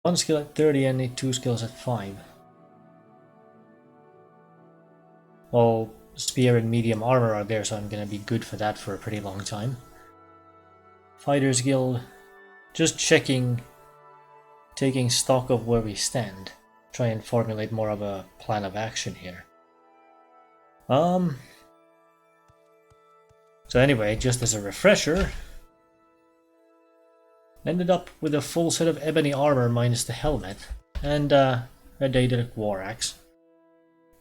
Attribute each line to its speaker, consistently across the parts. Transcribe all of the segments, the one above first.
Speaker 1: 1 skill at 30 and need 2 skills at 5. Well, spear and medium armor are there, so I'm gonna be good for that for a pretty long time. Fighters Guild. Just checking, taking stock of where we stand. Try and formulate more of a plan of action here. So anyway, just as a refresher, ended up with a full set of ebony armor minus the helmet, and a Daedalic war axe.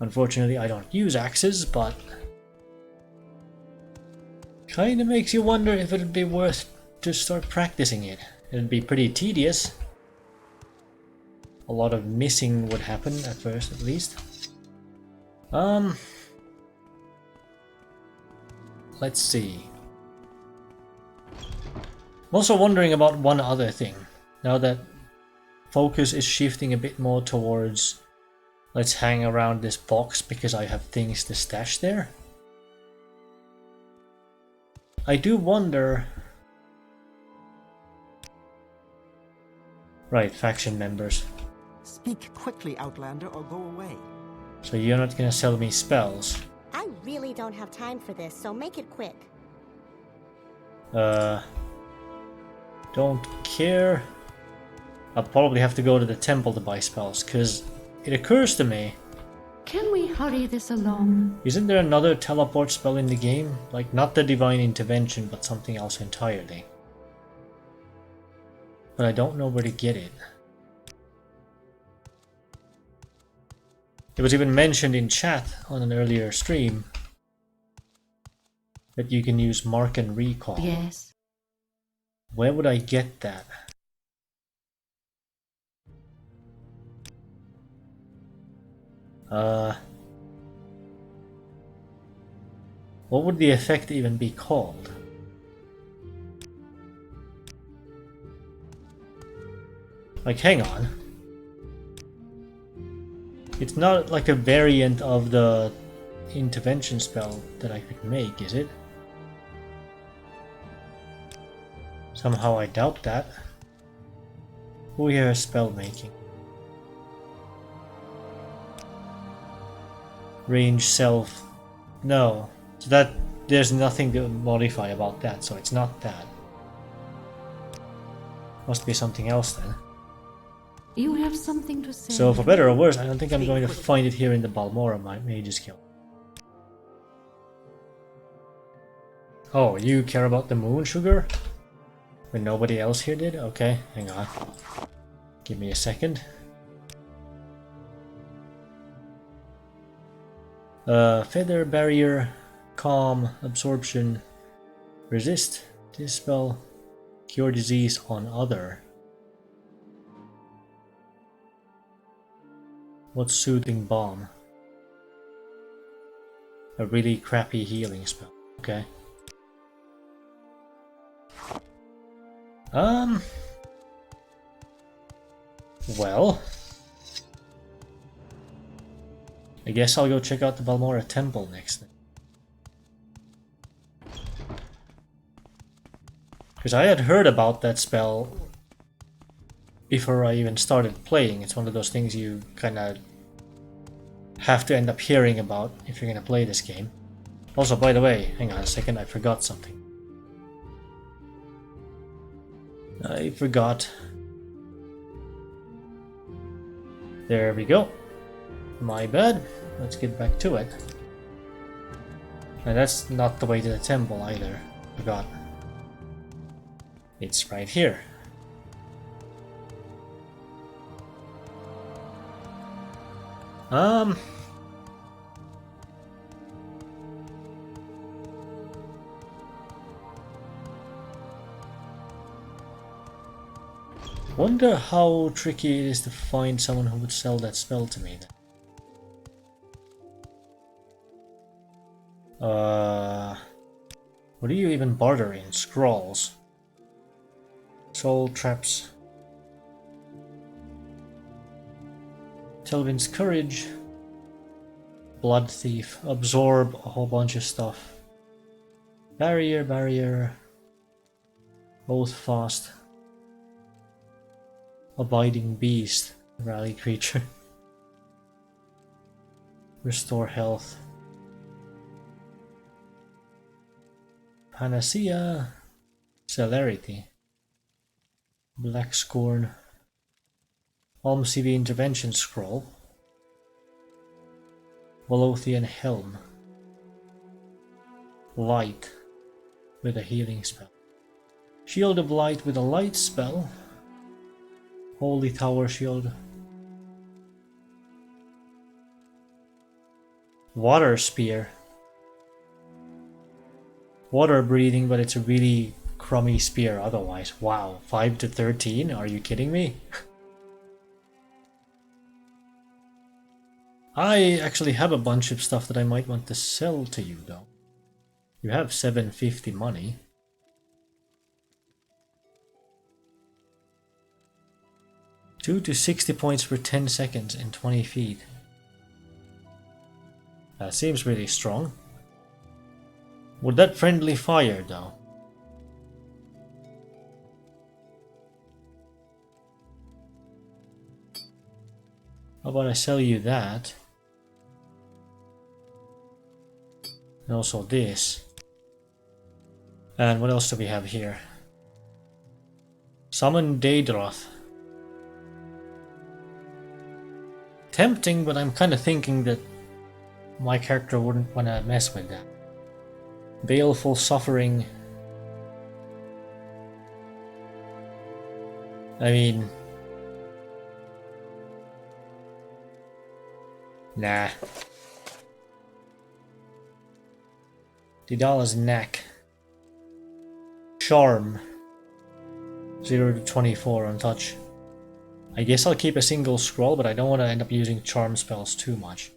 Speaker 1: Unfortunately, I don't use axes, but kinda makes you wonder if it'd be worth to start practicing it. It'd be pretty tedious. A lot of missing would happen at first, at least. Let's see. I'm also wondering about one other thing. Now that focus is shifting a bit more towards let's hang around this box because I have things to stash there. I do wonder... Right, faction members.
Speaker 2: Speak quickly, Outlander, or go away.
Speaker 1: So you're not gonna sell me spells?
Speaker 3: I really don't have time for this, so make it quick.
Speaker 1: Don't care. I'll probably have to go to the temple to buy spells, because it occurs to me...
Speaker 4: Can we hurry this along?
Speaker 1: Isn't there another teleport spell in the game? Like, not the Divine Intervention, but something else entirely. But I don't know where to get it. It was even mentioned in chat on an earlier stream that you can use Mark and Recall.
Speaker 4: Yes.
Speaker 1: Where would I get that? What would the effect even be called? Like, hang on. It's not like a variant of the intervention spell that I could make, is it? Somehow I doubt that. Who here is spell making? Range self. No. So that there's nothing to modify about that, so it's not that. Must be something else then.
Speaker 4: You have something to say.
Speaker 1: So for better or worse, I don't think I'm going to find it here in the Balmora Mage's Guild. Oh, you care about the moon sugar? When nobody else here did? Okay, hang on. Give me a second. Feather, barrier, calm, absorption, resist, dispel, cure disease on other. What's soothing balm? A really crappy healing spell. Okay. Well, I guess I'll go check out the Balmora Temple next then. Because I had heard about that spell before I even started playing. It's one of those things you kinda have to end up hearing about if you're gonna play this game. Also, by the way, hang on a second, I forgot something. I forgot. There we go. My bad. Let's get back to it. And that's not the way to the temple either. Forgot. It's right here. Wonder how tricky it is to find someone who would sell that spell to me then. What do you even barter in? Scrolls. Soul traps. Telvin's courage. Blood thief. Absorb a whole bunch of stuff. Barrier. Both fast. Abiding Beast, rally creature. Restore health. Panacea. Celerity. Black Scorn. Alms CV Intervention Scroll. Volothian Helm. Light with a healing spell. Shield of Light with a light spell. Holy Tower Shield. Water Spear. Water breathing, but it's a really crummy spear otherwise. Wow, 5 to 13? Are you kidding me? I actually have a bunch of stuff that I might want to sell to you though. You have 750 money. Two to 60 points for 10 seconds in 20 feet. That seems really strong. Would that friendly fire though? How about I sell you that? And also this. And what else do we have here? Summon Daedroth. Tempting, but I'm kind of thinking that my character wouldn't want to mess with that. Baleful Suffering. I mean... Nah. Didala's Neck. Charm. 0 to 24 on touch. I guess I'll keep a single scroll, but I don't want to end up using charm spells too much.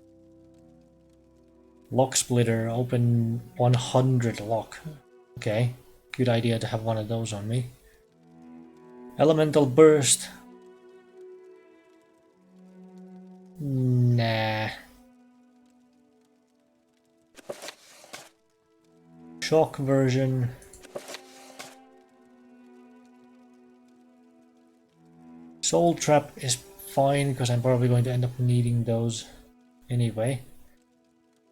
Speaker 1: Lock Splitter, open 100 lock. Okay, good idea to have one of those on me. Elemental Burst. Nah. Shock version. Soul Trap is fine because I'm probably going to end up needing those anyway.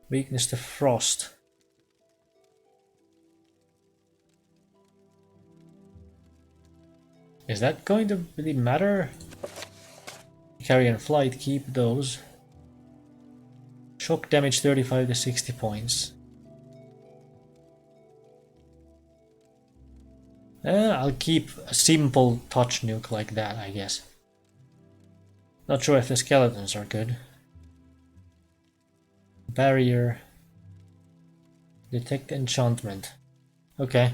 Speaker 1: Weakness to Frost. Is that going to really matter? Carrion Flight, keep those. Shock damage 35 to 60 points. I'll keep a simple touch nuke like that, I guess. Not sure if the skeletons are good. Barrier. Detect enchantment. Okay.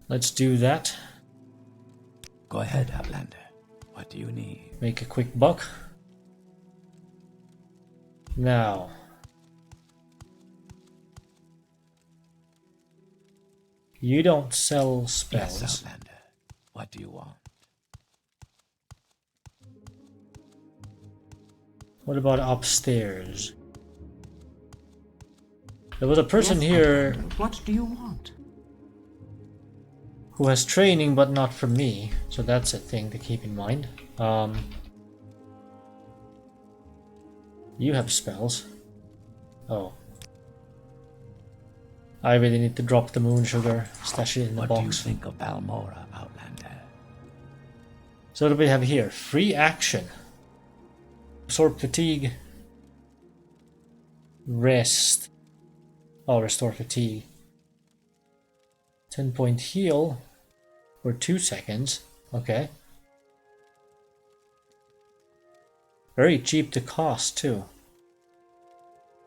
Speaker 1: Let's do that.
Speaker 5: Go ahead, Outlander. What do you need?
Speaker 1: Make a quick buck. Now. You don't sell spells.
Speaker 5: Yes, Outlander. What do you want?
Speaker 1: What about upstairs? There was a person here
Speaker 2: What do you want?
Speaker 1: who has training but not from me, so that's a thing to keep in mind. You have spells. Oh. I really need to drop the moon sugar, stash it in the
Speaker 5: What do you
Speaker 1: box.
Speaker 5: think of Balmora, Outlander?
Speaker 1: So what do we have here? Free action. Absorb fatigue. Rest. Oh, restore fatigue. 10-point heal for 2 seconds. Okay. Very cheap to cost too.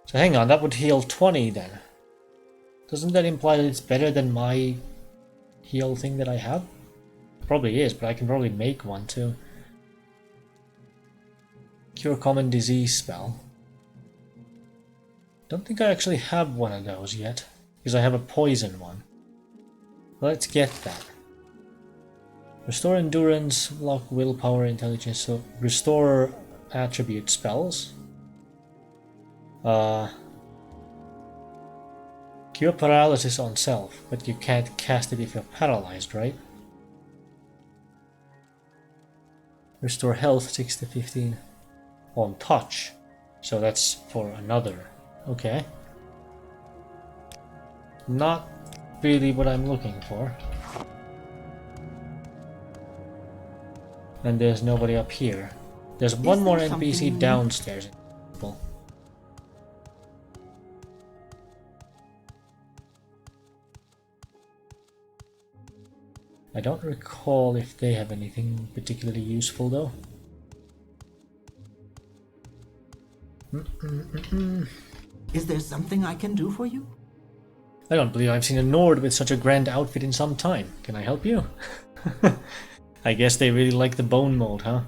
Speaker 1: So hang on, that would heal 20 then. Doesn't that imply that it's better than my heal thing that I have? Probably is, but I can probably make one too. Cure common disease spell. Don't think I actually have one of those yet, because I have a poison one. Let's get that. Restore endurance, lock willpower, intelligence, so restore attribute spells. Cure paralysis on self, but you can't cast it if you're paralyzed, right? Restore health 6 to 15 on touch. So that's for another. Okay. Not really what I'm looking for. And there's nobody up here. There's one more
Speaker 2: there
Speaker 1: NPC
Speaker 2: something-
Speaker 1: downstairs. I don't recall if they have anything particularly useful though.
Speaker 2: Is there something I can do for you?
Speaker 1: I don't believe I've seen a Nord with such a grand outfit in some time. Can I help you? I guess they really like the bone mold, huh?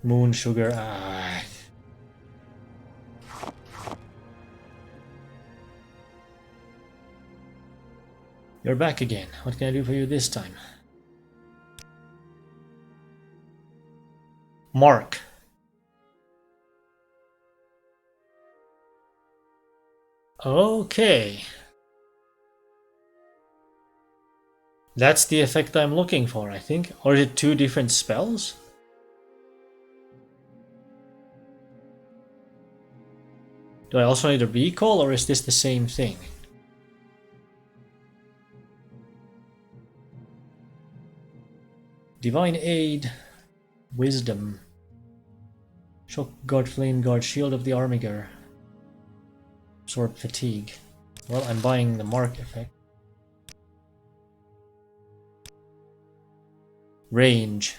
Speaker 1: Moon sugar. Ah. You're back again. What can I do for you this time? Mark. Okay. That's the effect I'm looking for, I think. Or is it two different spells? Do I also need a recall, or is this the same thing? Divine Aid, Wisdom, Shock Guard, Flame Guard, Shield of the Armiger, Absorb Fatigue. Well, I'm buying the Mark effect. Range.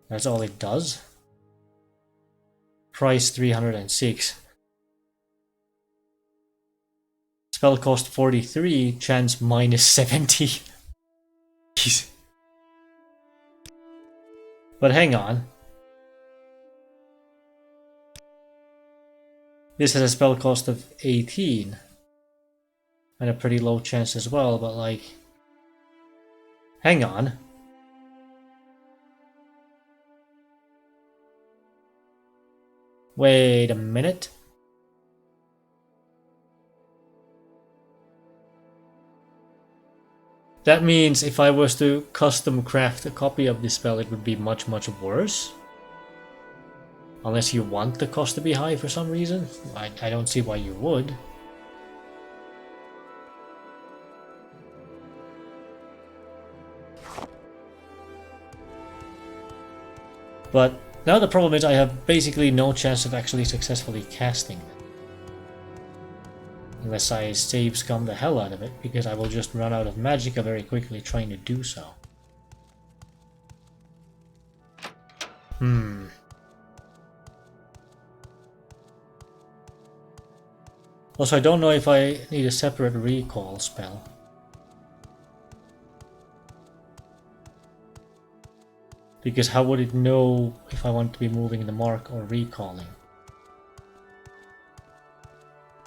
Speaker 1: That's all it does. Price 306. Spell cost 43, chance minus 70. Jeez. But hang on. This has a spell cost of 18. And a pretty low chance as well, but like... Hang on. Wait a minute. That means if I was to custom craft a copy of this spell, it would be much, much worse. Unless you want the cost to be high for some reason. I don't see why you would. But now the problem is I have basically no chance of actually successfully casting them. Unless I save scum the hell out of it, because I will just run out of magicka very quickly trying to do so. Also, I don't know if I need a separate recall spell. Because how would it know if I want to be moving the mark or recalling?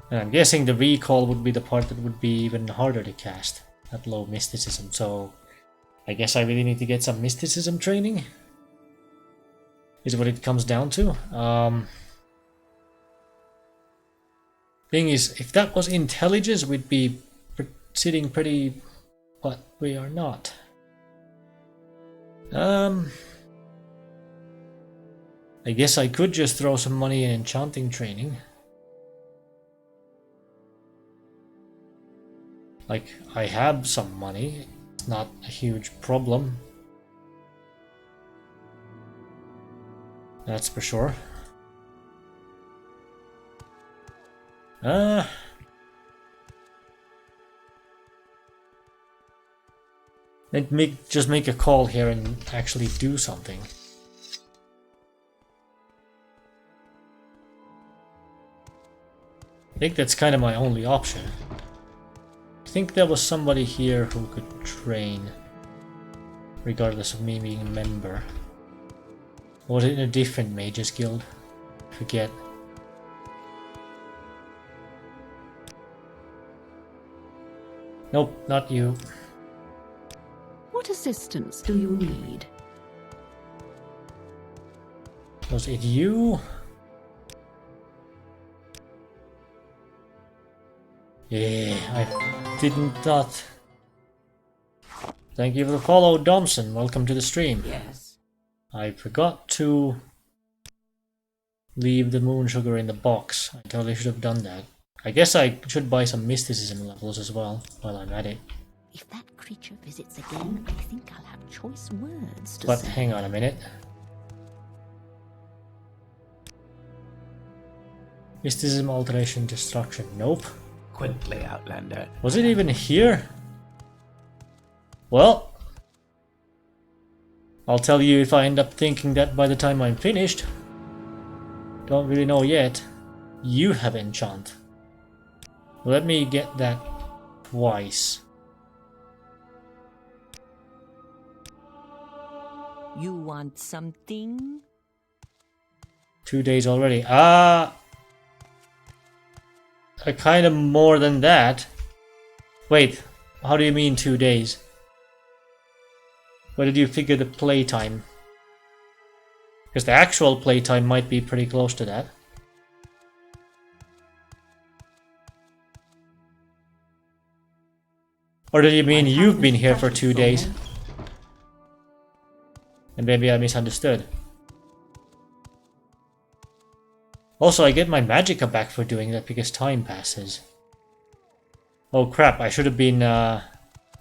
Speaker 1: And I'm guessing the recall would be the part that would be even harder to cast at low mysticism, so I guess I really need to get some mysticism training? Is what it comes down to. Thing is, if that was intelligence, we'd be sitting pretty... but we are not. I guess I could just throw some money in enchanting training. Like, I have some money. It's not a huge problem. That's for sure. Just make a call here and actually do something. I think that's kind of my only option. I think there was somebody here who could train, regardless of me being a member. Or was it in a different mages guild? I forget. Nope, not you.
Speaker 4: What assistance do you need?
Speaker 1: Was it you? Yeah, I did not Thank you for the follow, Domson. Welcome to the stream.
Speaker 2: Yes.
Speaker 1: I forgot to leave the moon sugar in the box. I totally should have done that. I guess I should buy some mysticism levels as well while I'm at it.
Speaker 4: If that creature visits again, I think I'll have choice words to
Speaker 1: But
Speaker 4: say.
Speaker 1: hang on a minute. Mysticism, alteration, destruction. Nope.
Speaker 5: Quickly, Outlander.
Speaker 1: Was it even here? Well, I'll tell you if I end up thinking that by the time I'm finished. Don't really know yet. You have enchant. Let me get that twice.
Speaker 6: You want something?
Speaker 1: 2 days already. Kind of more than that. Wait, how do you mean 2 days? Where did you figure the playtime? Because the actual playtime might be pretty close to that. Or did you mean you've been here for 2 days? And maybe I misunderstood. Also, I get my magicka back for doing that because time passes. Oh crap, I should have been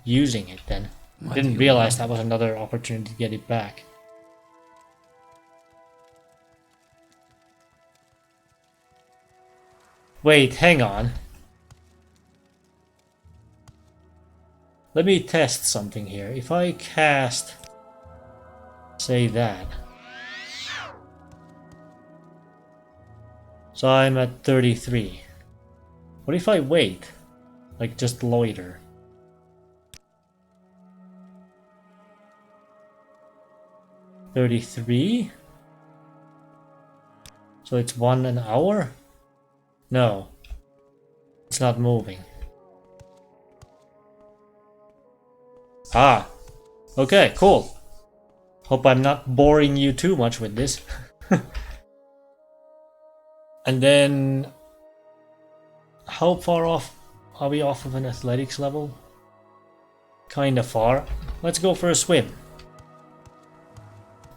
Speaker 1: using it then. I didn't realize that was another opportunity to get it back. Wait, hang on. Let me test something here. If I cast, say that. So I'm at 33. What if I wait? Like just loiter? $33? So it's 1 hour? No. It's not moving. Ah. Okay, cool. Hope I'm not boring you too much with this. And then... how far off are we off of an athletics level? Kinda far. Let's go for a swim.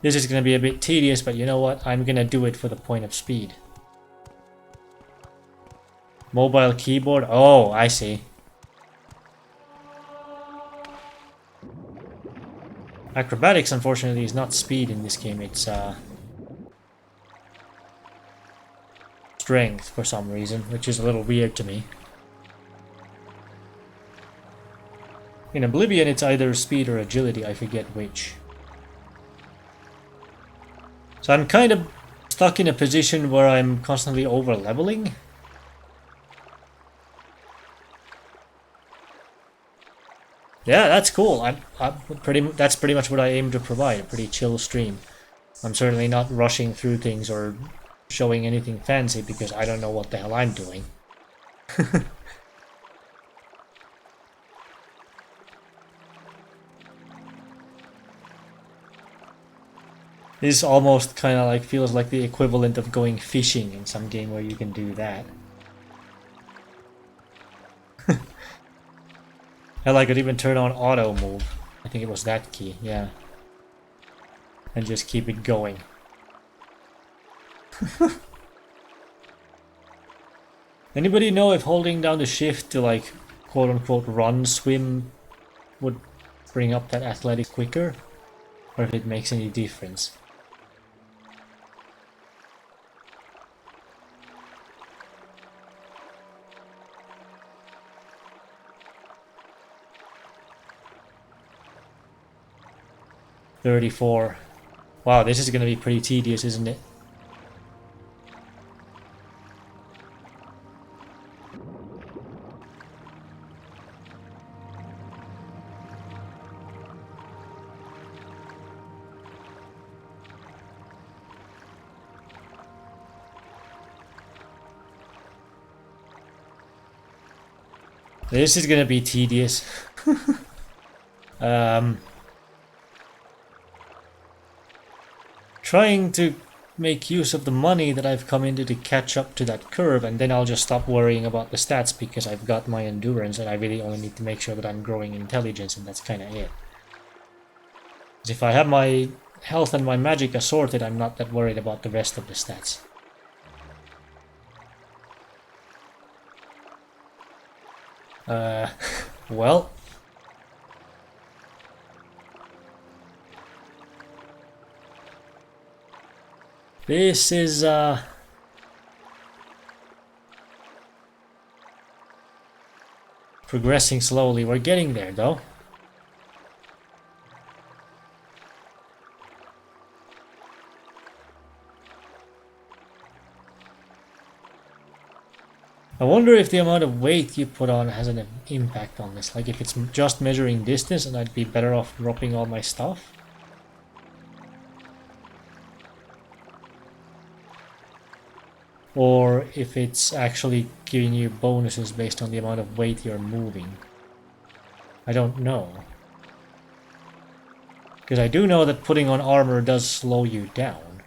Speaker 1: This is gonna be a bit tedious, but you know what? I'm gonna do it for the point of speed. Mobile keyboard? Oh, I see. Acrobatics, unfortunately, is not speed in this game. It's strength for some reason, which is a little weird to me. In Oblivion, it's either speed or agility. I forget which. So I'm kind of stuck in a position where I'm constantly over-leveling. Yeah, that's cool. That's pretty much what I aim to provide, a pretty chill stream. I'm certainly not rushing through things or showing anything fancy because I don't know what the hell I'm doing. This almost kind of like feels like the equivalent of going fishing in some game where you can do that. Hell, I could even turn on auto move. I think it was that key, yeah. And just keep it going. Anybody know if holding down the shift to like quote unquote run, swim would bring up that athletic quicker? Or if it makes any difference? $34. Wow, this is gonna be pretty tedious, isn't it? This is gonna be tedious. Trying to make use of the money that I've come into to catch up to that curve, and then I'll just stop worrying about the stats because I've got my endurance and I really only need to make sure that I'm growing intelligence, and that's kind of it. If I have my health and my magic assorted, I'm not that worried about the rest of the stats. Well. This is, progressing slowly. We're getting there, though. I wonder if the amount of weight you put on has an impact on this. Like if it's just measuring distance and I'd be better off dropping all my stuff. Or if it's actually giving you bonuses based on the amount of weight you're moving. I don't know. Because I do know that putting on armor does slow you down.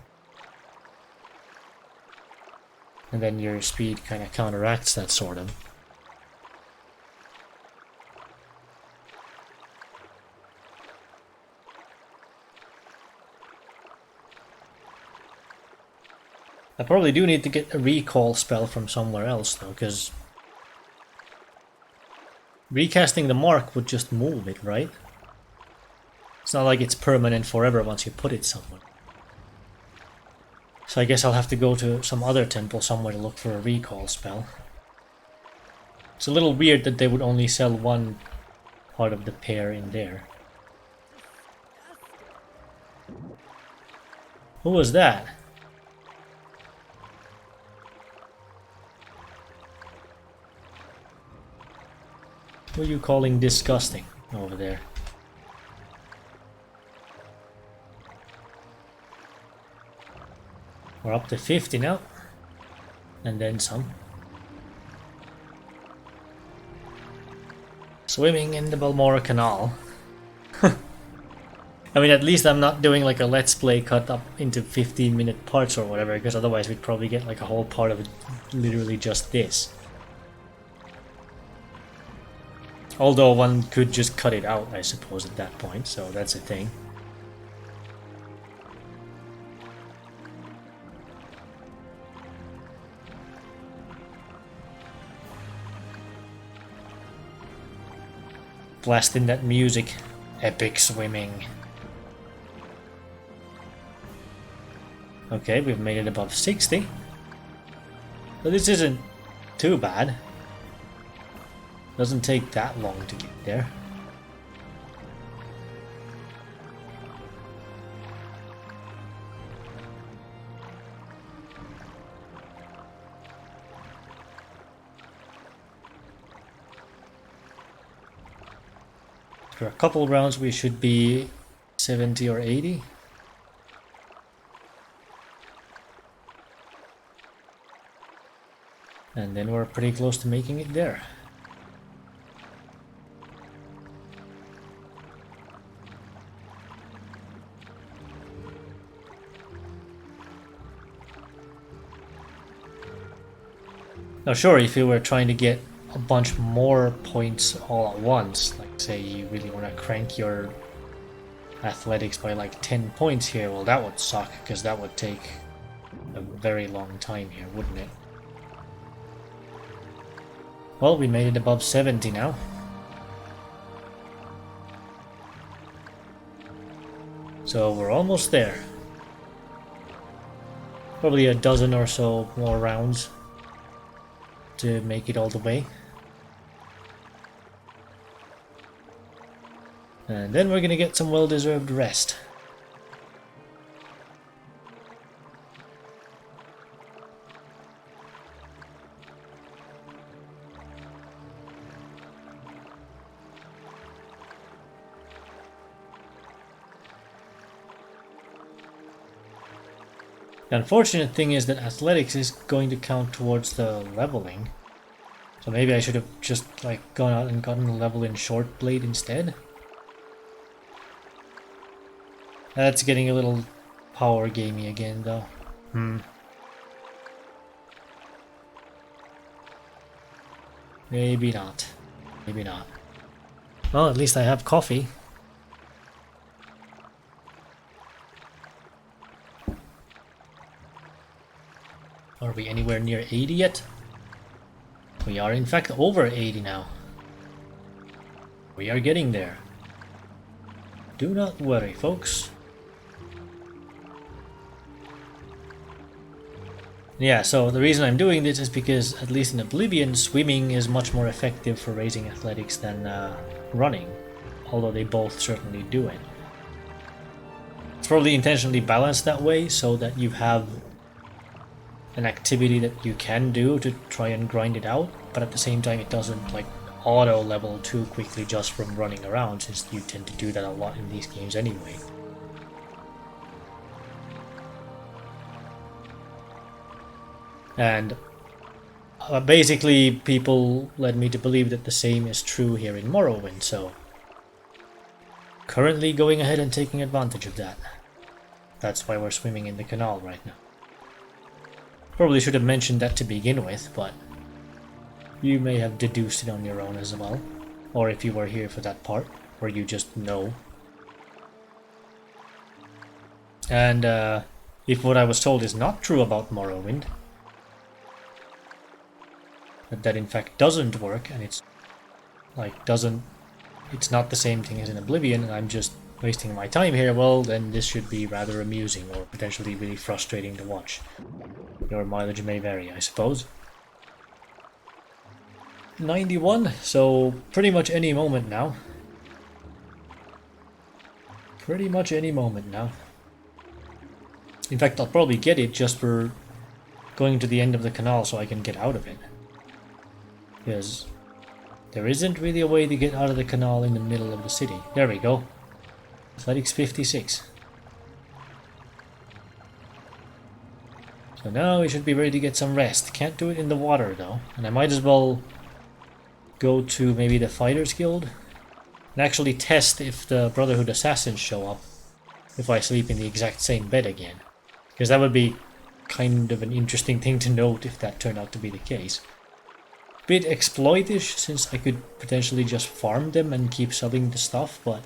Speaker 1: And then your speed kind of counteracts that sort of. I probably do need to get a recall spell from somewhere else though, because recasting the mark would just move it, right? It's not like it's permanent forever once you put it somewhere. So I guess I'll have to go to some other temple somewhere to look for a recall spell. It's a little weird that they would only sell one part of the pair in there. Who was that? Who are you calling disgusting over there? We're up to 50 now. And then some. Swimming in the Balmora Canal. I mean, at least I'm not doing like a let's play cut up into 15-minute parts or whatever, because otherwise we'd probably get like a whole part of it literally just this. Although one could just cut it out, I suppose, at that point, so that's a thing. Blasting that music. Epic swimming. Okay, we've made it above 60. So this isn't too bad. Doesn't take that long to get there. For a couple rounds we should be 70 or 80. And then we're pretty close to making it there. Now sure, if you were trying to get a bunch more points all at once, like say you really want to crank your athletics by like 10 points here, well that would suck, because that would take a very long time here, wouldn't it? Well, we made it above 70 now. So we're almost there. Probably a dozen or so more rounds to make it all the way. And then we're gonna get some well-deserved rest. The unfortunate thing is that athletics is going to count towards the leveling. So maybe I should have just like gone out and gotten a level in short blade instead. That's getting a little power gamey again though. Maybe not. Maybe not. Well, at least I have coffee. Are we anywhere near 80 yet? We are in fact over 80 now. We are getting there. Do not worry, folks. Yeah, so the reason I'm doing this is because, at least in Oblivion, swimming is much more effective for raising athletics than running. Although they both certainly do it. It's probably intentionally balanced that way, so that you have an activity that you can do to try and grind it out, but at the same time it doesn't like auto level too quickly just from running around, since you tend to do that a lot in these games anyway. And basically people led me to believe that the same is true here in Morrowind, so currently going ahead and taking advantage of that. That's why we're swimming in the canal right now. Probably should have mentioned that to begin with, but you may have deduced it on your own as well. Or if you were here for that part, where you just know. And if what I was told is not true about Morrowind, that in fact doesn't work, and it's like it's not the same thing as in Oblivion, and I'm just wasting my time here, well then this should be rather amusing, or potentially really frustrating to watch. Your mileage may vary, I suppose. 91, so pretty much any moment now. Pretty much any moment now. In fact, I'll probably get it just for going to the end of the canal so I can get out of it. Because there isn't really a way to get out of the canal in the middle of the city. There we go. Athletics 56. So now we should be ready to get some rest. Can't do it in the water though. And I might as well go to maybe the Fighters Guild and actually test if the Brotherhood Assassins show up if I sleep in the exact same bed again. Because that would be kind of an interesting thing to note if that turned out to be the case. Bit exploitish, since I could potentially just farm them and keep selling the stuff, but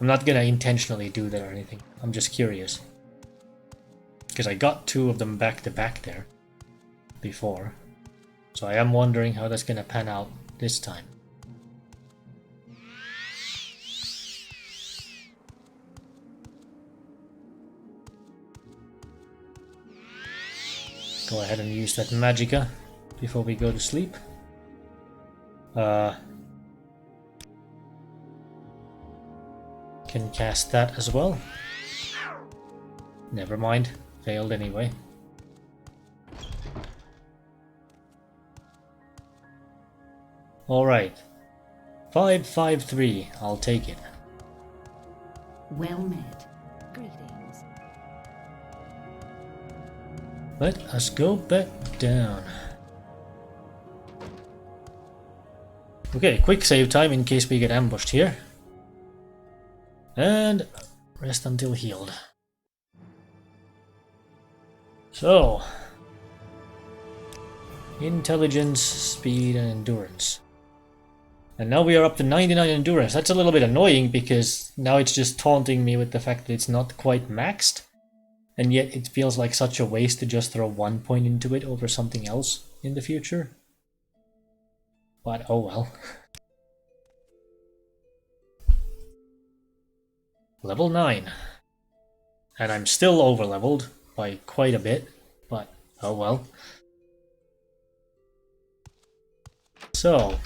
Speaker 1: I'm not gonna intentionally do that or anything. I'm just curious. Because I got 2 of them back to back there before. So I am wondering how that's gonna pan out this time. Go ahead and use that magicka before we go to sleep. Can cast that as well. Never mind, failed anyway. Alright. 553, I'll take it.
Speaker 4: Well met. Greetings.
Speaker 1: Let us go back down. Okay, quick save time in case we get ambushed here. And rest until healed. So, intelligence, speed, and endurance. And now we are up to 99 endurance. That's a little bit annoying because now it's just taunting me with the fact that it's not quite maxed. And yet it feels like such a waste to just throw 1 point into it over something else in the future. But oh well. Level 9. And I'm still over leveled by quite a bit, but oh well. So,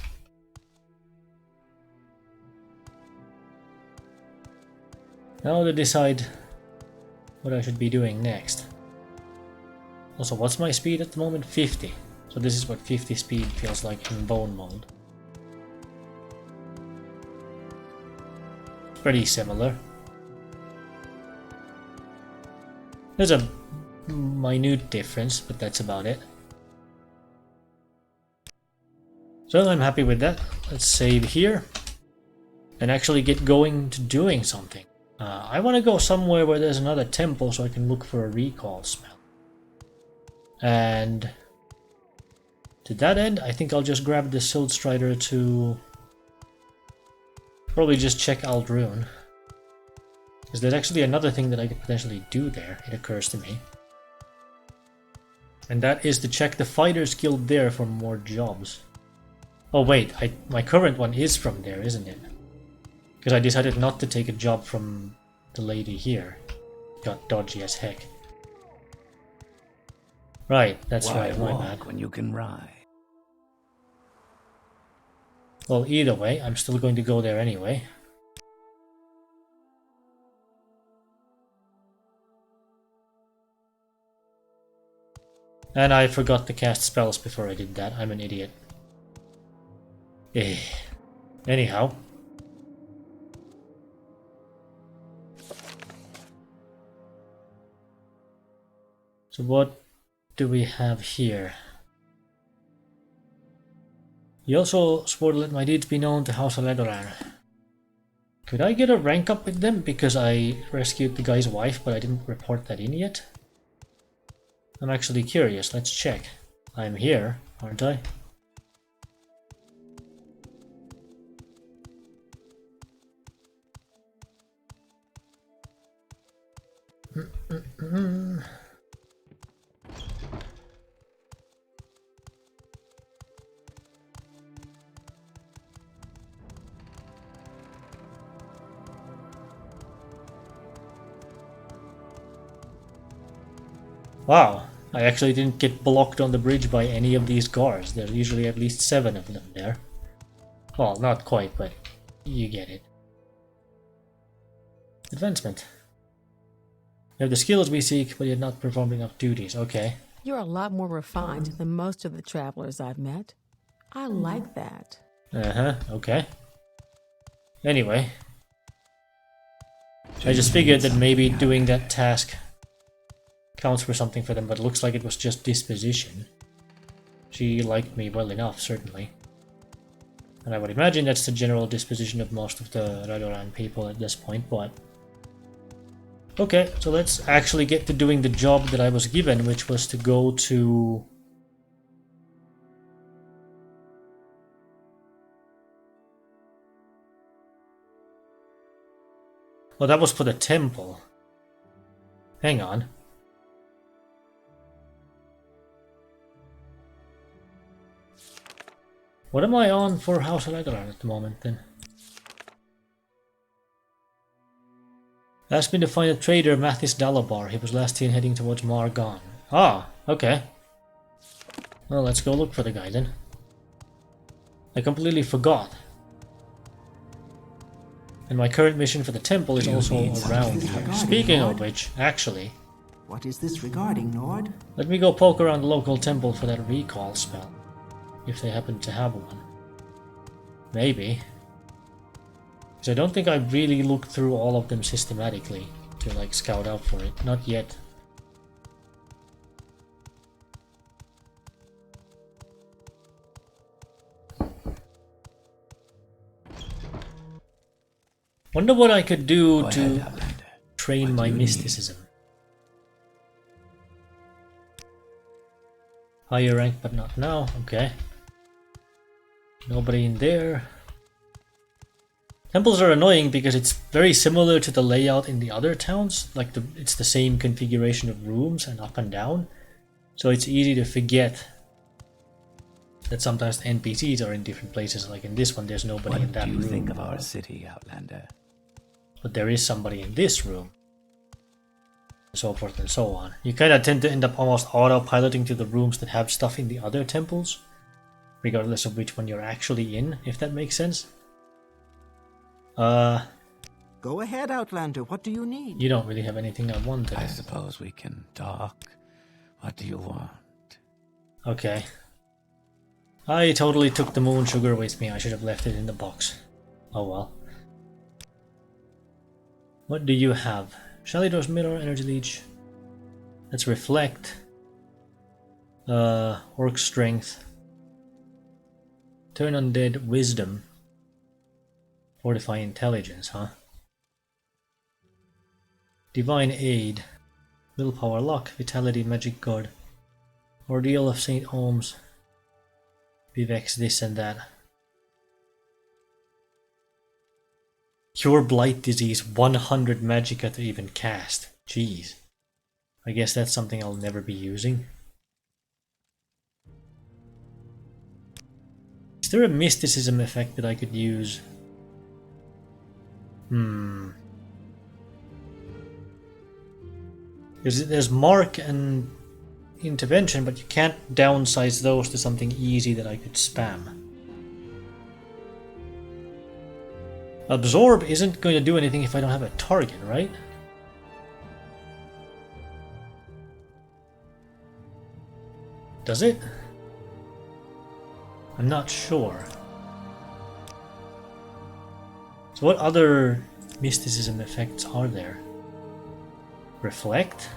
Speaker 1: now to decide what I should be doing next. Also, what's my speed at the moment? 50. So this is what 50 speed feels like in bone mode. Pretty similar. There's a minute difference, but that's about it. So I'm happy with that. Let's save here and actually get going to doing something. I want to go somewhere where there's another temple so I can look for a recall smell. And to that end, I think I'll just grab the Silt Strider to probably just check Aldrune. Because there's actually another thing that I could potentially do there, it occurs to me. And that is to check the Fighters Guild there for more jobs. Oh wait, my current one is from there, isn't it? Because I decided not to take a job from the lady here. Got dodgy as heck. Right, that's
Speaker 5: Why
Speaker 1: right, my
Speaker 5: walk
Speaker 1: bad.
Speaker 5: when you can ride?
Speaker 1: Well, either way, I'm still going to go there anyway. And I forgot to cast spells before I did that. I'm an idiot. Eh. Anyhow. So what do we have here? You also swore to let my deeds be known to House Aledoran. Could I get a rank up with them because I rescued the guy's wife but I didn't report that in yet? I'm actually curious, let's check. I'm here, aren't I? Wow, I actually didn't get blocked on the bridge by any of these guards. There are usually at least 7 of them there. Well, not quite, but you get it. Advancement. You have the skills we seek, but you have not performed enough duties. Okay.
Speaker 7: You're a lot more refined than most of the travelers I've met. I like that.
Speaker 1: Okay. Anyway. I just figured that maybe doing that task counts for something for them, but it looks like it was just disposition. She liked me well enough, certainly. And I would imagine that's the general disposition of most of the Radoran people at this point, but... Okay, so let's actually get to doing the job that I was given, which was to go to... Well, that was for the temple. Hang on. What am I on for House Aledoran at the moment, then? Asked me to find a trader, Mathis Dalabar. He was last seen heading towards Margon. Ah, okay. Well, let's go look for the guy, then. I completely forgot. And my current mission for the temple is also around here. Speaking of which, actually...
Speaker 2: What is this regarding, Nord?
Speaker 1: Let me go poke around the local temple for that recall spell. If they happen to have one. Maybe. Because I don't think I've really looked through all of them systematically to like scout out for it. Not yet. Wonder what I could do to train my mysticism. Higher rank but not now, okay. Nobody in there. Temples are annoying because it's very similar to the layout in the other towns. Like it's the same configuration of rooms and up and down. So it's easy to forget that sometimes the NPCs are in different places. Like in this one, there's nobody in that room.
Speaker 5: What do you think of our city, Outlander?
Speaker 1: But there is somebody in this room. So forth and so on. You kind of tend to end up almost auto-piloting to the rooms that have stuff in the other temples, regardless of which one you're actually in, if that makes sense.
Speaker 2: Go ahead, Outlander. What do you need?
Speaker 1: You don't really have anything I wanted.
Speaker 5: I suppose we can talk. What do you want?
Speaker 1: Okay. I totally took the moon sugar with me. I should have left it in the box. Oh well. What do you have? Shalidor's Mirror, Energy Leech. Let's Reflect. Orc Strength. Turn Undead, Wisdom. Fortify Intelligence, huh? Divine Aid. Willpower Luck, Vitality, Magic Guard. Ordeal of St. Ohms. Vivex, this and that. Cure Blight Disease, 100 Magicka to even cast. Jeez. I guess that's something I'll never be using. Is there a mysticism effect that I could use? There's Mark and Intervention, but you can't downsize those to something easy that I could spam. Absorb isn't going to do anything if I don't have a target, right? Does it? I'm not sure. So what other mysticism effects are there? Reflect?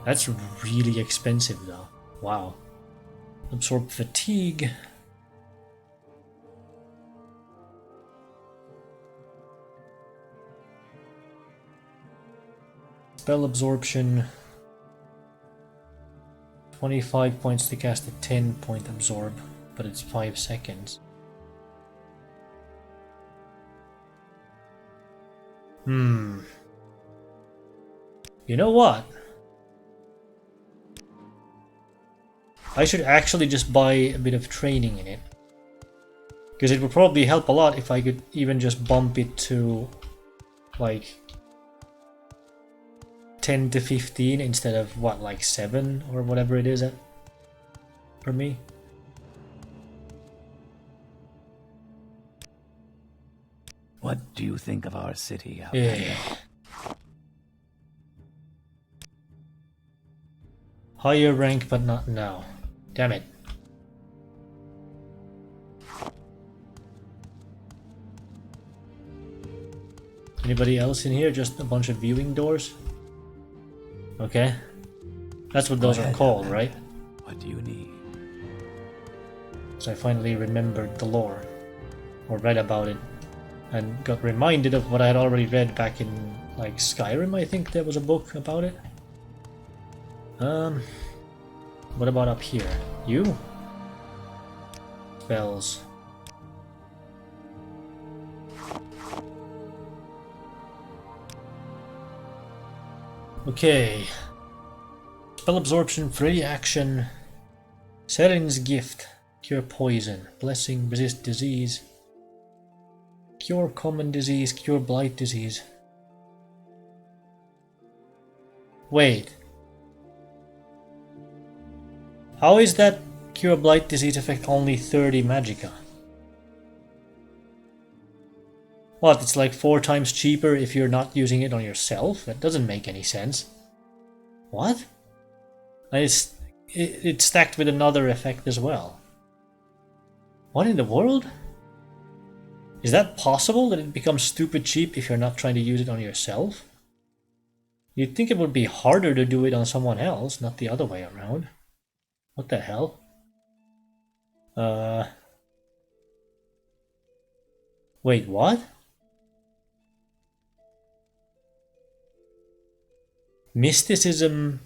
Speaker 1: That's really expensive though. Wow. Absorb fatigue. Spell absorption. 25 points to cast a 10-point absorb, but it's 5 seconds. You know what? I should actually just buy a bit of training in it. Because it would probably help a lot if I could even just bump it to like 10 to 15 instead of what, like 7 or whatever it is at for me.
Speaker 5: What do you think of our city,
Speaker 1: Yeah.
Speaker 5: Outlander?
Speaker 1: Higher rank, but not now. Damn it. Anybody else in here? Just a bunch of viewing doors? Okay. That's what those are called, right?
Speaker 5: What do you need?
Speaker 1: So I finally remembered the lore. Or read about it. And got reminded of what I had already read back in, like, Skyrim, I think there was a book about it. What about up here? You? Spells. Okay. Spell absorption, free action. Selen's gift. Cure poison. Blessing, resist disease. Cure common disease, cure blight disease. Wait. How is that cure blight disease affect only 30 magicka? What, it's like 4 times cheaper if you're not using it on yourself? That doesn't make any sense. What? And it's stacked with another effect as well. What in the world? Is that possible, that it becomes stupid cheap if you're not trying to use it on yourself? You'd think it would be harder to do it on someone else, not the other way around. What the hell? Wait, what? Mysticism...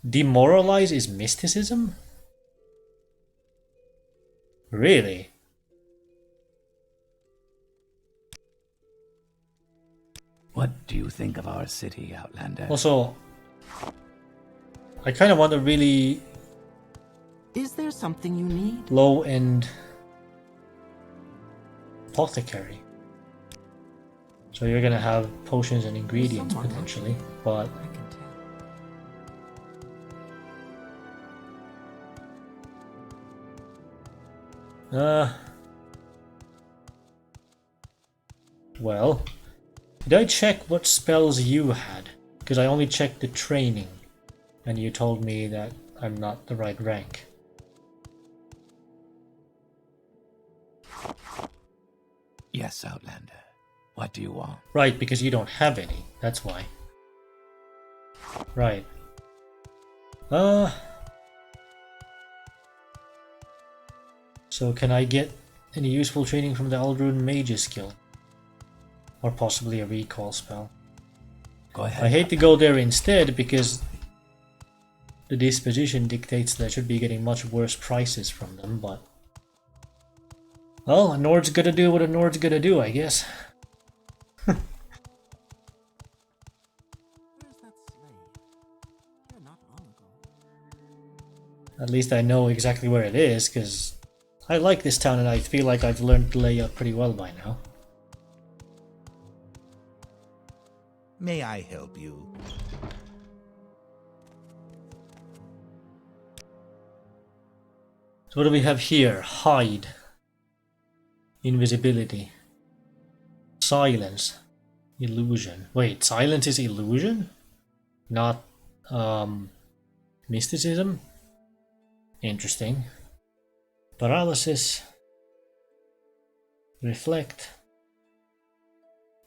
Speaker 1: Demoralize is mysticism? Really?
Speaker 5: What do you think of our city, Outlander?
Speaker 1: Also, I kind of want a really
Speaker 2: Is there something you need?
Speaker 1: low-end apothecary. So you're gonna have potions and ingredients
Speaker 2: Someone
Speaker 1: potentially, but
Speaker 2: I can tell.
Speaker 1: well, did I check what spells you had? Because I only checked the training, and you told me that I'm not the right rank.
Speaker 5: Yes, Outlander. What do you want?
Speaker 1: Right, because you don't have any, that's why. Right. So can I get any useful training from the Aldrune Mage's Guild? Or possibly a recall spell.
Speaker 5: Go ahead.
Speaker 1: I hate to go there instead because the disposition dictates that I should be getting much worse prices from them, but... well, a Nord's gonna do what a Nord's gonna do, I guess.
Speaker 2: Where's that slave? Here not long ago.
Speaker 1: At least I know exactly where it is, because I like this town and I feel like I've learned the layout pretty well by now.
Speaker 8: May I help you?
Speaker 1: So what do we have here? Hide. Invisibility. Silence. Illusion. Wait, silence is illusion? Not, mysticism? Interesting. Paralysis. Reflect.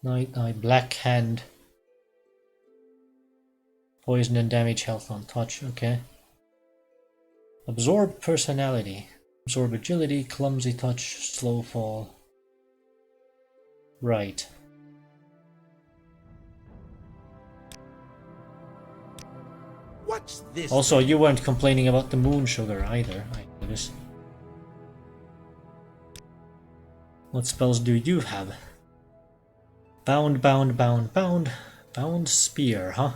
Speaker 1: Night, black hand. Poison and damage health on touch, okay. Absorb personality. Absorb agility, clumsy touch, slow fall. Right.
Speaker 8: What's this?
Speaker 1: Also, you weren't complaining about the moon sugar either, I noticed. What spells do you have? Bound, bound, bound, bound. Bound spear, huh?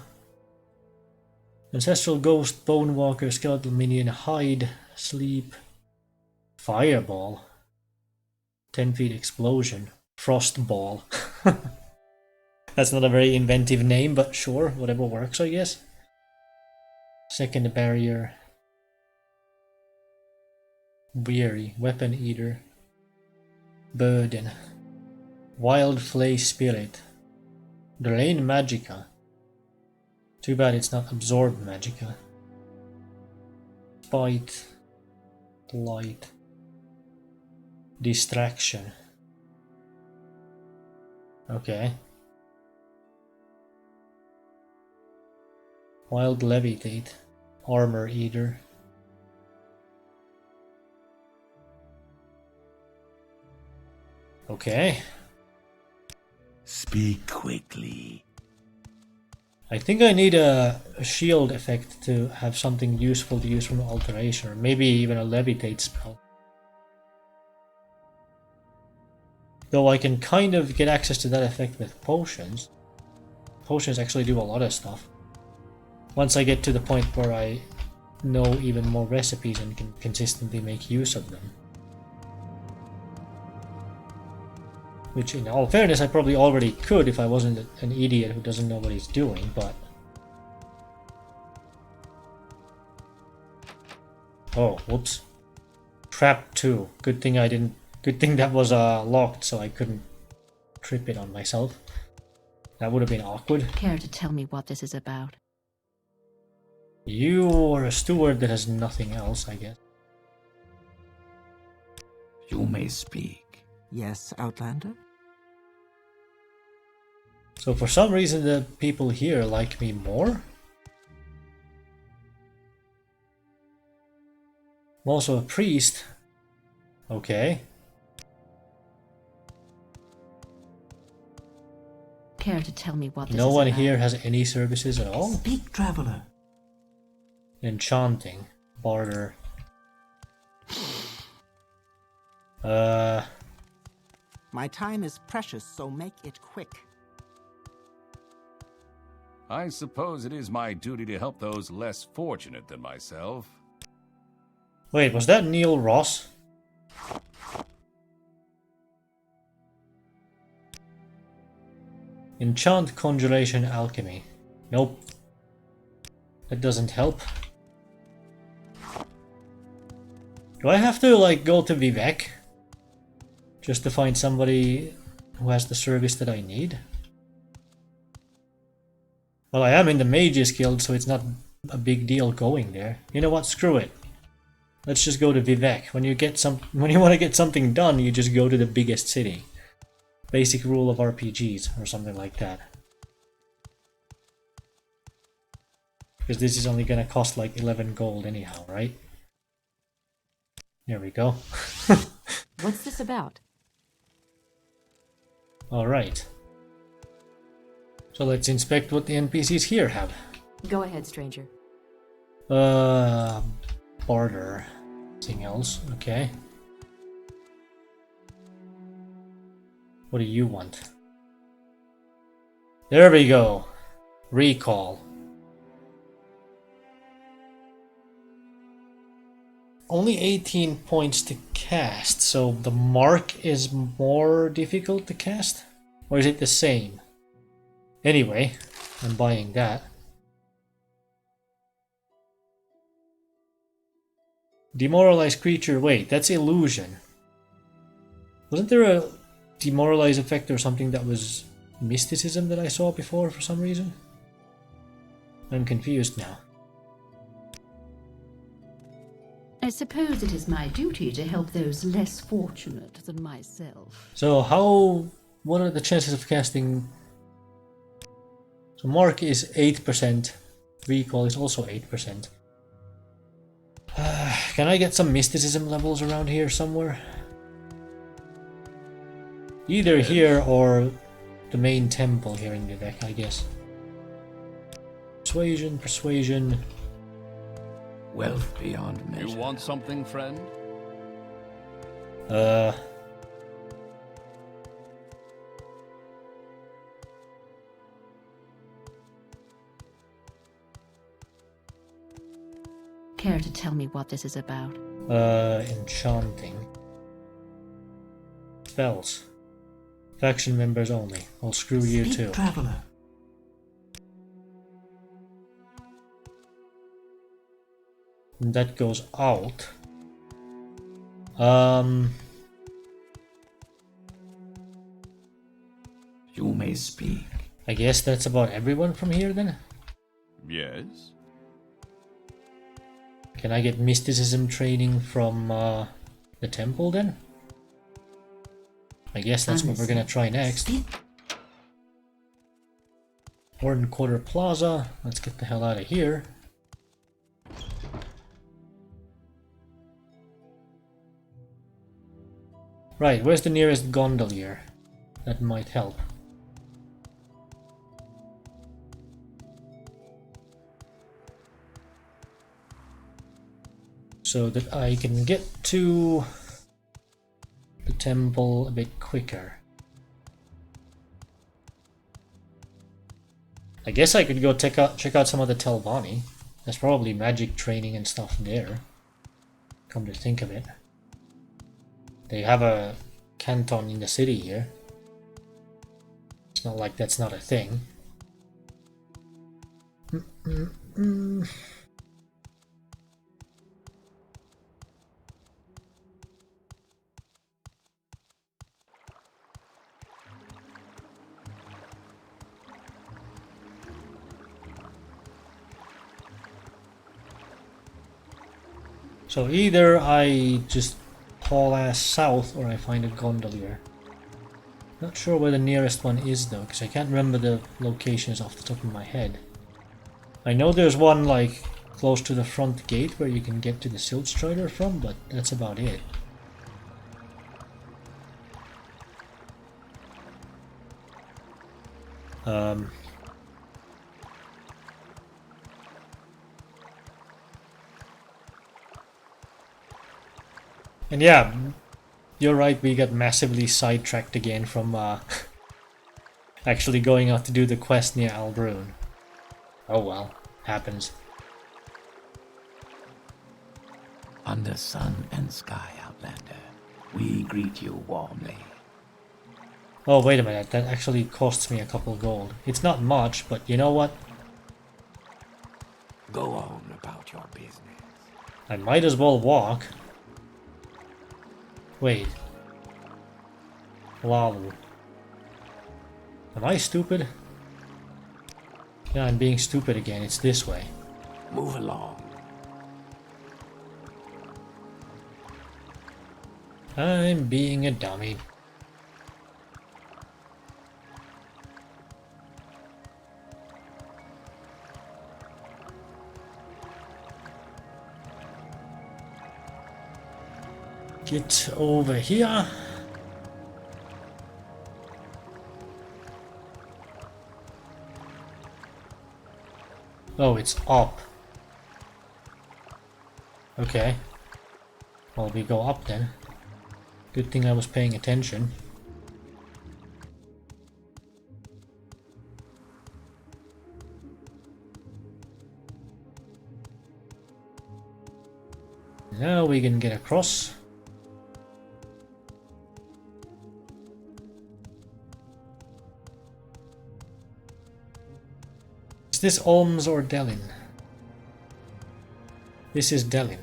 Speaker 1: Ancestral ghost, bone walker, skeletal minion, hide, sleep, fireball, 10 feet explosion, frost ball. That's not a very inventive name, but sure, whatever works, I guess. Second barrier, weary, weapon eater, burden, wild flay spirit, drain magica. Too bad it's not absorb magica. Spite, light, distraction. Okay. Wild levitate, armor eater. Okay.
Speaker 5: Speak quickly.
Speaker 1: I think I need a shield effect to have something useful to use from alteration, or maybe even a levitate spell. Though I can kind of get access to that effect with potions. Potions actually do a lot of stuff. Once I get to the point where I know even more recipes and can consistently make use of them. Which, in all fairness, I probably already could if I wasn't an idiot who doesn't know what he's doing, but... Oh, whoops. Trap 2. Good thing I didn't... Good thing that was locked, so I couldn't trip it on myself. That would have been awkward.
Speaker 4: Care to tell me what this is about?
Speaker 1: You are a steward that has nothing else, I guess.
Speaker 5: You may speak.
Speaker 2: Yes, Outlander?
Speaker 1: So for some reason the people here like me more? I'm also a priest. Okay.
Speaker 4: Care to tell me what this
Speaker 1: No
Speaker 4: is
Speaker 1: one
Speaker 4: about?
Speaker 1: here has any services at all?
Speaker 2: Speak, traveler.
Speaker 1: Enchanting. Barter.
Speaker 2: My time is precious, so make it quick.
Speaker 9: I suppose it is my duty to help those less fortunate than myself.
Speaker 1: Wait, was that Neil Ross? Enchant, conjuration, alchemy. Nope. That doesn't help. Do I have to, like, go to Vivek? Just to find somebody who has the service that I need? Well, I am in the Mages Guild, so it's not a big deal going there. You know what? Screw it. Let's just go to Vivek. When you want to get something done, you just go to the biggest city. Basic rule of RPGs, or something like that. Because this is only gonna cost like 11 gold anyhow, right? There we go.
Speaker 7: What's this about?
Speaker 1: Alright. So let's inspect what the NPCs here have.
Speaker 7: Go ahead, stranger.
Speaker 1: Barter. Anything else? Okay. What do you want? There we go. Recall. only 18 points to cast, so the mark is more difficult to cast? Or is it the same? Anyway, I'm buying that. Demoralize creature, wait, that's illusion. Wasn't there a demoralize effect or something that was mysticism that I saw before for some reason? I'm confused now.
Speaker 4: I suppose it is my duty to help those less fortunate than myself.
Speaker 1: So what are the chances of casting? So mark is 8%, recall is also 8%. Can I get some mysticism levels around here somewhere? Either here or the main temple here in the deck, I guess. Persuasion, persuasion.
Speaker 5: Wealth beyond measure.
Speaker 9: You want something, friend?
Speaker 4: Care to tell me what this is about?
Speaker 1: Enchanting. Spells. Faction members only. I'll screw you
Speaker 2: Speak,
Speaker 1: too.
Speaker 2: traveler.
Speaker 1: And that goes out.
Speaker 5: You may speak.
Speaker 1: I guess that's about everyone from here then?
Speaker 9: Yes.
Speaker 1: Can I get mysticism training from the temple then? I guess that's what we're gonna try next. Warden Quarter Plaza. Let's get the hell out of here. Right, where's the nearest gondolier? That might help. So that I can get to the temple a bit quicker. I guess I could go check out some of the Telvanni. There's probably magic training and stuff there. Come to think of it. They have a canton in the city here. It's not like that's not a thing. So either I just haul ass south or I find a gondolier. Not sure where the nearest one is though, because I can't remember the locations off the top of my head. I know there's one like close to the front gate where you can get to the Silt Strider from, but that's about it. And yeah, you're right, we got massively sidetracked again from actually going out to do the quest near Albrune. Oh well, happens.
Speaker 5: Under sun and sky, Outlander, we greet you warmly.
Speaker 1: Oh wait a minute, that actually costs me a couple gold. It's not much, but you know what?
Speaker 5: Go on about your business.
Speaker 1: I might as well walk. Wait. Lalu. Am I stupid? Yeah, I'm being stupid again. It's this way.
Speaker 5: Move along.
Speaker 1: I'm being a dummy. Get over here. Oh, it's up. Okay. Well, we go up then. Good thing I was paying attention. now we can get across. Is this Olms or Delin? This is Delin.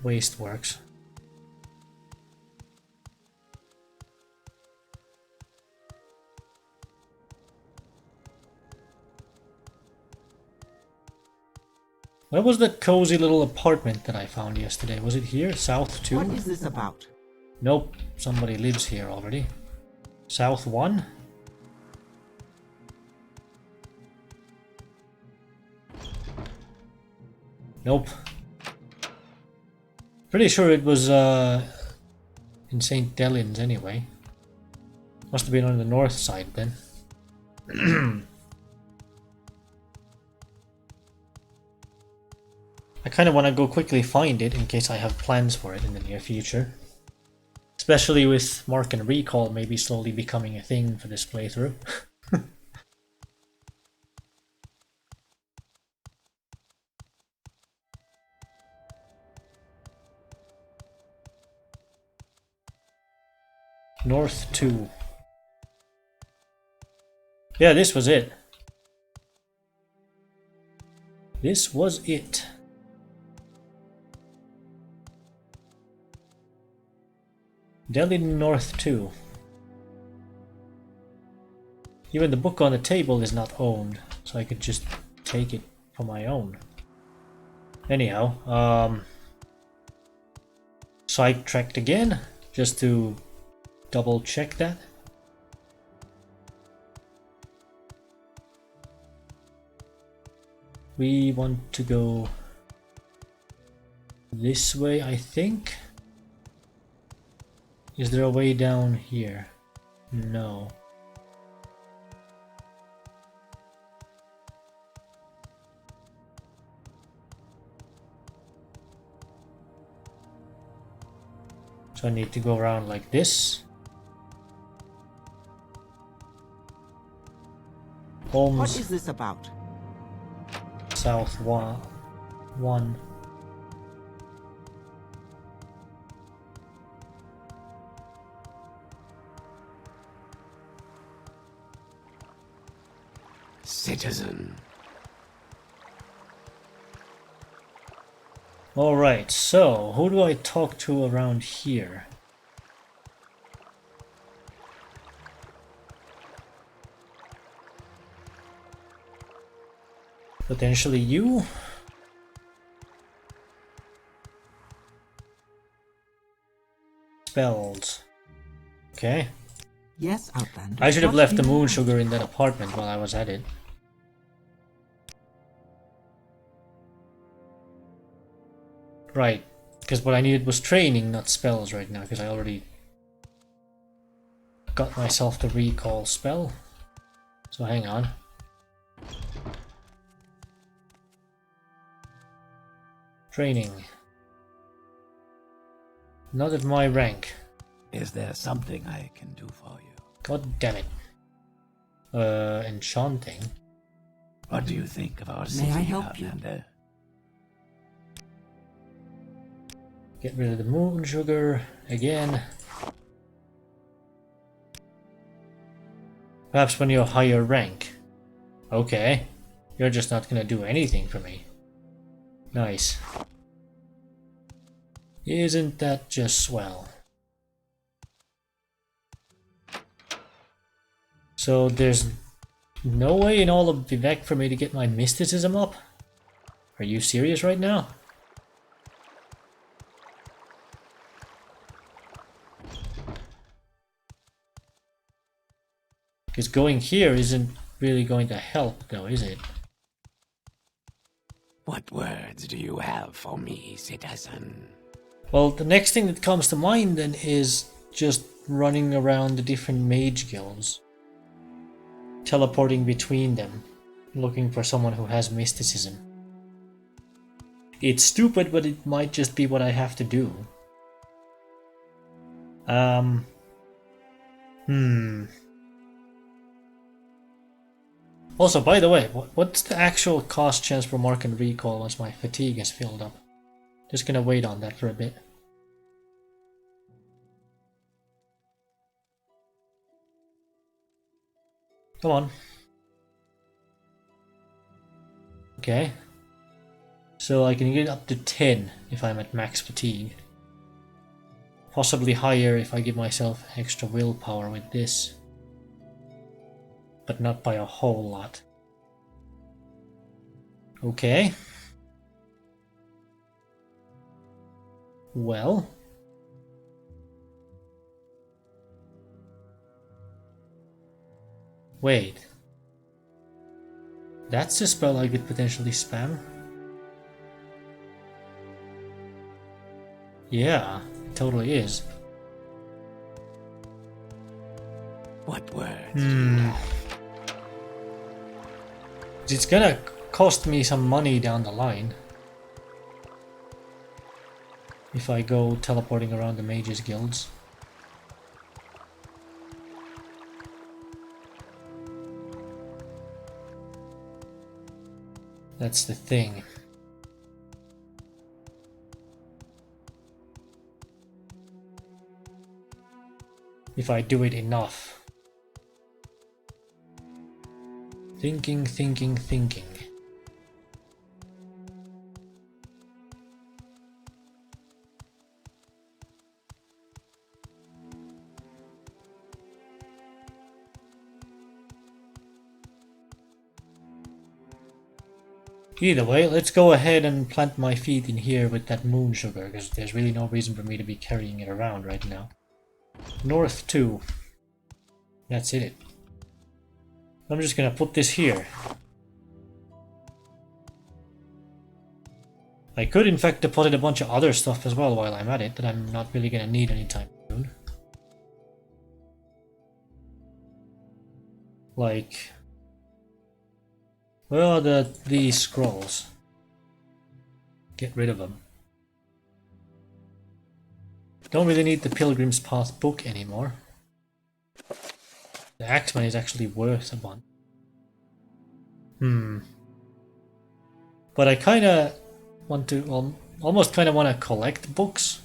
Speaker 1: Wasteworks. Where was that cozy little apartment that I found yesterday? Was it here? South 2?
Speaker 2: What is this about?
Speaker 1: Nope, somebody lives here already. South 1? Nope. Pretty sure it was in St. Delins anyway. Must have been on the north side then. I kind of want to go quickly find it in case I have plans for it in the near future. Especially with Mark and Recall maybe slowly becoming a thing for this playthrough. North 2. Yeah, this was it. This was it. Delhi North 2. Even the book on the table is not owned, so I could just take it for my own. Anyhow, sidetracked again, just to double check that. We want to go this way, I think. Is there a way down here? No. So I need to go around like this. Holmes.
Speaker 2: What is this about?
Speaker 1: South 1.
Speaker 5: Citizen.
Speaker 1: Alright, so who do I talk to around here? Potentially you? Spells. Okay.
Speaker 2: Yes, Outlander.
Speaker 1: I should have
Speaker 2: What
Speaker 1: left
Speaker 2: do
Speaker 1: the
Speaker 2: you
Speaker 1: moon
Speaker 2: want?
Speaker 1: sugar in that apartment while I was at it. Right, because what I needed was training, not spells right now, because I already got myself the recall spell. So hang on. Training. Not at my rank.
Speaker 5: Is there something I can do for you?
Speaker 1: God damn it. Enchanting.
Speaker 5: What do you think of our
Speaker 2: May
Speaker 5: city,
Speaker 2: I help you?
Speaker 5: Outlander?
Speaker 1: Get rid of the moon sugar again. Perhaps when you're higher rank. Okay. You're just not gonna do anything for me. Nice. Isn't that just swell? So there's no way in all of Vivek for me to get my mysticism up? Are you serious right now? Because going here isn't really going to help though, is it?
Speaker 5: What words do you have for me, citizen?
Speaker 1: Well, the next thing that comes to mind then is just running around the different mage guilds. Teleporting between them. Looking for someone who has mysticism. It's stupid, but it might just be what I have to do. Also, by the way, what's the actual cost chance for mark and recall once my fatigue is filled up? Just gonna wait on that for a bit. Come on. Okay. So I can get up to 10 if I'm at max fatigue. Possibly higher if I give myself extra willpower with this. But not by a whole lot. Okay. Well. Wait. That's a spell I could potentially spam. Yeah, it totally is.
Speaker 5: What words do you have?
Speaker 1: It's gonna cost me some money down the line. If I go teleporting around the mages guilds. That's the thing. If I do it enough. Thinking. Either way, let's go ahead and plant my feet in here with that moon sugar, because there's really no reason for me to be carrying it around right now. North 2. That's it. I'm just gonna put this here. I could in fact deposit a bunch of other stuff as well while I'm at it that I'm not really gonna need anytime soon. Like... where are these scrolls? Get rid of them. Don't really need the Pilgrim's Path book anymore. The Axeman is actually worth a bunch. But I kinda want to, well, almost kinda want to collect books.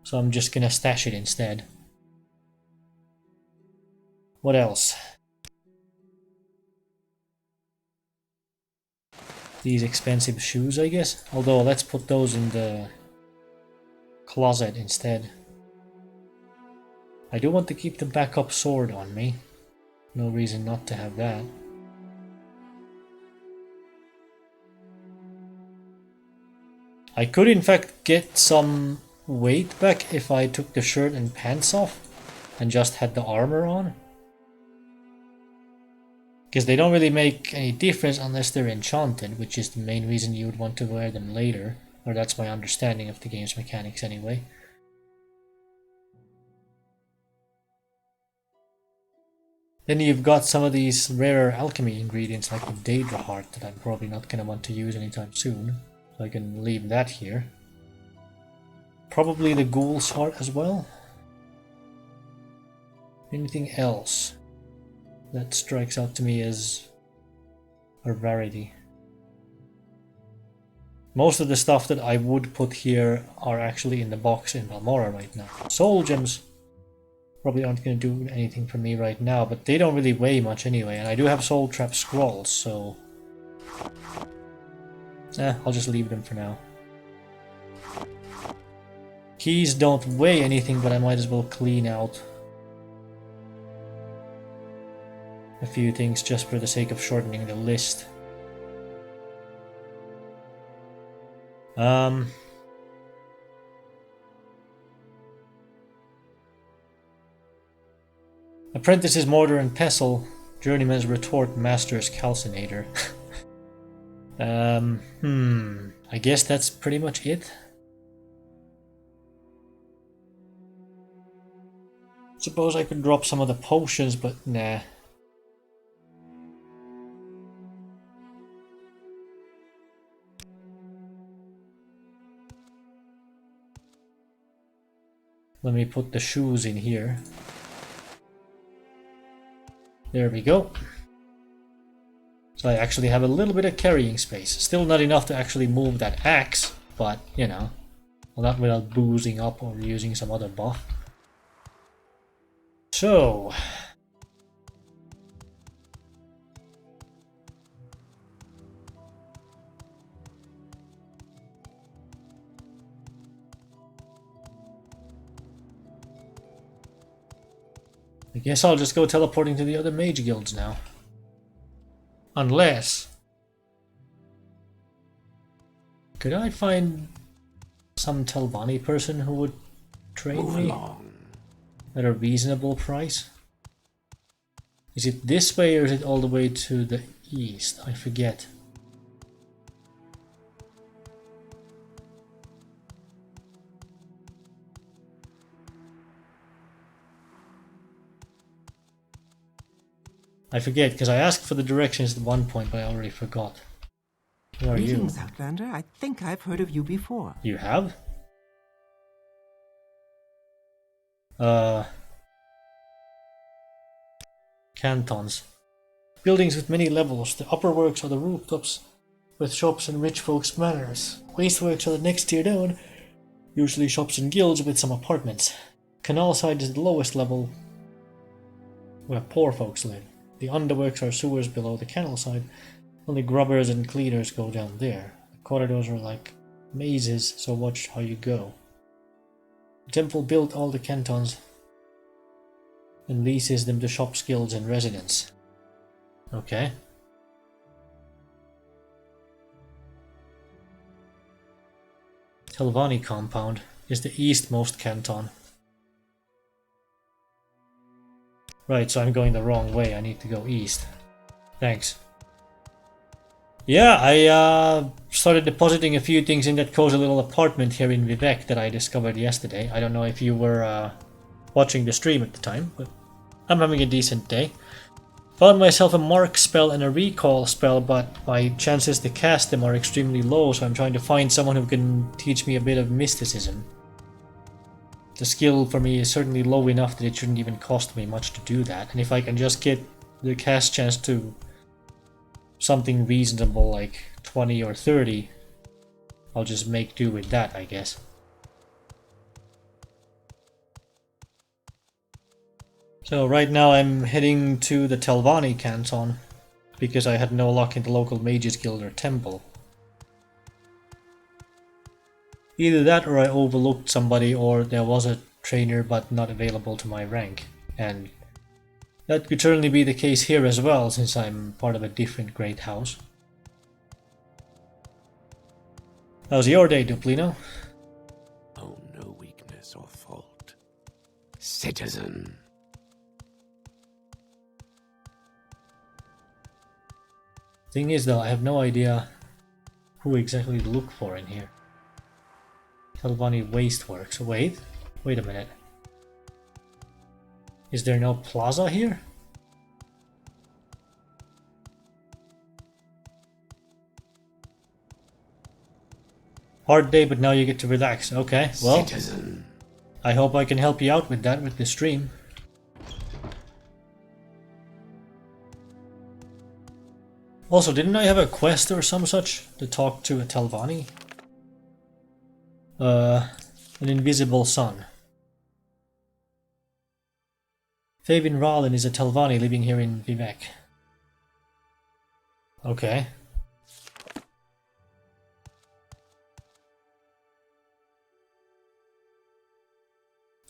Speaker 1: So I'm just gonna stash it instead. What else? These expensive shoes, I guess. Although, let's put those in the closet instead. I do want to keep the backup sword on me. No reason not to have that. I could in fact get some weight back if I took the shirt and pants off and just had the armor on. Because they don't really make any difference unless they're enchanted, which is the main reason you would want to wear them later. Or that's my understanding of the game's mechanics anyway. Then you've got some of these rarer alchemy ingredients like the Daedra Heart that I'm probably not going to want to use anytime soon. So I can leave that here. Probably the Ghoul's Heart as well. Anything else that strikes out to me as a rarity? Most of the stuff that I would put here are actually in the box in Balmora right now. Soul Gems probably aren't going to do anything for me right now, but they don't really weigh much anyway, and I do have Soul Trap Scrolls, so... I'll just leave them for now. Keys don't weigh anything, but I might as well clean out a few things just for the sake of shortening the list. Apprentice's Mortar and Pestle, Journeyman's Retort, Master's Calcinator. I guess that's pretty much it. Suppose I could drop some of the potions, but nah. Let me put the shoes in here. There we go. So I actually have a little bit of carrying space. Still not enough to actually move that axe, but you know, not without boozing up or using some other buff. So I guess I'll just go teleporting to the other mage guilds now. Unless... could I find some Telvanni person who would trade me at a reasonable price? Is it this way or is it all the way to the east? I forget. I forget, because I asked for the directions at one point, but I already forgot. Who are you?
Speaker 2: Greetings, Outlander. I think I've heard of you before.
Speaker 1: You have? Cantons. Buildings with many levels. The upper works are the rooftops, with shops and rich folks' manors. Wasteworks are the next tier down, usually shops and guilds with some apartments. Canal side is the lowest level, where poor folks live. The underworks are sewers below the canal side. Only grubbers and cleaners go down there. The corridors are like mazes, so watch how you go. The temple built all the cantons and leases them to shops, guilds, and residents. Okay. Telvanni compound is the eastmost canton. Right, so I'm going the wrong way. I need to go east. Thanks. Yeah, I started depositing a few things in that cozy little apartment here in Vivec that I discovered yesterday. I don't know if you were watching the stream at the time, but I'm having a decent day. Found myself a mark spell and a recall spell, but my chances to cast them are extremely low, so I'm trying to find someone who can teach me a bit of mysticism. The skill for me is certainly low enough that it shouldn't even cost me much to do that, and if I can just get the cast chance to something reasonable like 20 or 30, I'll just make do with that, I guess. So right now I'm heading to the Telvanni canton, because I had no luck in the local mages guild or temple. Either that or I overlooked somebody, or there was a trainer but not available to my rank. And that could certainly be the case here as well, since I'm part of a different great house. How's your day, Duplino?
Speaker 5: Oh, no weakness or fault. Citizen.
Speaker 1: Thing is though, I have no idea who exactly to look for in here. Telvanni Wasteworks. Wait a minute. Is there no plaza here? Hard day, but now you get to relax. Okay, well,
Speaker 5: Citizen.
Speaker 1: I hope I can help you out with that with the stream. Also, didn't I have a quest or some such to talk to a Telvanni? An invisible son. Favin Ralin is a Telvanni living here in Vivec. Okay.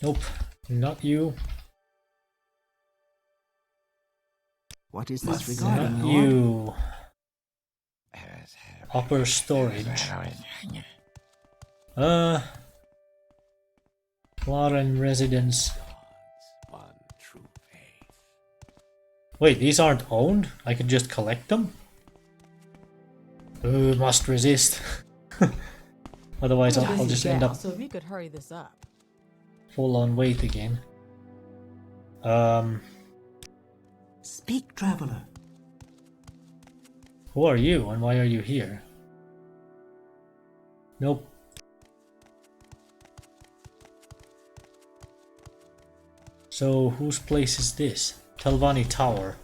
Speaker 1: Nope, not you.
Speaker 2: What is this
Speaker 5: Not
Speaker 2: regarding,
Speaker 1: Not
Speaker 2: Lord?
Speaker 1: you. Upper storage. Warren residence.
Speaker 5: One true faith.
Speaker 1: Wait, these aren't owned? I can just collect them? Must resist. Otherwise
Speaker 7: I'm a
Speaker 1: I'll
Speaker 7: busy
Speaker 1: just end
Speaker 7: gal,
Speaker 1: up
Speaker 7: So if you could hurry this up.
Speaker 1: full on weight again.
Speaker 2: Speak, traveler.
Speaker 1: Who are you and why are you here? Nope. So whose place is this? Telvanni Tower.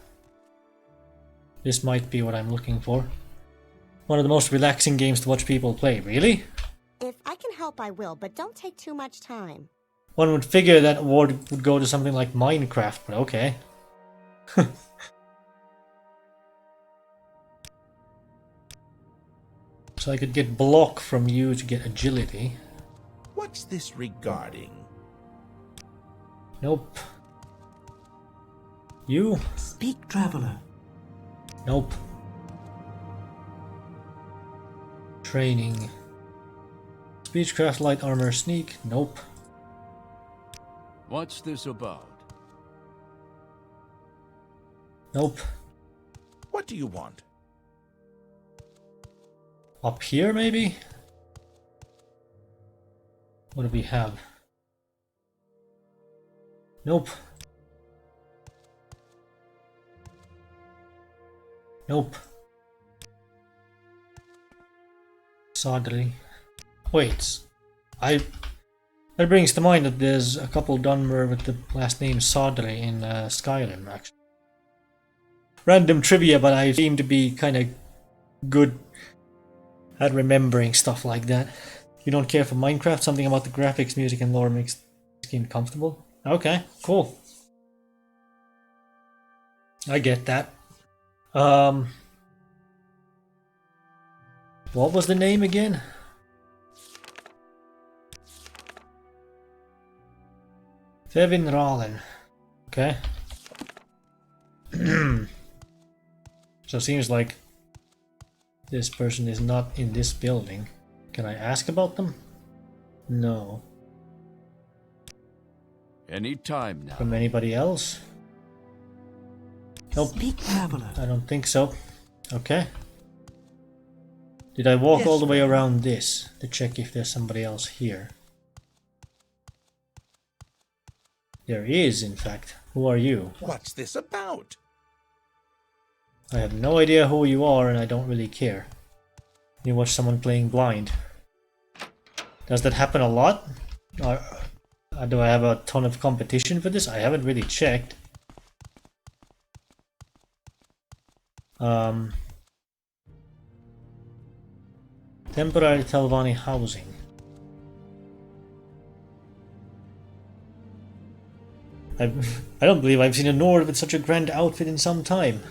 Speaker 1: This might be what I'm looking for. One of the most relaxing games to watch people play. Really?
Speaker 3: If I can help, I will, but don't take too much time.
Speaker 1: One would figure that award would go to something like Minecraft, but okay. So I could get block from you to get agility.
Speaker 8: What's this regarding?
Speaker 1: Nope. You?
Speaker 2: Speak, traveler.
Speaker 1: Nope. Training. Speechcraft, light armor, sneak? Nope.
Speaker 9: What's this about?
Speaker 1: Nope.
Speaker 8: What do you want?
Speaker 1: Up here, maybe? What do we have? Nope. Nope. Sadly. Wait. That brings to mind that there's a couple Dunmer with the last name Sadri in Skyrim, actually. Random trivia, but I seem to be kind of good at remembering stuff like that. You don't care for Minecraft? Something about the graphics, music, and lore makes the game comfortable? Okay, cool. I get that. What was the name again? Fevin Ralen. Okay. So it seems like this person is not in this building. Can I ask about them? No.
Speaker 9: Any time now.
Speaker 1: From anybody else? Nope.
Speaker 2: Speak, traveler.
Speaker 1: I don't think so. Okay. Did I walk
Speaker 8: Yes,
Speaker 1: all the way
Speaker 8: ma'am.
Speaker 1: around this to check if there's somebody else here? There is, in fact. Who are you?
Speaker 8: What's this about?
Speaker 1: I have no idea who you are and I don't really care. You watch someone playing blind. Does that happen a lot? Or do I have a ton of competition for this? I haven't really checked. Temporary Telvanni housing. I don't believe I've seen a Nord with such a grand outfit in some time.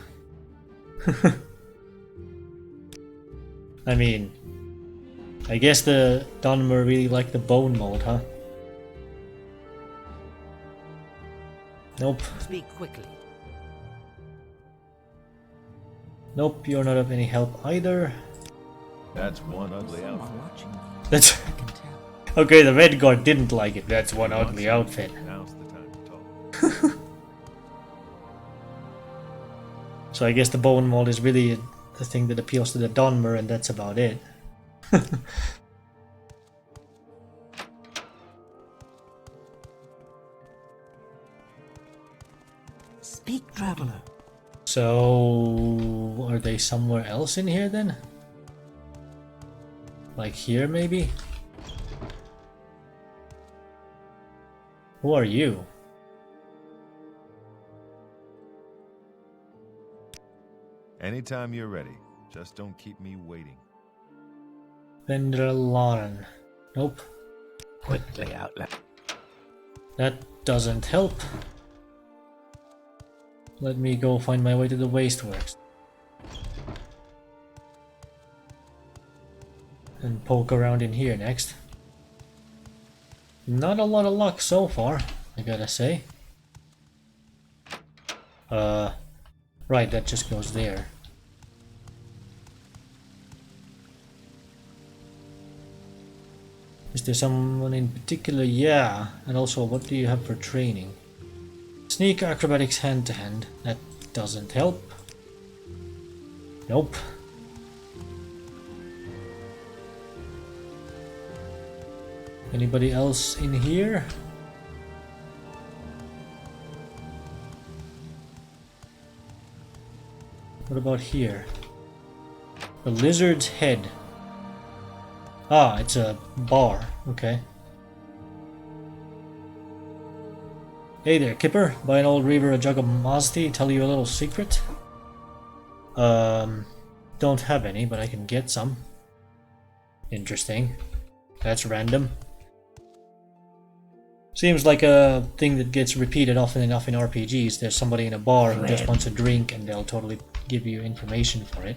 Speaker 1: I mean, I guess the Dunmer really like the bone mold, huh? Nope.
Speaker 6: Speak quickly.
Speaker 1: Nope, you're not of any help either.
Speaker 10: That's one ugly
Speaker 2: Someone
Speaker 10: outfit.
Speaker 2: watching you.
Speaker 1: That's
Speaker 2: I can tell.
Speaker 1: okay. The Red Guard didn't like it. That's one ugly outfit.
Speaker 10: Now's the time to talk.
Speaker 1: So I guess the bone mold is really the thing that appeals to the Dunmer, and that's about it.
Speaker 2: Speak, traveler.
Speaker 1: So are they somewhere else in here then? Like here, maybe? Who are you?
Speaker 10: Anytime you're ready. Just don't keep me waiting.
Speaker 1: Vendra Lauren. Nope.
Speaker 5: Quickly, Outlander.
Speaker 1: That doesn't help. Let me go find my way to the Wasteworks. And poke around in here next. Not a lot of luck so far, I gotta say. Right, that just goes there. Is there someone in particular? Yeah. And also, what do you have for training? Sneak, acrobatics, hand to hand. That doesn't help. Nope. Anybody else in here? What about here? The lizard's head. Ah, it's a bar. Okay. Hey there, Kipper. Buy an old reaver a jug of Mazti, tell you a little secret? Don't have any, but I can get some. Interesting. That's random. Seems like a thing that gets repeated often enough in RPGs. There's somebody in a bar who just wants a drink and they'll totally give you information for it.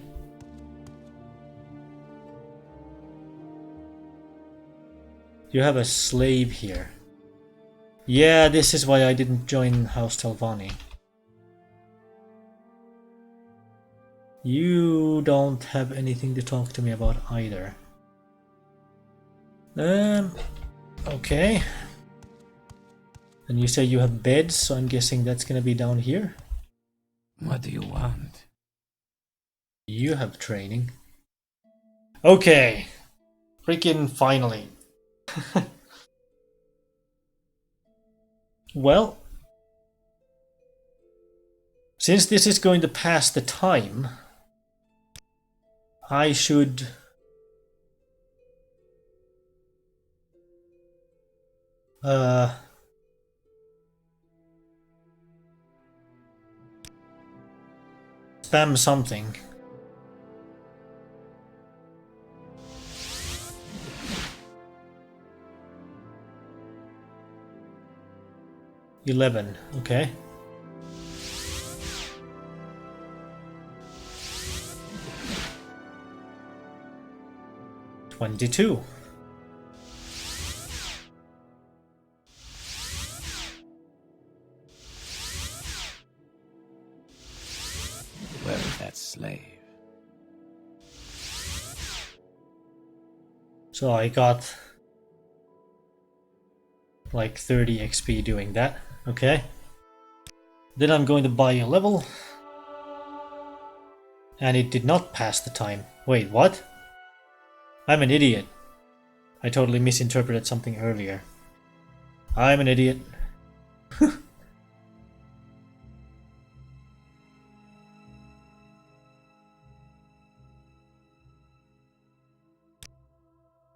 Speaker 1: You have a slave here. Yeah, this is why I didn't join House Telvanni. You don't have anything to talk to me about either. Okay. And you say you have beds, so I'm guessing that's gonna be down here?
Speaker 5: What do you want?
Speaker 1: You have training. Okay. Freaking finally. Well, since this is going to pass the time, I should spam something. $11, okay. $22.
Speaker 5: Where is that slave?
Speaker 1: So I got like 30 XP doing that, okay. Then I'm going to buy a level. And it did not pass the time. Wait, what? I'm an idiot. I totally misinterpreted something earlier. I'm an idiot.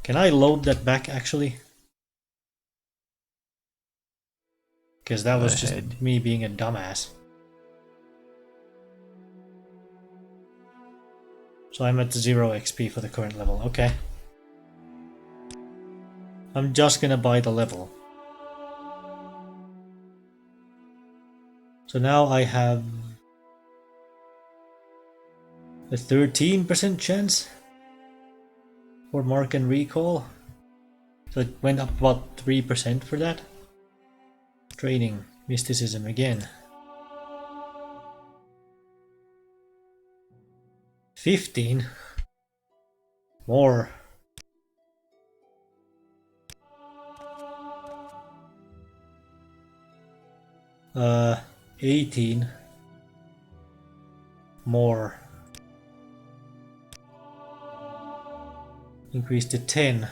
Speaker 1: Can I load that back actually? Because that was just me being a dumbass. So I'm at 0 XP for the current level, okay. I'm just gonna buy the level. So now I have a 13% chance for mark and recall. So it went up about 3% for that. Training, mysticism again. 15. More. Uh, 18. More. Increase to 10.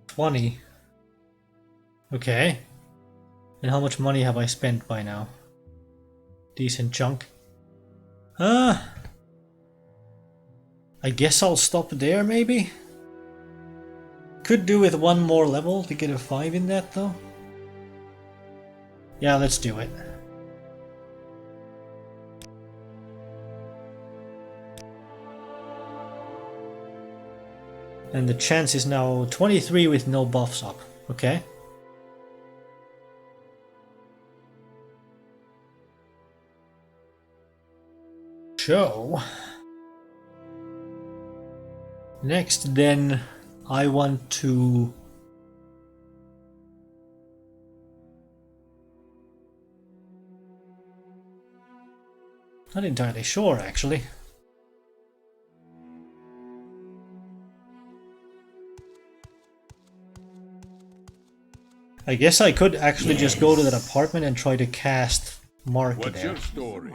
Speaker 1: 20. Okay. And how much money have I spent by now? Decent chunk. I guess I'll stop there maybe? Could do with one more level to get a 5 in that though. Yeah, let's do it. And the chance is now 23 with no buffs up. Okay. So next then I want to not entirely sure actually. I guess I could actually just go to that apartment and try to cast Mark
Speaker 9: What's
Speaker 1: there.
Speaker 9: your story?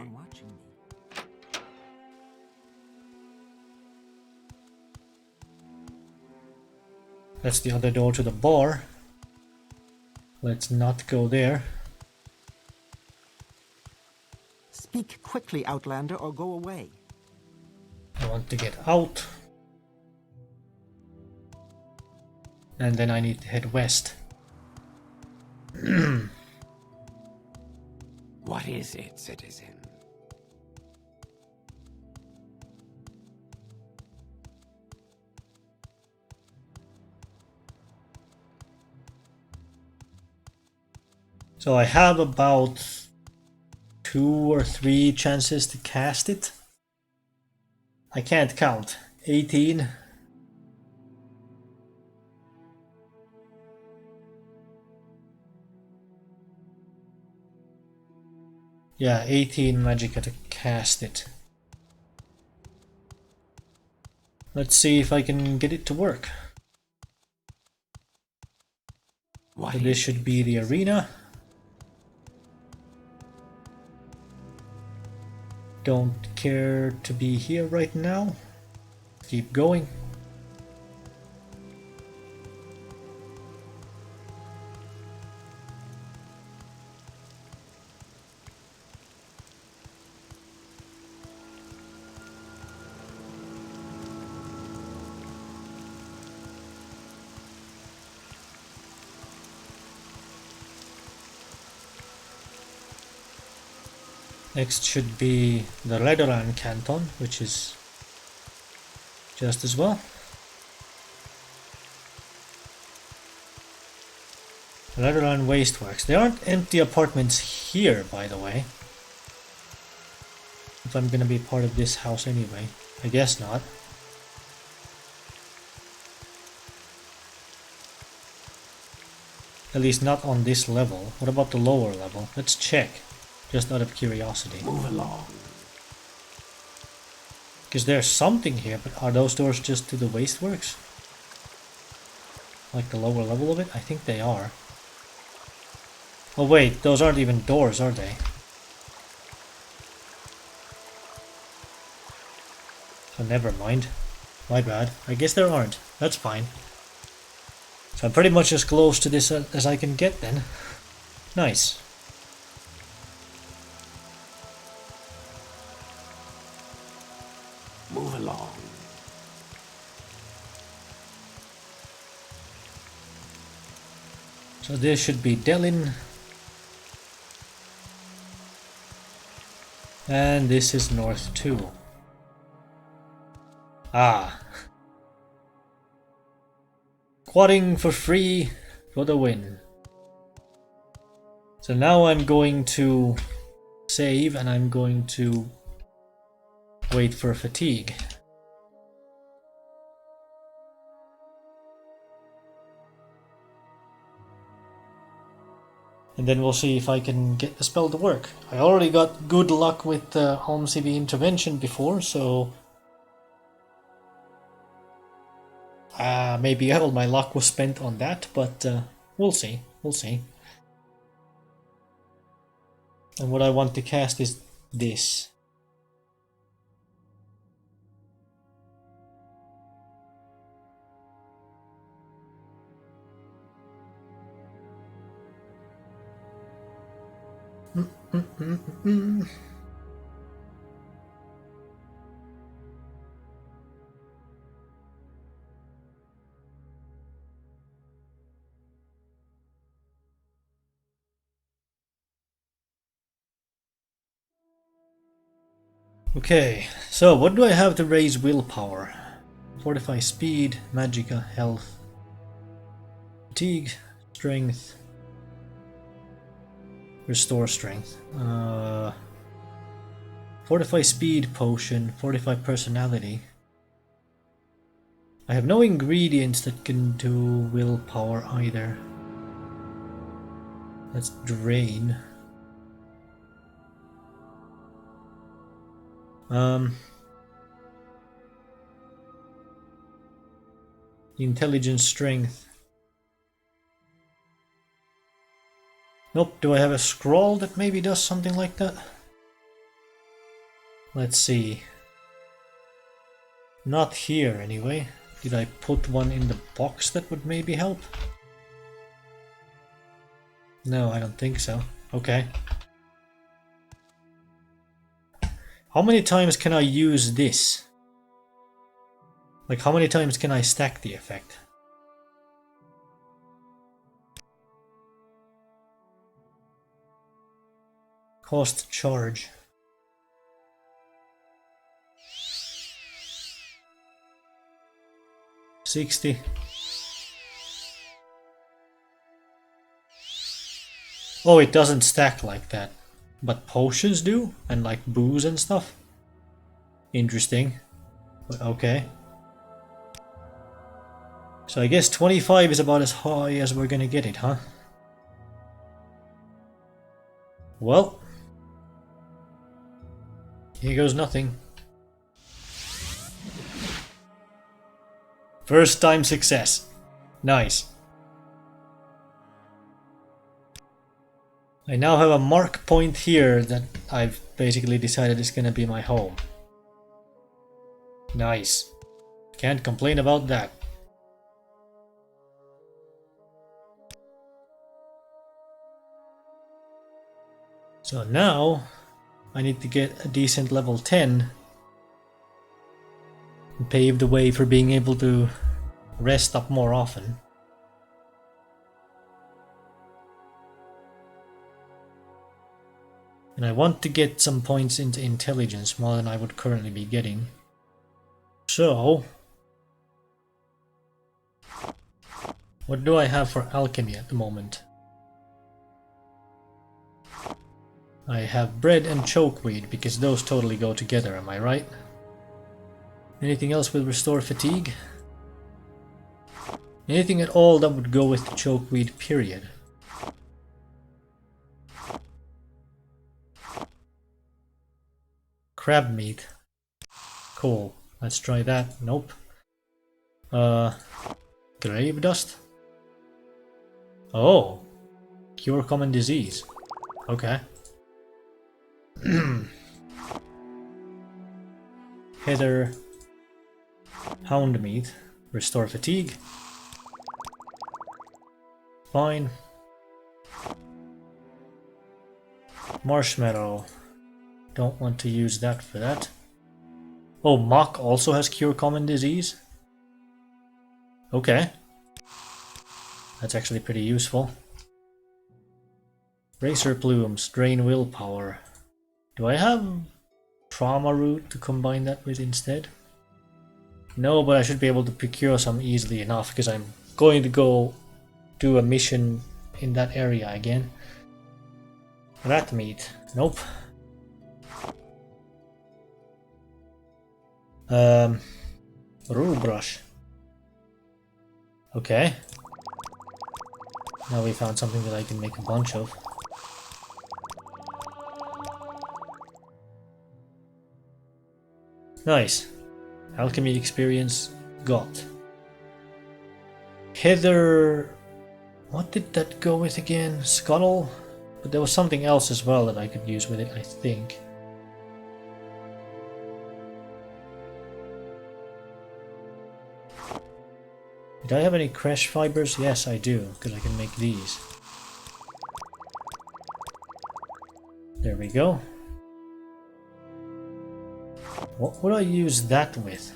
Speaker 1: That's the other door to the bar. Let's not go there.
Speaker 2: Speak quickly, Outlander, or go away.
Speaker 1: I want to get out. And then I need to head west.
Speaker 5: What is it, citizen?
Speaker 1: So I have about 2 or 3 chances to cast it. I can't count. 18. Yeah, 18 magicka to cast it. Let's see if I can get it to work. So this should be the arena. Don't care to be here right now. Keep going. Next should be the Ledoran Canton, which is just as well. Ledoran Wasteworks. There aren't empty apartments here, by the way. If I'm gonna be part of this house anyway. I guess not. At least not on this level. What about the lower level? Let's check. Just out of curiosity.
Speaker 5: Move along.
Speaker 1: Because there's something here, but are those doors just to the wasteworks? Like the lower level of it? I think they are. Oh wait, those aren't even doors, are they? So never mind. My bad. I guess there aren't. That's fine. So I'm pretty much as close to this as I can get then. Nice.
Speaker 5: Move along.
Speaker 1: So this should be Delin. And this is North 2. Ah. Quadding for free for the win. So now I'm going to save and I'm going to wait for fatigue. And then we'll see if I can get the spell to work. I already got good luck with the Home CV intervention before, so maybe all my luck was spent on that, but we'll see. We'll see. And what I want to cast is this. Okay, so what do I have to raise willpower? Fortify speed, magicka, health, fatigue, strength, restore strength. Fortify speed potion, fortify personality. I have no ingredients that can do willpower either. That's drain. Intelligence, strength. Nope, do I have a scroll that maybe does something like that? Let's see. Not here anyway. Did I put one in the box that would maybe help? No, I don't think so. Okay. How many times can I use this? Like, how many times can I stack the effect? Cost charge. $60. Oh, it doesn't stack like that. But potions do? And like booze and stuff? Interesting. But okay. So I guess 25 is about as high as we're gonna get it, huh? Well. Here goes nothing. First time success. Nice. I now have a mark point here that I've basically decided is gonna be my home. Nice. Can't complain about that. So now I need to get a decent level 10 and pave the way for being able to rest up more often. And I want to get some points into intelligence more than I would currently be getting. So, what do I have for alchemy at the moment? I have bread and chokeweed because those totally go together, am I right? Anything else will restore fatigue? Anything at all that would go with the chokeweed, period. Crab meat. Cool. Let's try that. Nope. Grave dust? Oh. Cure common disease. Okay. Heather. Hound meat. Restore fatigue. Fine. Marshmallow. Don't want to use that for that. Oh, Mock also has cure common disease? Okay. That's actually pretty useful. Razor plumes, drain willpower. Do I have trauma root to combine that with instead? No, but I should be able to procure some easily enough because I'm going to go do a mission in that area again. Rat meat. Nope. Rule brush. Okay. Now we found something that I can make a bunch of. Nice. Alchemy experience got. Heather... What did that go with again? Scuttle? But there was something else as well that I could use with it, I think. Did I have any crash fibers? Yes, I do, because I can make these. There we go. What would I use that with?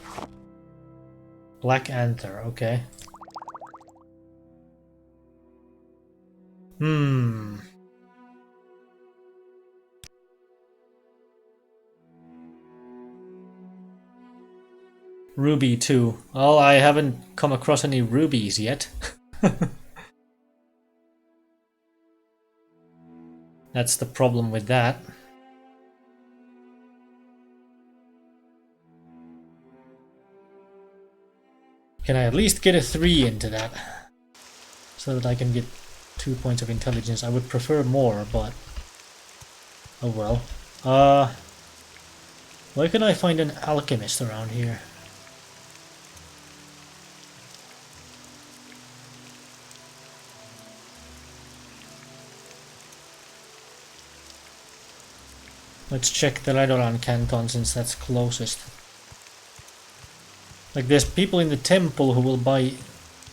Speaker 1: Black Anther, okay. Ruby too. Well, I haven't come across any rubies yet. That's the problem with that. Can I at least get a 3 into that? So that I can get 2 points of intelligence. I would prefer more, but... oh well. Where can I find an alchemist around here? Let's check the Radoran Canton since that's closest. Like, there's people in the temple who will buy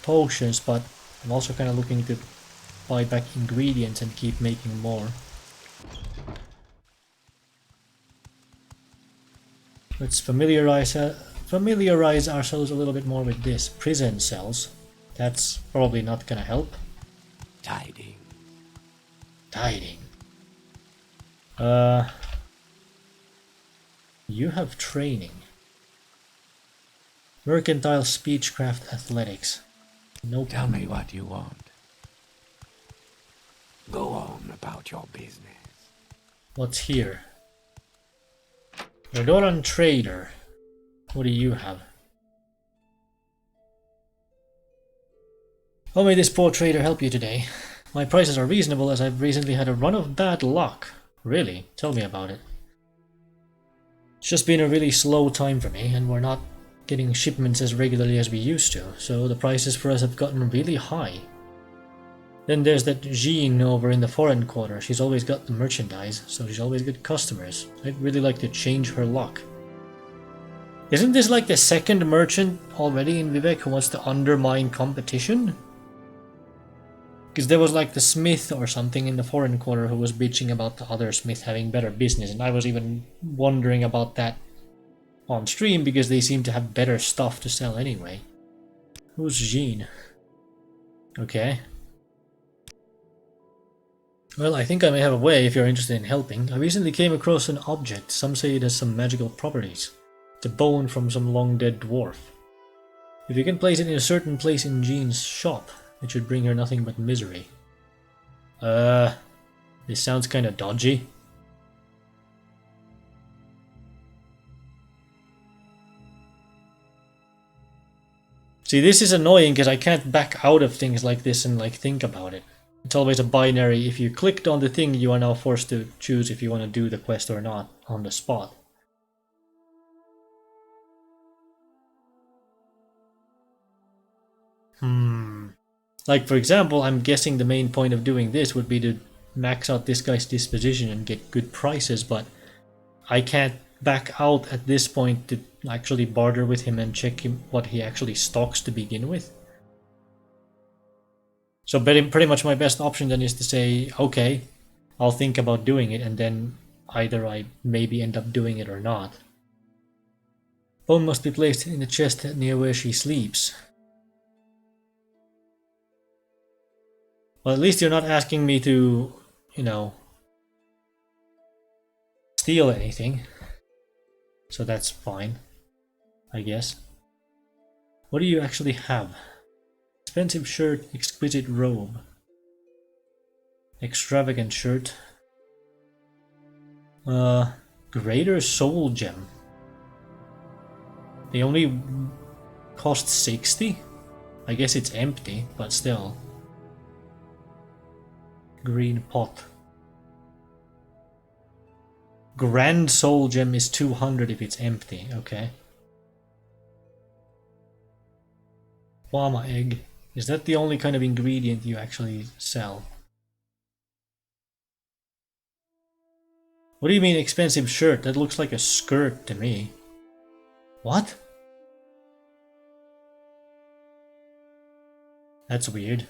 Speaker 1: potions, but I'm also kind of looking to buy back ingredients and keep making more. Let's familiarize ourselves a little bit more with this. Prison cells. That's probably not gonna help.
Speaker 5: Tiding.
Speaker 1: Tiding. You have training. Mercantile speechcraft athletics. Nope.
Speaker 5: Tell me what you want. Go on about your business.
Speaker 1: What's here? Redoran Trader. What do you have? Oh, may this poor trader help you today. My prices are reasonable as I've recently had a run of bad luck. Really? Tell me about it. It's just been a really slow time for me, and we're not getting shipments as regularly as we used to, so the prices for us have gotten really high. Then there's that Jean over in the foreign quarter. She's always got the merchandise, so she's always got customers. I'd really like to change her luck. Isn't this like the second merchant already in Vivek who wants to undermine competition? Because there was like the smith or something in the foreign quarter who was bitching about the other smith having better business, and I was even wondering about that on stream because they seem to have better stuff to sell anyway. Who's Jean? Okay. Well, I think I may have a way if you're interested in helping. I recently came across an object. Some say it has some magical properties. It's a bone from some long-dead dwarf. If you can place it in a certain place in Jean's shop, it should bring her nothing but misery. This sounds kinda dodgy. See, this is annoying because I can't back out of things like this and like think about it. It's always a binary. If you clicked on the thing, you are now forced to choose if you want to do the quest or not on the spot. Like, for example, I'm guessing the main point of doing this would be to max out this guy's disposition and get good prices, but I can't back out at this point to actually barter with him and check him what he actually stocks to begin with. So pretty much my best option then is to say, okay, I'll think about doing it, and then either I maybe end up doing it or not. Bone must be placed in the chest near where she sleeps. Well, at least you're not asking me to, you know, steal anything. So that's fine, I guess. What do you actually have? Expensive shirt, exquisite robe. Extravagant shirt. Greater soul gem. They only cost 60? I guess it's empty, but still. Green pot. Grand soul gem is 200 if it's empty, okay. Llama egg. Is that the only kind of ingredient you actually sell? What do you mean expensive shirt? That looks like a skirt to me. What? That's weird.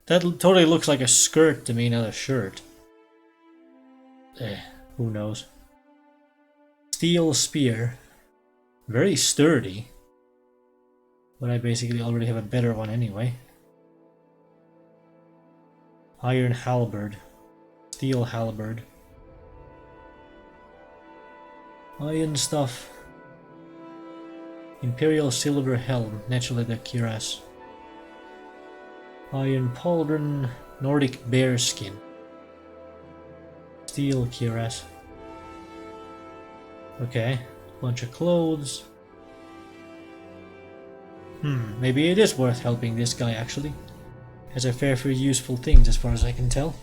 Speaker 1: That totally looks like a skirt to me, not a shirt. Who knows? Steel spear. Very sturdy. But I basically already have a better one anyway. Iron halberd. Steel halberd. Iron stuff. Imperial silver helm. Natural leather cuirass. Iron pauldron. Nordic bear skin. Steel cuirass. Okay. Bunch of clothes. Maybe it is worth helping this guy actually. Has a fair few useful things as far as I can tell.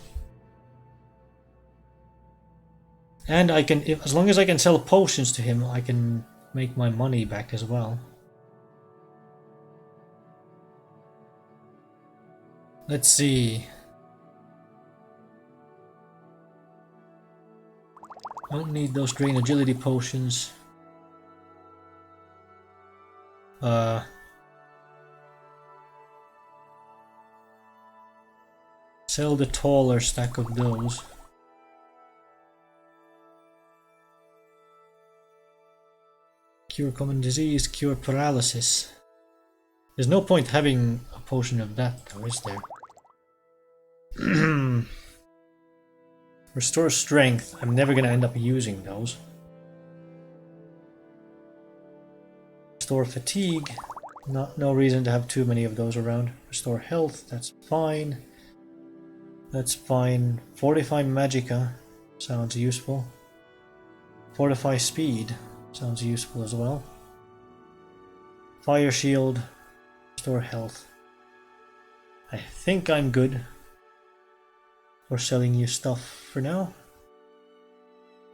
Speaker 1: And I can, as long as I can sell potions to him, I can make my money back as well. Let's see. Don't need those drain agility potions. Sell the taller stack of those. Cure common disease, cure paralysis. There's no point having a potion of that though, is there? Restore strength. I'm never gonna end up using those. Restore fatigue. No reason to have too many of those around. Restore health. That's fine. That's fine. Fortify magicka. Sounds useful. Fortify speed. Sounds useful as well. Fire shield. Restore health. I think I'm good for selling you stuff for now.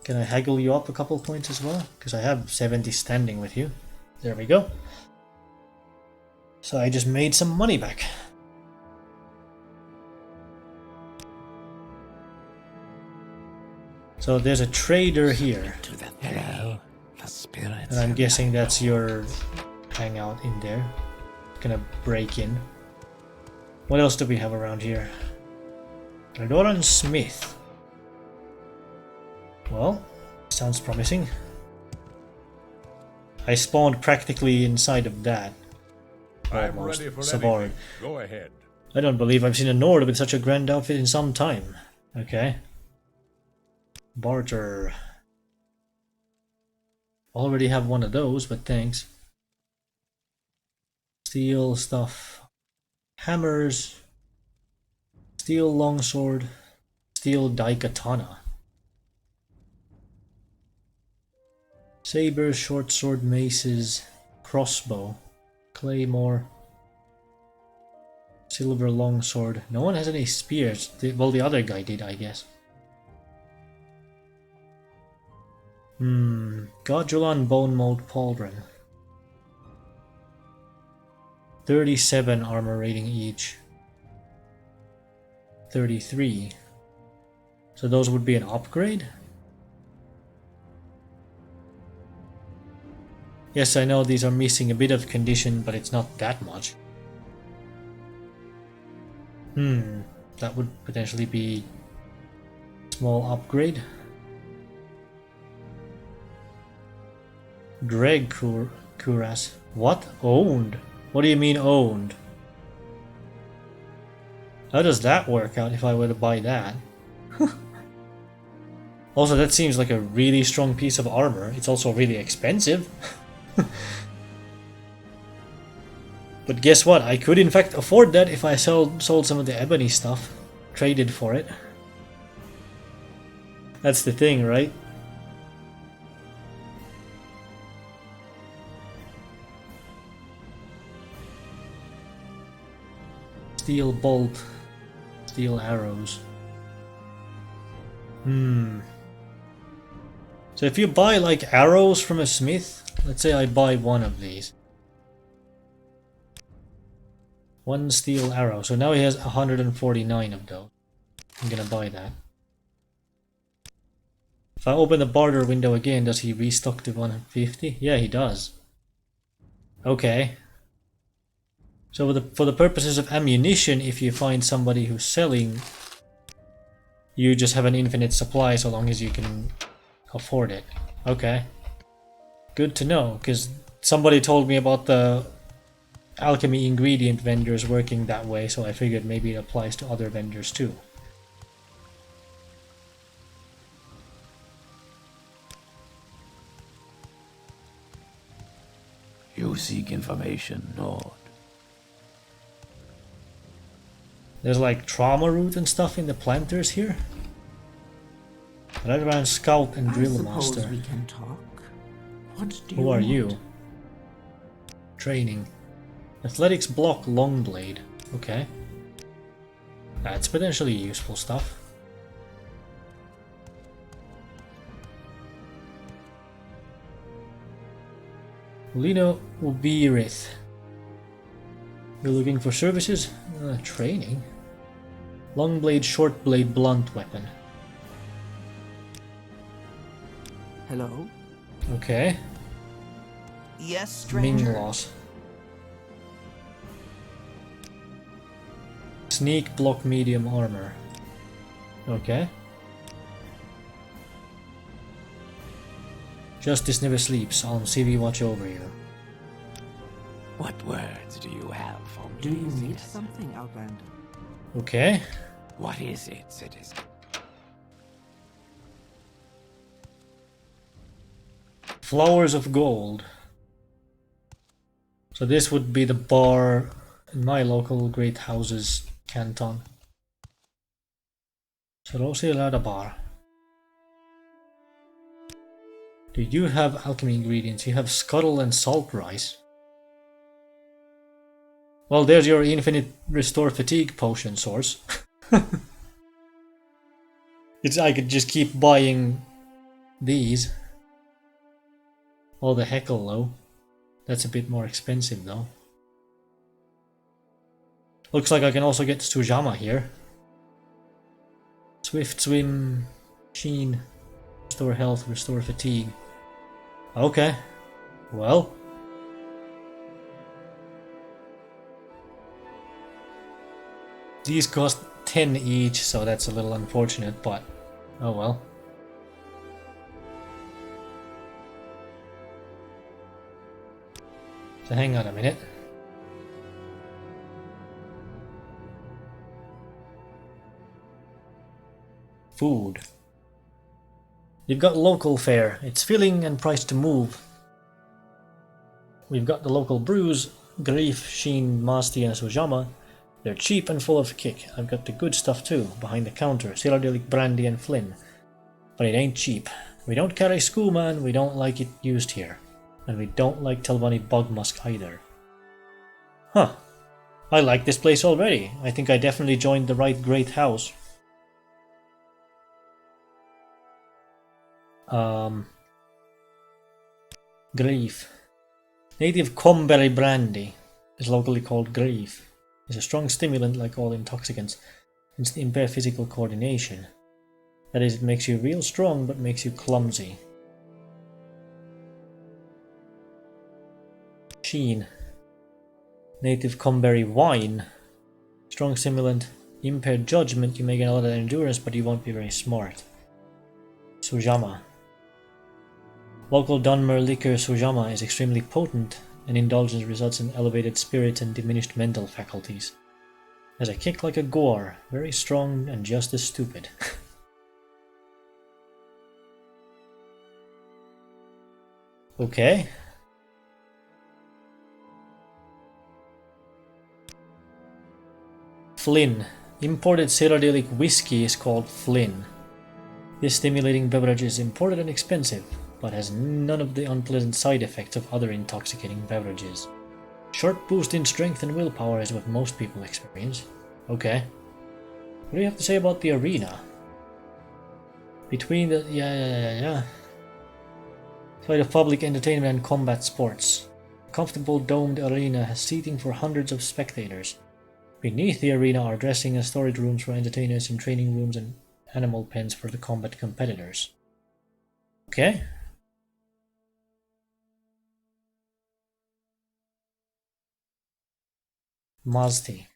Speaker 1: Can I haggle you up a couple points as well? Because I have 70 standing with you. There we go. So I just made some money back. So there's a trader here.
Speaker 5: Hello, the spirits.
Speaker 1: And I'm guessing that's your hangout in there. Gonna break in. What else do we have around here? Radoran Smith. Well, sounds promising. I spawned practically inside of that.
Speaker 9: I'm
Speaker 1: Almost.
Speaker 9: ready for
Speaker 1: Savard.
Speaker 9: anything. Go ahead.
Speaker 1: I don't believe I've seen a Nord with such a grand outfit in some time. Okay. Barter. Already have one of those, but thanks. Steel stuff. Hammers. Steel longsword. Steel daikatana. Sabers, short sword, maces, crossbow, claymore, silver longsword. No one has any spears. Well, the other guy did, I guess. Gojulan bone mold pauldron. 37 armor rating each. 33. So those would be an upgrade? Yes, I know these are missing a bit of condition, but it's not that much. That would potentially be a small upgrade. Greg Kuras. What? Owned? What do you mean owned? How does that work out if I were to buy that? Also, that seems like a really strong piece of armor. It's also really expensive. But guess what? I could in fact afford that if I sold some of the ebony stuff. Traded for it. That's the thing, right? Steel bolt. Steel arrows. So if you buy like arrows from a smith, let's say I buy one of these. One steel arrow. So now he has 149 of those. I'm gonna buy that. If I open the barter window again, does he restock to 150? Yeah, he does. Okay. So for the purposes of ammunition, if you find somebody who's selling, you just have an infinite supply so long as you can afford it. Okay. Good to know, because somebody told me about the alchemy ingredient vendors working that way, so I figured maybe it applies to other vendors too.
Speaker 5: You seek information, Nord.
Speaker 1: There's like trauma root and stuff in the planters here. Right around scout and drill
Speaker 2: suppose
Speaker 1: master.
Speaker 2: we can talk. What do
Speaker 1: Who are
Speaker 2: want?
Speaker 1: you? Training. Athletics block long blade. Okay. That's potentially useful stuff. Lino Ubirith. You're looking for services? Training. Long blade, short blade, blunt weapon.
Speaker 2: Hello?
Speaker 1: Okay.
Speaker 2: Yes, stranger.
Speaker 1: Mingloss. Sneak, block, medium armor. Okay. Justice never sleeps. I'll CV watch over you.
Speaker 5: What words do you have for me?
Speaker 2: Do you need
Speaker 5: citizen?
Speaker 2: something, Outlander?
Speaker 1: Okay.
Speaker 5: What is it, citizen?
Speaker 1: Flowers of Gold. So this would be the bar in my local great houses canton. So Rosilada bar. Do you have alchemy ingredients? You have scuttle and salt rice. Well, there's your infinite restore fatigue potion source. I could just keep buying these. Oh, the heckle though. That's a bit more expensive though. Looks like I can also get Sujama here. Swift swim, sheen, restore health, restore fatigue. Okay, well. These cost 10 each, so that's a little unfortunate, but oh well. So hang on a minute. Food. You've got local fare. It's filling and priced to move. We've got the local brews, Grief, Sheen, Masti and Sujama. They're cheap and full of kick. I've got the good stuff too, behind the counter, Cylindric Brandy and Flynn. But it ain't cheap. We don't carry skooma and we don't like it used here. And we don't like Telvanni Bog Musk either. Huh. I like this place already. I think I definitely joined the right great house. Grief. Native Comberry Brandy is locally called Grief. It's a strong stimulant like all intoxicants. It's impair physical coordination. That is, it makes you real strong but makes you clumsy. Sheen. Native Comberry Wine. Strong stimulant, impaired judgment, you may gain a lot of endurance but you won't be very smart. Sujama. Local Dunmer liquor Sujama is extremely potent, and indulgence results in elevated spirits and diminished mental faculties. Has a kick like a gore, very strong and just as stupid. Okay. Flynn. Imported Cyrodiilic whiskey is called Flynn. This stimulating beverage is imported and expensive, but has none of the unpleasant side effects of other intoxicating beverages. Short boost in strength and willpower is what most people experience. Okay. What do you have to say about the arena? Between the... yeah. Side of public entertainment and combat sports. A comfortable domed arena has seating for hundreds of spectators. Beneath the arena are dressing and storage rooms for entertainers and training rooms and animal pens for the combat competitors. Okay. Masti.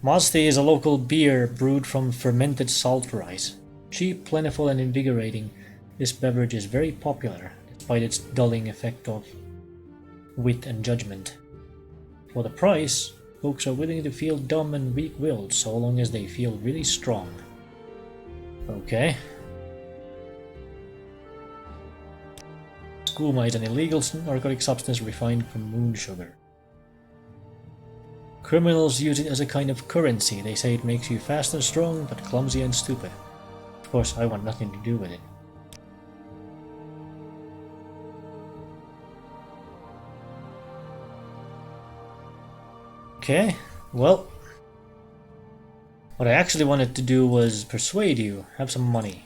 Speaker 1: Masti is a local beer brewed from fermented salt rice. Cheap, plentiful and invigorating, this beverage is very popular, despite its dulling effect of wit and judgment. For the price, folks are willing to feel dumb and weak-willed so long as they feel really strong. Okay. Skooma is an illegal narcotic substance refined from moon sugar. Criminals use it as a kind of currency. They say it makes you fast and strong, but clumsy and stupid. Of course, I want nothing to do with it. Okay, well, what I actually wanted to do was persuade you. Have some money.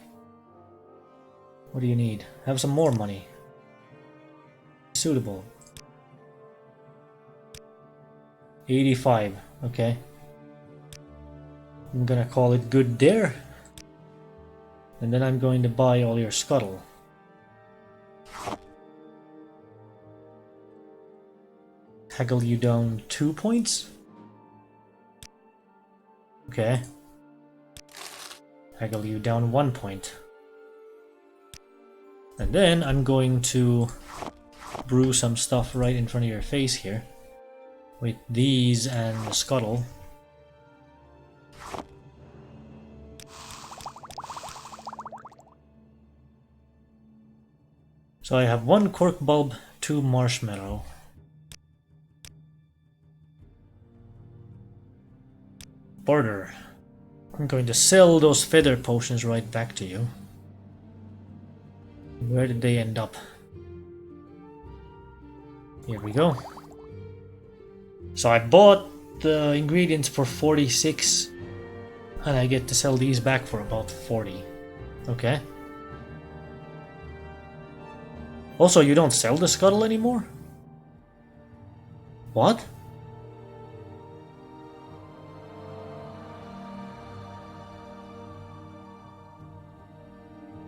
Speaker 1: What do you need? Have some more money. Suitable. 85, okay. I'm gonna call it good there. And then I'm going to buy all your scuttle. Haggle you down 2 points? Okay. Haggle you down 1 point. And then I'm going to brew some stuff right in front of your face here. With these and the scuttle. So I have 1 cork bulb, 2 marshmallow. Barter. I'm going to sell those feather potions right back to you. Where did they end up? Here we go. So I bought the ingredients for 46 and I get to sell these back for about 40. Okay. Also, you don't sell the scuttle anymore? What?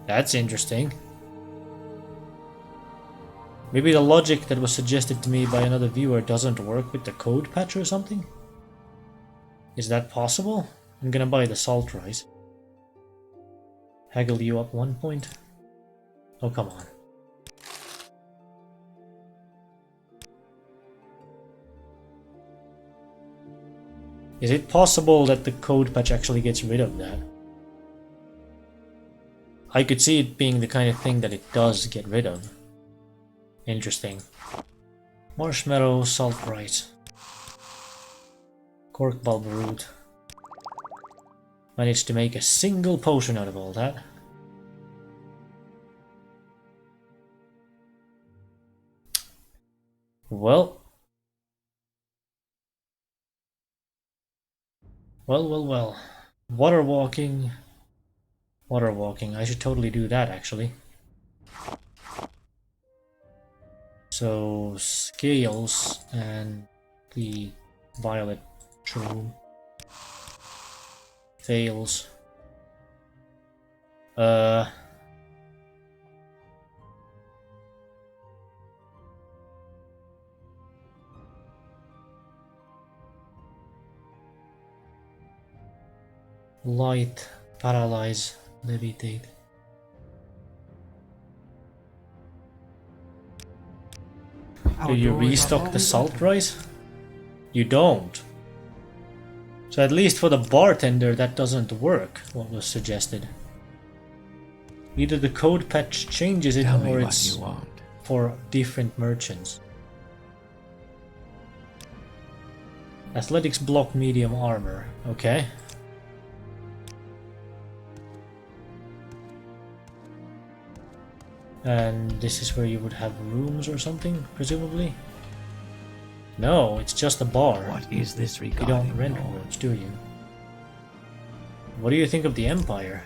Speaker 1: That's interesting. Maybe the logic that was suggested to me by another viewer doesn't work with the code patch or something? Is that possible? I'm gonna buy the salt rice. Haggle you up 1 point? Oh, come on. Is it possible that the code patch actually gets rid of that? I could see it being the kind of thing that it does get rid of. Interesting. Marshmallow, salt rice. Cork bulb root. Managed to make a single potion out of all that. Well. Well. Water walking. Water walking. I should totally do that actually. So scales and the violet true fails. Light, paralyze, levitate. Do you restock the salt rice? You don't. So at least for the bartender that doesn't work, what was suggested. Either the code patch changes it or it's for different merchants. Athletics block medium armor, okay. And this is where you would have rooms or something, presumably? No, it's just a bar.
Speaker 5: What is this regarding?
Speaker 1: You don't rent rooms, do you? What do you think of the Empire?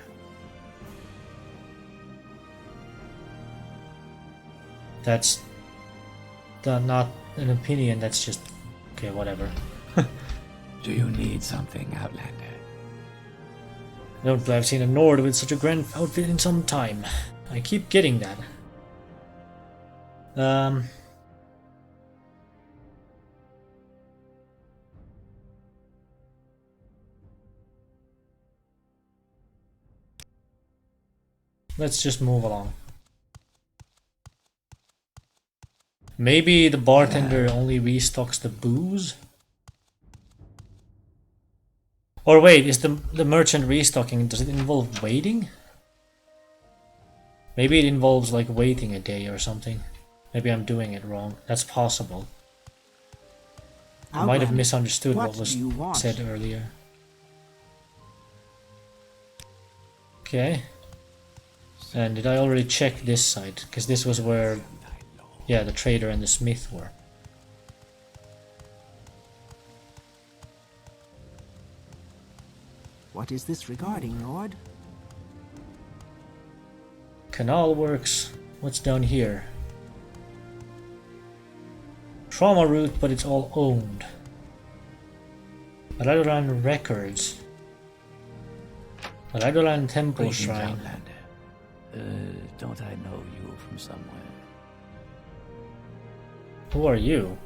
Speaker 1: That's not an opinion, that's just... okay, whatever.
Speaker 5: Do you need something, Outlander?
Speaker 1: I don't believe I've seen a Nord with such a grand outfit in some time. I keep getting that. Let's just move along. Maybe the bartender only restocks the booze? Or wait, is the merchant restocking, does it involve waiting? Maybe it involves like waiting a day or something. Maybe I'm doing it wrong. That's possible. I might have misunderstood what was said earlier. Okay. And did I already check this side? Because this was where, yeah, the trader and the smith were.
Speaker 2: What is this regarding, Lord?
Speaker 1: Canal works. What's down here? Trauma route, but it's all owned. Radoran records. Radoran temple
Speaker 5: Greetings,
Speaker 1: shrine.
Speaker 5: Outlander. Don't I know you from somewhere?
Speaker 1: Who are you?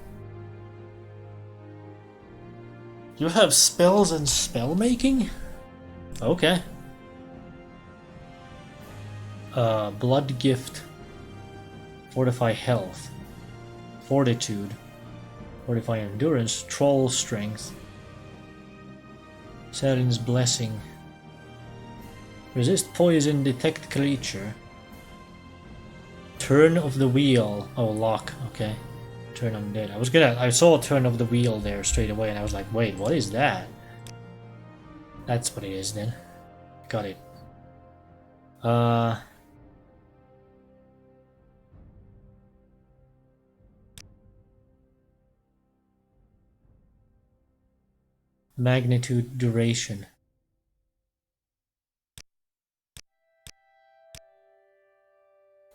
Speaker 1: You have spells and spell making? Okay. Blood gift. Fortify health. Fortitude. Fortify endurance. Troll strength. Saren's blessing. Resist poison, detect creature. Turn of the wheel. Oh, lock. Okay. Turn undead. I saw a turn of the wheel there straight away, and I was like, wait, what is that? That's what it is then. Got it. Magnitude, duration.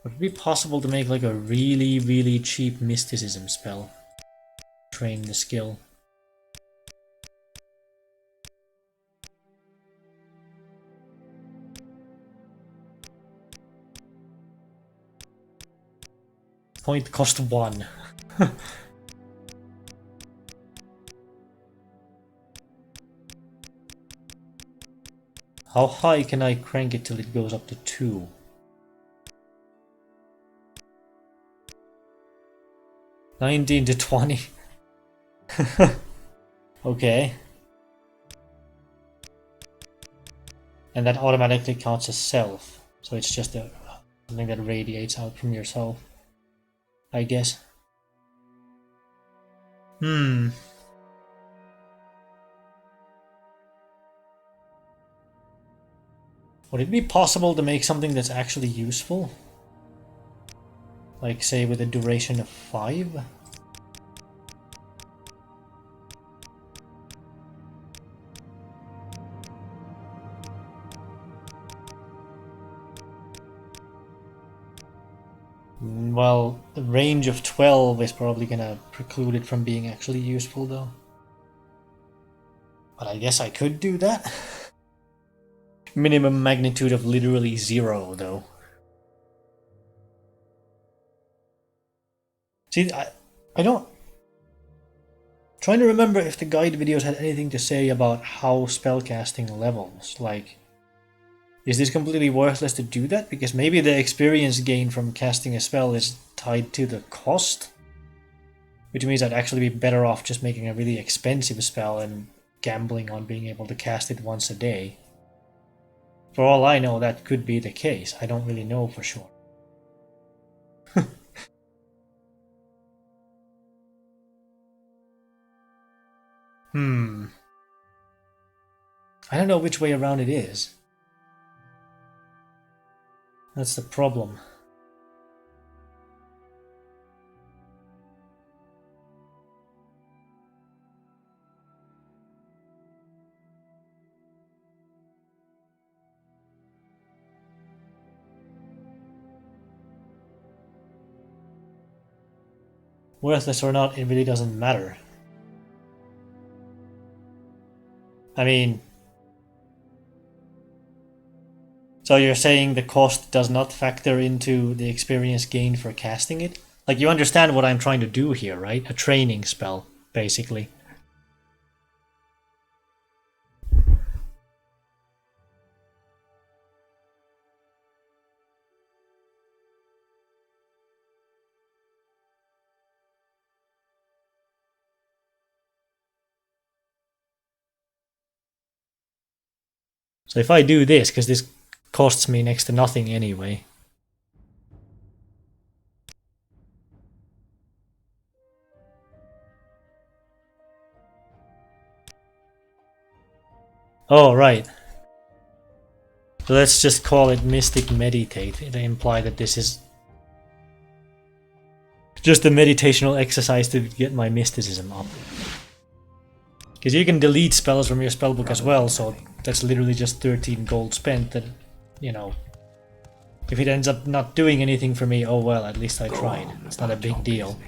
Speaker 1: Would it be possible to make like a really, really cheap mysticism spell? Train the skill. Point cost 1. How high can I crank it till it goes up to 2? $19 to $20. Okay. And that automatically counts as self. So it's just something that radiates out from yourself, I guess. Would it be possible to make something that's actually useful? Like, say, with a duration of 5? Well, the range of 12 is probably gonna preclude it from being actually useful, though. But I guess I could do that. Minimum magnitude of literally 0, though. See, I don't... Trying to remember if the guide videos had anything to say about how spellcasting levels. Like, is this completely worthless to do that? Because maybe the experience gain from casting a spell is tied to the cost? Which means I'd actually be better off just making a really expensive spell and gambling on being able to cast it once a day. For all I know, that could be the case. I don't really know for sure. I don't know which way around it is. That's the problem. Worthless or not, it really doesn't matter. I mean... So you're saying the cost does not factor into the experience gained for casting it? Like, you understand what I'm trying to do here, right? A training spell, basically. So if I do this, because this costs me next to nothing anyway. Oh, right. So let's just call it Mystic Meditate to imply that this is just a meditational exercise to get my mysticism up. Because you can delete spells from your spellbook as well, so that's literally just 13 gold spent that, you know, if it ends up not doing anything for me, oh well, at least I tried. It's not a big deal.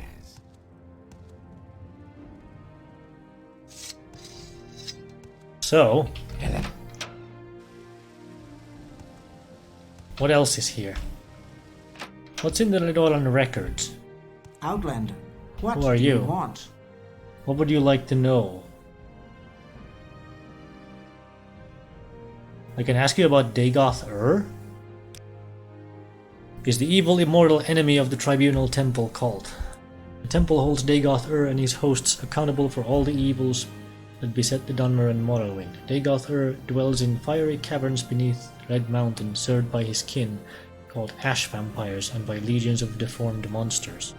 Speaker 1: So, what else is here? What's in the Lidoran records?
Speaker 2: Outlander, what
Speaker 1: Who are
Speaker 2: do
Speaker 1: you?
Speaker 2: want?
Speaker 1: What would you like to know? I can ask you about Dagoth-Ur? Is the evil immortal enemy of the Tribunal Temple cult. The temple holds Dagoth-Ur and his hosts accountable for all the evils that beset the Dunmer and Morrowind. Dagoth-Ur dwells in fiery caverns beneath Red Mountain, served by his kin, called ash vampires and by legions of deformed monsters.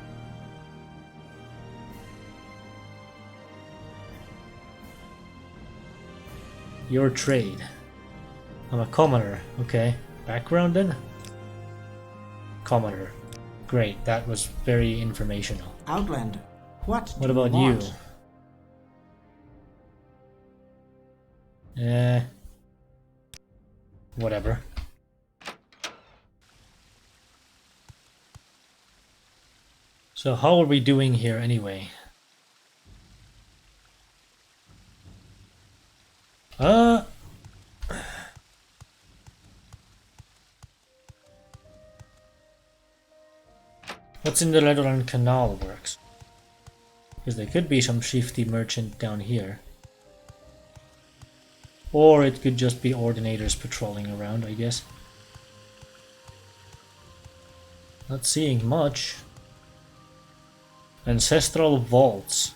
Speaker 1: Your trade. I'm a commoner. Okay. Background then? Commoner. Great, that was very informational.
Speaker 2: Outlander, what do
Speaker 1: about
Speaker 2: you want?
Speaker 1: Whatever. So how are we doing here anyway? What's in the Ledoran Canal works? Because there could be some shifty merchant down here. Or it could just be ordinators patrolling around, I guess. Not seeing much. Ancestral vaults.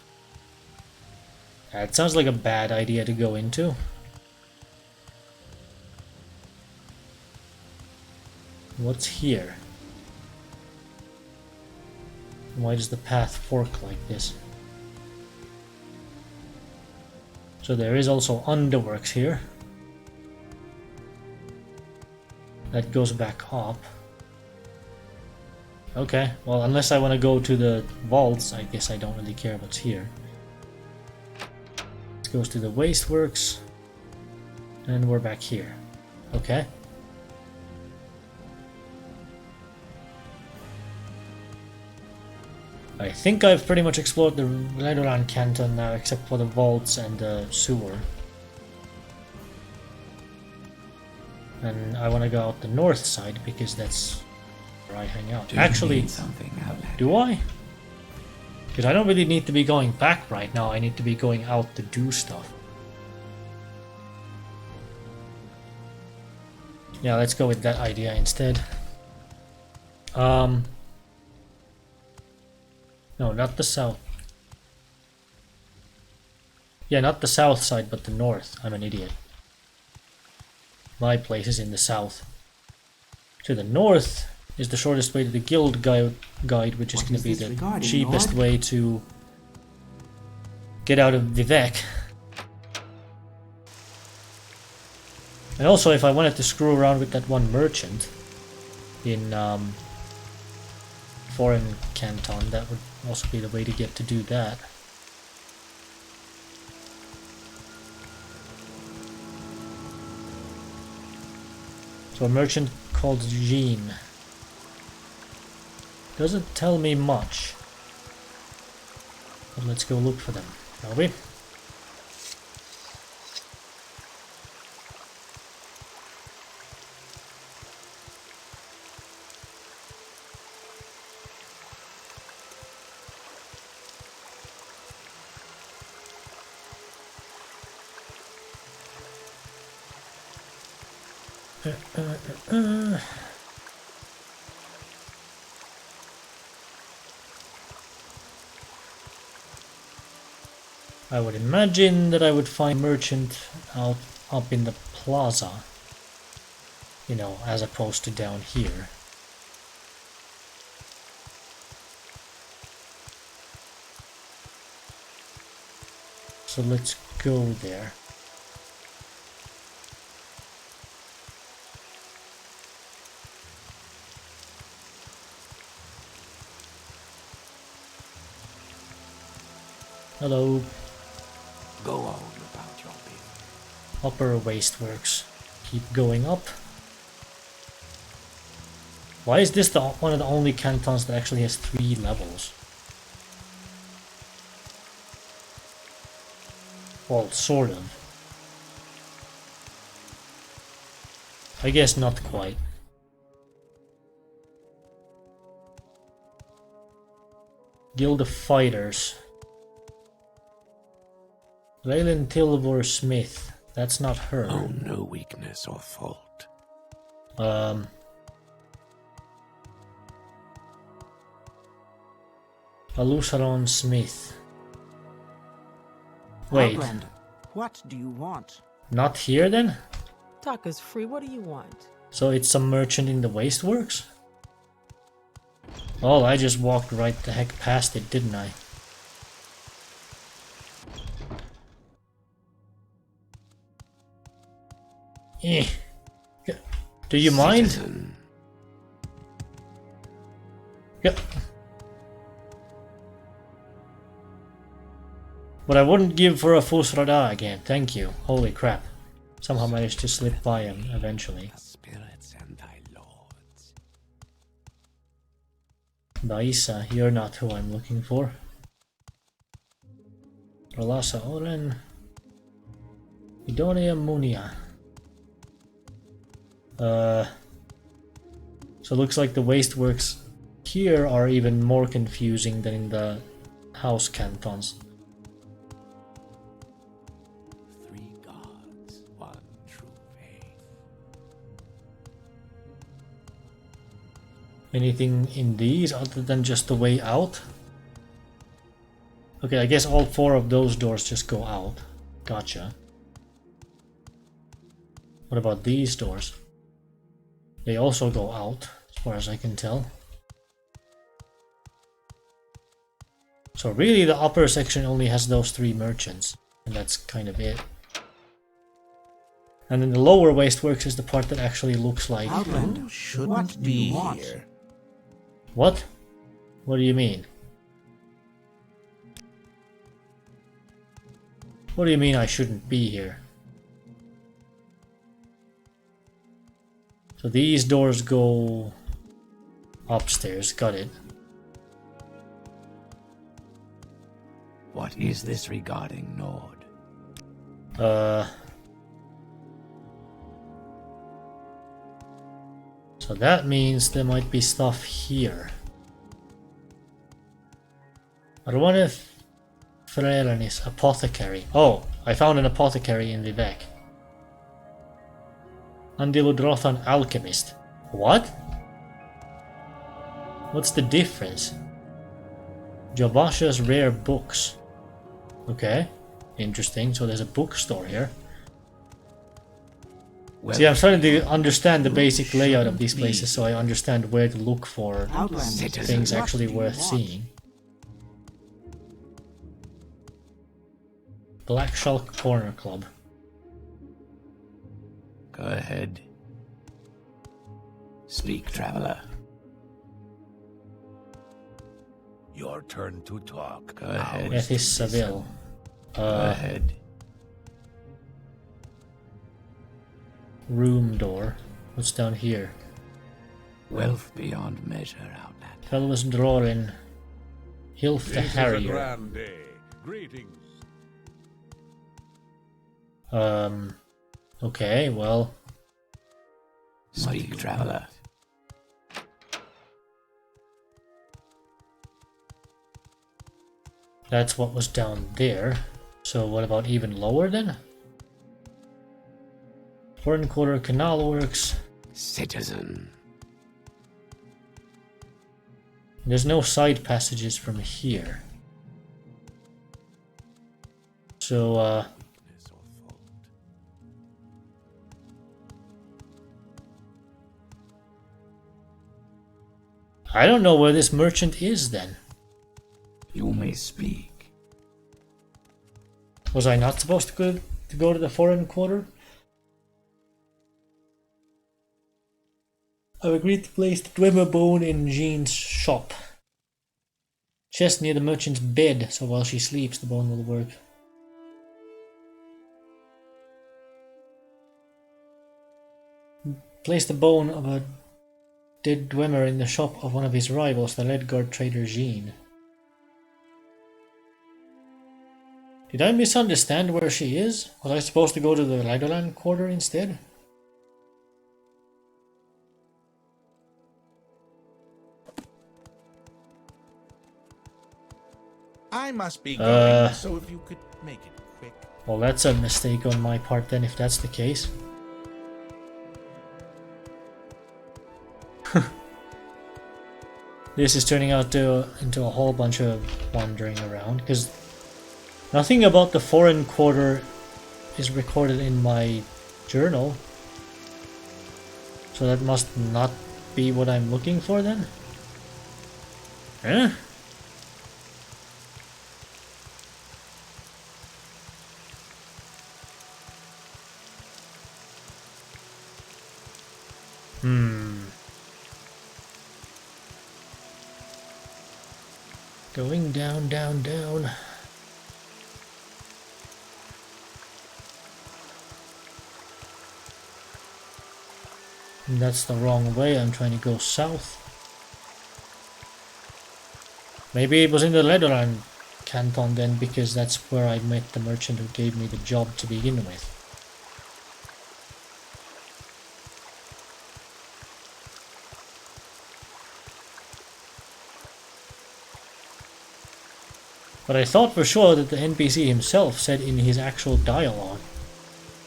Speaker 1: That sounds like a bad idea to go into. What's here? Why does the path fork like this? So there is also underworks here. That goes back up. Okay, well unless I want to go to the vaults, I guess I don't really care what's here. It goes to the wasteworks. And we're back here. Okay. I think I've pretty much explored the Ledoran Canton now, except for the vaults and the sewer. And I want to go out the north side because that's where I hang out. Actually, do I? Because I don't really need to be going back right now, I need to be going out to do stuff. Yeah, let's go with that idea instead. No, not the south. Yeah, not the south side, but the north. I'm an idiot. My place is in the south. To the north is the shortest way to the guild guide, which is going to be the cheapest way to get out of Vivek. And also, if I wanted to screw around with that one merchant in Foreign Canton, that would also be the way to get to do that. So a merchant called Jean. Doesn't tell me much. But let's go look for them, shall we? I would imagine that I would find merchant out up in the plaza, you know, as opposed to down here. So let's go there. Hello.
Speaker 5: Go on about your business.
Speaker 1: Upper Wasteworks. Keep going up. Why is this one of the only cantons that actually has 3 levels? Well, sort of. I guess not quite. Guild of Fighters. Leyland Tilvor Smith. That's not her.
Speaker 5: Oh, no weakness or fault.
Speaker 1: Alusaron Smith. Wait.
Speaker 2: Outlander, what do you want?
Speaker 1: Not here then?
Speaker 7: Talk is free. What do you want?
Speaker 1: So it's some merchant in the wasteworks? Oh, I just walked right the heck past it, didn't I? Eh. Do you mind? Yep. But I wouldn't give for a Fusrada again, thank you. Holy crap. Somehow managed to slip by him eventually. Daisa, you're not who I'm looking for. Rolasa Oren. Idonia Munia. So it looks like the wasteworks here are even more confusing than in the house cantons.
Speaker 5: Three gods, one true faith.
Speaker 1: Anything in these other than just the way out? Okay, I guess all 4 of those doors just go out. Gotcha. What about these doors? They also go out, as far as I can tell. So really the upper section only has those 3 merchants, and that's kind of it. And then the lower wasteworks is the part that actually looks like...
Speaker 2: Outlander,
Speaker 8: Shouldn't be here.
Speaker 1: What? What do you mean? What do you mean I shouldn't be here? So these doors go upstairs, got it.
Speaker 5: What is this regarding Nord?
Speaker 1: So that means there might be stuff here. Arwane Frelenis, apothecary. Oh, I found an apothecary in Vivek. Andiludrothan alchemist. What? What's the difference? Jobasha's rare books. Okay, interesting. So there's a bookstore here.
Speaker 5: Well,
Speaker 1: see, I'm starting to understand the basic layout of these places, so I understand where to look for things actually worth seeing. Black Shulk Corner Club.
Speaker 5: Go ahead. Speak, traveler.
Speaker 8: Your turn to talk.
Speaker 5: Go ahead.
Speaker 1: Ethis Saville.
Speaker 5: Go ahead.
Speaker 1: Room door. What's down here?
Speaker 5: Wealth beyond measure, Outlander.
Speaker 1: Pelvis Drorin. Hilf the Harrier.
Speaker 9: grand day. Greetings.
Speaker 1: Okay, well.
Speaker 5: Speak, traveler.
Speaker 1: That's what was down there. So what about even lower then? Foreign Quarter Canal Works.
Speaker 5: Citizen.
Speaker 1: There's no side passages from here. So, I don't know where this merchant is then.
Speaker 5: You may speak.
Speaker 1: Was I not supposed to go to the Foreign Quarter? I've agreed to place the Dwemer bone in Jean's shop. Chest near the merchant's bed, so while she sleeps the bone will work. Place the bone of a dead Dwemer in the shop of one of his rivals, the Ledgard trader Jean. Did I misunderstand where she is? Was I supposed to go to the Legoland Quarter instead?
Speaker 8: I must be going, so if you could make it quick.
Speaker 1: Well, that's a mistake on my part then, if that's the case. This is turning out into a whole bunch of wandering around, because nothing about the Foreign Quarter is recorded in my journal. So that must not be what I'm looking for then? Huh? Going down, down, down. And that's the wrong way, I'm trying to go south. Maybe it was in the Lederland canton then, because that's where I met the merchant who gave me the job to begin with. But I thought for sure that the NPC himself said in his actual dialogue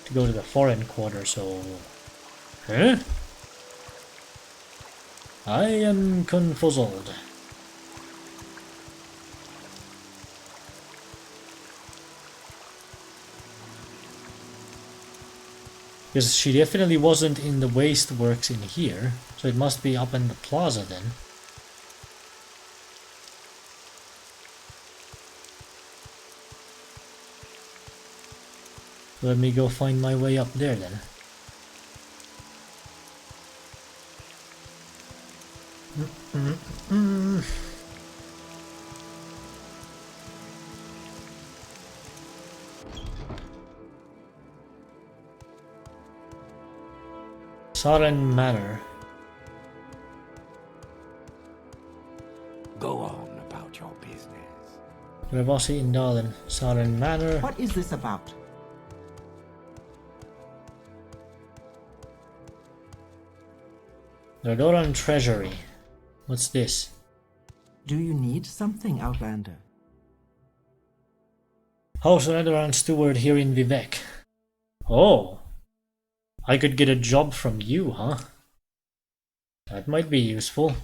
Speaker 1: to go to the foreign quarter, so... Huh? I am confuzzled. Because she definitely wasn't in the waste works in here, so it must be up in the plaza then. Let me go find my way up there then. Saren Manor.
Speaker 5: Go on about your business.
Speaker 1: Revasi Indalen. Saren Manor.
Speaker 2: What is this about?
Speaker 1: Doran Treasury. What's this?
Speaker 2: Do you need something, Outlander?
Speaker 1: House Doran Steward here in Vivek. Oh. I could get a job from you, huh? That might be useful.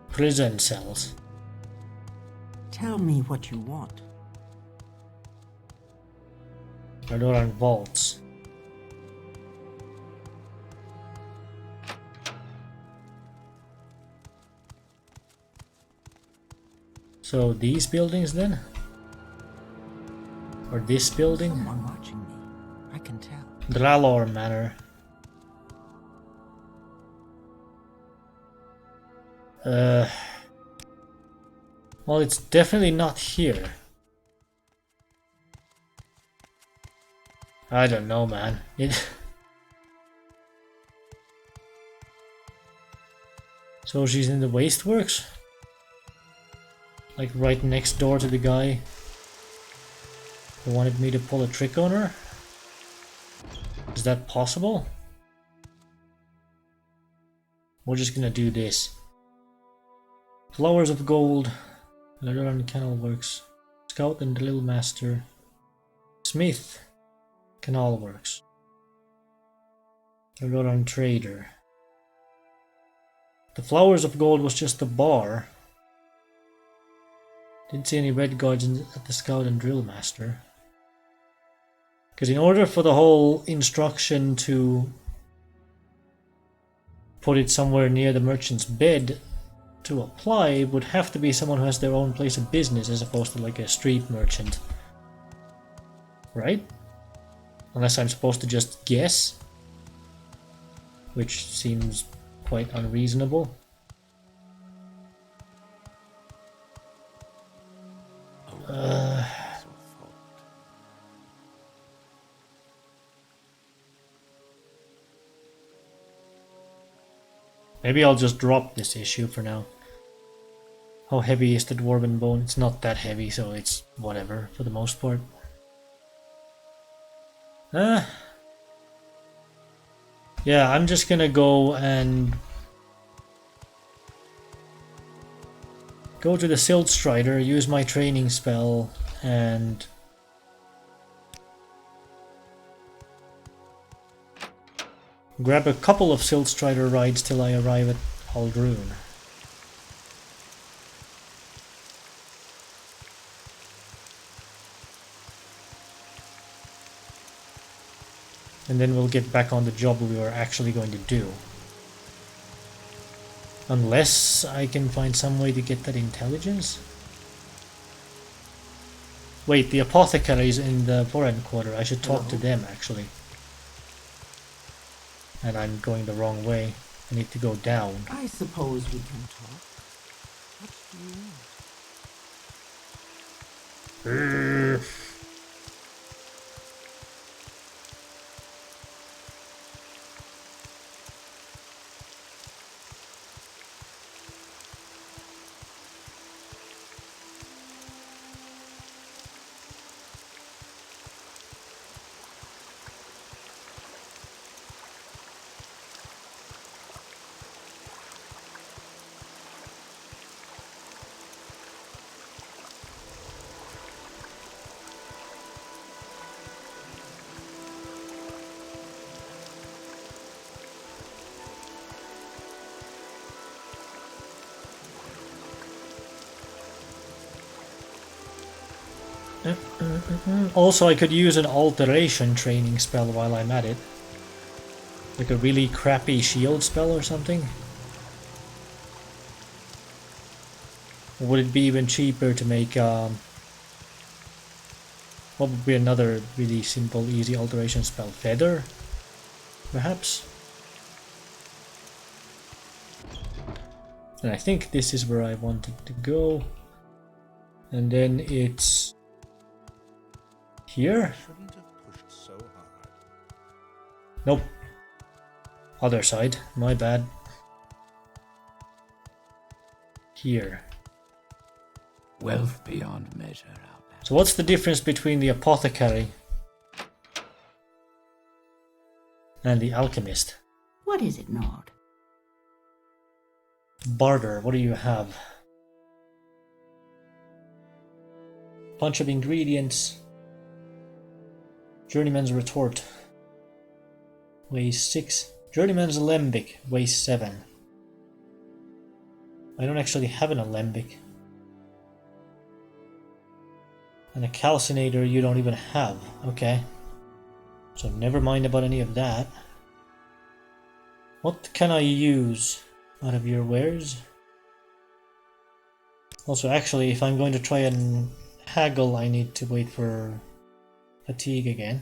Speaker 1: Prison cells.
Speaker 2: Tell me what you want.
Speaker 1: Doran vaults. So these buildings then? Or this building?
Speaker 2: Someone watching me. I can tell.
Speaker 1: Dralor Manor. Well, it's definitely not here. I don't know, man. So she's in the wasteworks? Like right next door to the guy who wanted me to pull a trick on her? Is that possible? We're just gonna do this. Flowers of Gold, Leather Canal Works, Scout and Drill Master, Smith, Canal Works, Leather Trader. The Flowers of Gold was just a bar. Didn't see any red guards at the Scout and Drill Master. Because in order for the whole instruction to put it somewhere near the merchant's bed to apply, it would have to be someone who has their own place of business as opposed to like a street merchant. Right? Unless I'm supposed to just guess. Which seems quite unreasonable. Maybe I'll just drop this issue for now. How heavy is the Dwarven Bone? It's not that heavy, so it's whatever for the most part. Yeah, I'm just gonna go and go to the Silt Strider, use my training spell, and grab a couple of Silt Strider rides till I arrive at Haldrune. And then we'll get back on the job we were actually going to do. Unless I can find some way to get that intelligence? Wait, the apothecary is in the foreign quarter. I should talk to them, actually. And I'm going the wrong way. I need to go down.
Speaker 2: I suppose we can talk. What do you want?
Speaker 1: Also, I could use an alteration training spell while I'm at it. Like a really crappy shield spell or something. Or would it be even cheaper to make what would be another really simple, easy alteration spell? Feather? Perhaps? And I think this is where I wanted to go. And then it's here?
Speaker 8: Shouldn't have pushed so hard.
Speaker 1: Nope. Other side. My bad. Here.
Speaker 5: Wealth beyond measure, Outlander.
Speaker 1: So what's the difference between the apothecary and the alchemist?
Speaker 4: What is it, Nord?
Speaker 1: Barter, what do you have? Bunch of ingredients. Journeyman's retort. Weighs 6. Journeyman's alembic. Weighs 7. I don't actually have an alembic. And a calcinator you don't even have. Okay. So never mind about any of that. What can I use out of your wares? Also, actually, if I'm going to try and haggle, I need to wait for fatigue again.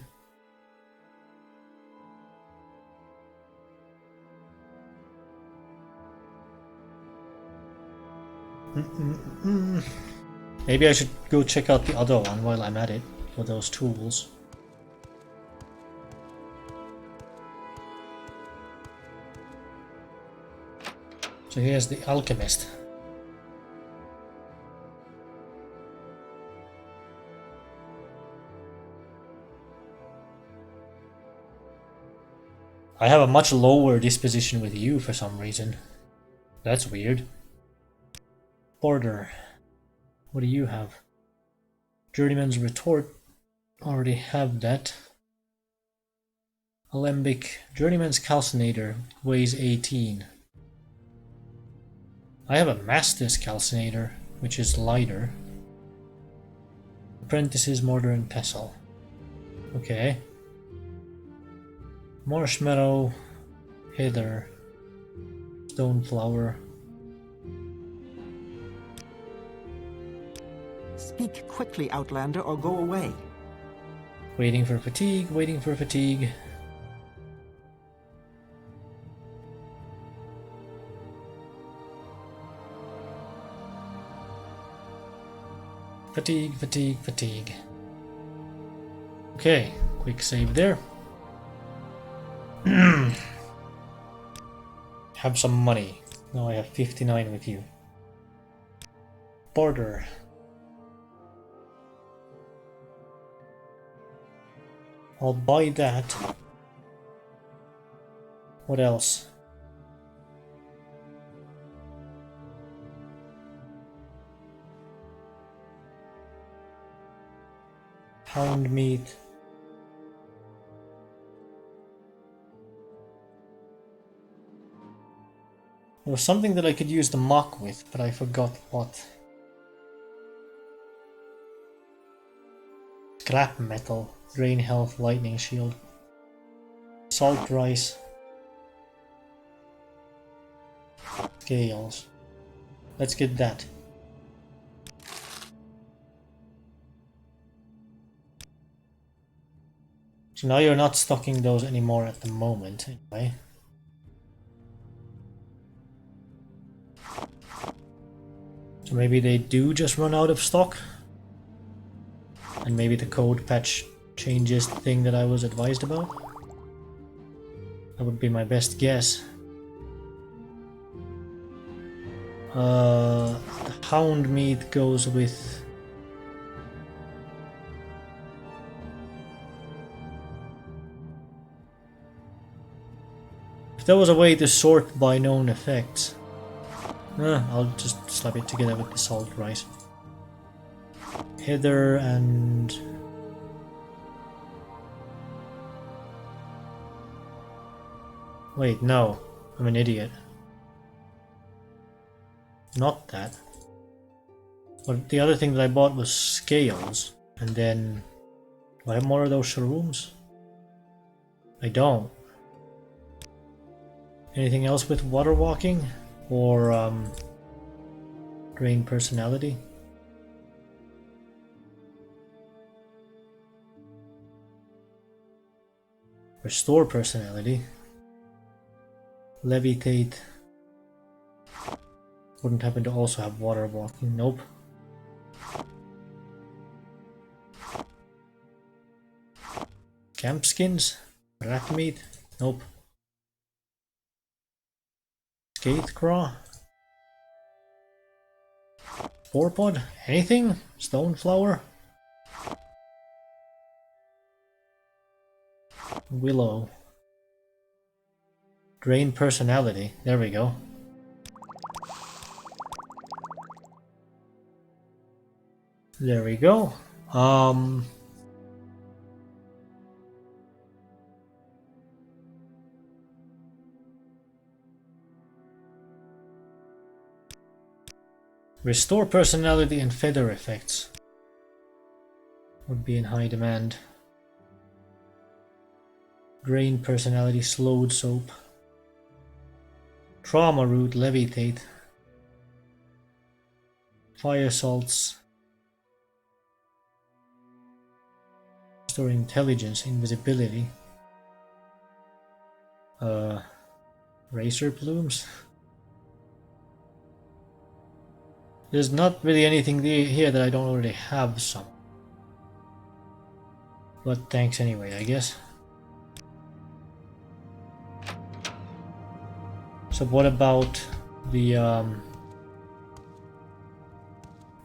Speaker 1: Maybe I should go check out the other one while I'm at it for those tools. So here's the alchemist. I have a much lower disposition with you for some reason. That's weird. Border. What do you have? Journeyman's retort. Already have that. Alembic. Journeyman's calcinator. Weighs 18. I have a master's calcinator, which is lighter. Apprentice's mortar and pestle. Okay. Marshmallow, heather, stoneflower.
Speaker 2: Speak quickly, Outlander, or go away.
Speaker 1: Waiting for fatigue, waiting for fatigue. Fatigue, fatigue, fatigue. Okay, quick save there. Have some money. Now I have 59 with you. Border. I'll buy that. What else? Pound meat. There was something that I could use the mock with, but I forgot what. Scrap metal, drain health, lightning shield. Salt rice. Scales. Let's get that. So now you're not stocking those anymore at the moment, anyway. So maybe they do just run out of stock? And maybe the code patch changes the thing that I was advised about? That would be my best guess. The hound meat goes with... If there was a way to sort by known effects, I'll just slap it together with the salt rice. Heather and... Wait, no. I'm an idiot. Not that. But the other thing that I bought was scales. And then... Do I have more of those shrooms? I don't. Anything else with water walking? Or, drain personality? Restore personality. Levitate. Wouldn't happen to also have water walking. Nope. Camp skins? Rat meat? Nope. Skate craw? Four-pod? Anything? Stone flower? Willow. Drain personality. There we go. There we go. Restore personality and feather effects would be in high demand. Drain personality, slowed soap. Trauma root, levitate. Fire salts. Restore intelligence, invisibility. Razor plumes. There's not really anything here that I don't already have some. But thanks anyway, I guess. So what about the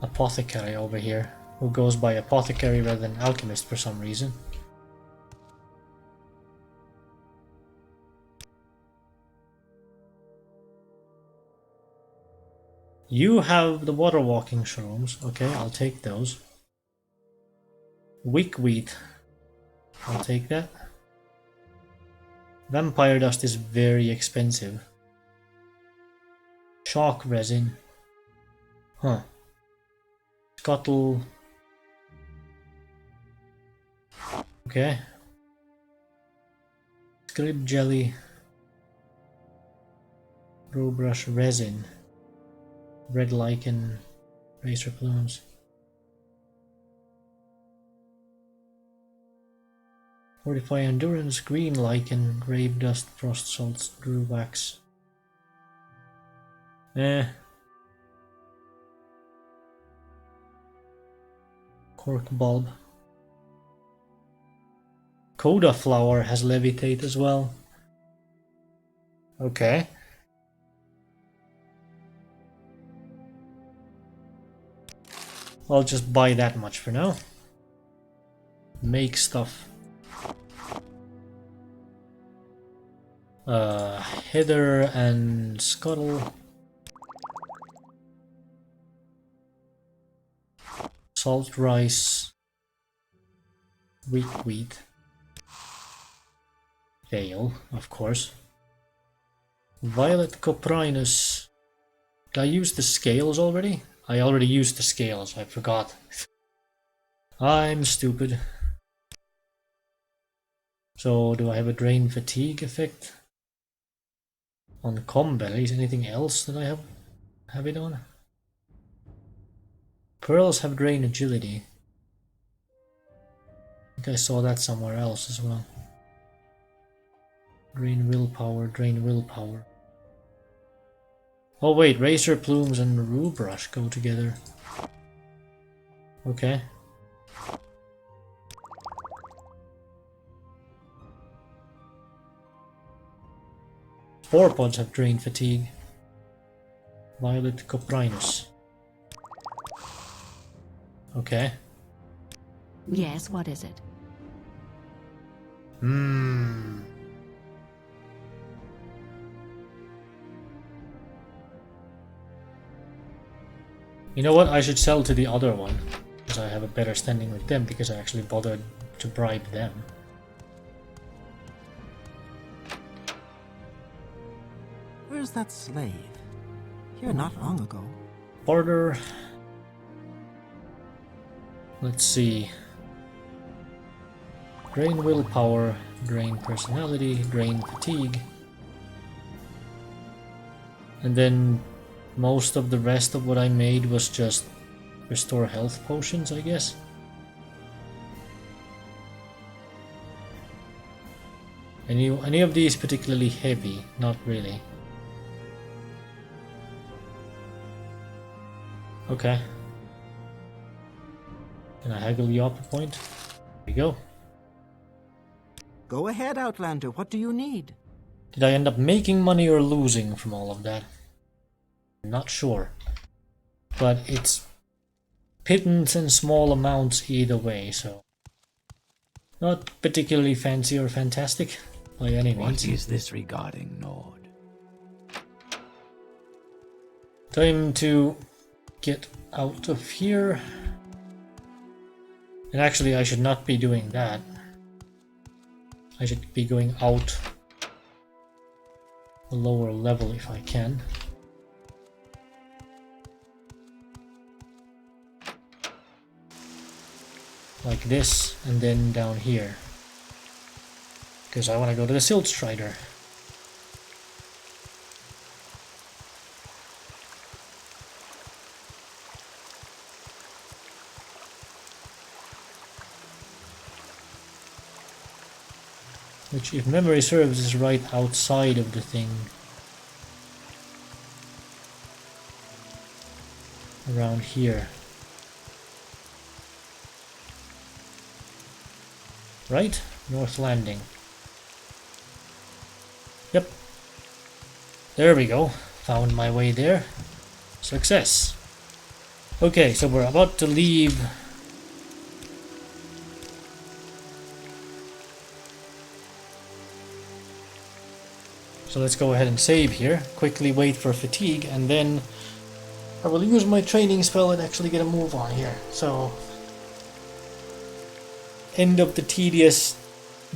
Speaker 1: apothecary over here, who goes by apothecary rather than alchemist for some reason? You have the water walking shrooms. Okay, I'll take those. Wickweed. I'll take that. Vampire dust is very expensive. Chalk resin. Huh. Scuttle. Okay. Scrib jelly. Rowbrush resin. Red lichen. Razor plumes. Fortify endurance, green lichen, grave dust, frost salts, drew wax. Cork bulb. Coda flower has levitate as well. Okay. I'll just buy that much for now. Make stuff. Heather and Scuttle. Salt rice. Weak wheat. Veil, of course. Violet coprinus. Did I use the scales already? I already used the scales, I forgot. I'm stupid. So do I have a drain fatigue effect on combat? Is anything else that I have it on? Pearls have drain agility. I think I saw that somewhere else as well. Drain willpower, drain willpower. Oh wait, razor plumes and rue brush go together. Okay. Spore pods have drain fatigue. Violet coprinus. Okay.
Speaker 4: Yes, what is it?
Speaker 1: You know what? I should sell to the other one, because I have a better standing with them, because I actually bothered to bribe them.
Speaker 2: Where's that slave? Here not long ago.
Speaker 1: Border. Let's see. Drain willpower, drain personality, drain fatigue. And then most of the rest of what I made was just restore health potions, I guess. Any of these particularly heavy? Not really. Okay. Can I haggle you up a point? There we go.
Speaker 2: Go ahead, Outlander. What do you need?
Speaker 1: Did I end up making money or losing from all of that? I'm not sure. But it's pittance and small amounts either way, so not particularly fancy or fantastic by any means.
Speaker 5: What is this regarding, Nord?
Speaker 1: Time to get out of here. And actually I should not be doing that. I should be going out a lower level if I can. Like this, and then down here. Because I want to go to the Silt Strider. Which, if memory serves, is right outside of the thing. Around here. Right? North Landing. Yep. There we go. Found my way there. Success. Okay, so we're about to leave. So let's go ahead and save here. Quickly wait for fatigue, and then I will use my training spell and actually get a move on here. So end of the tedious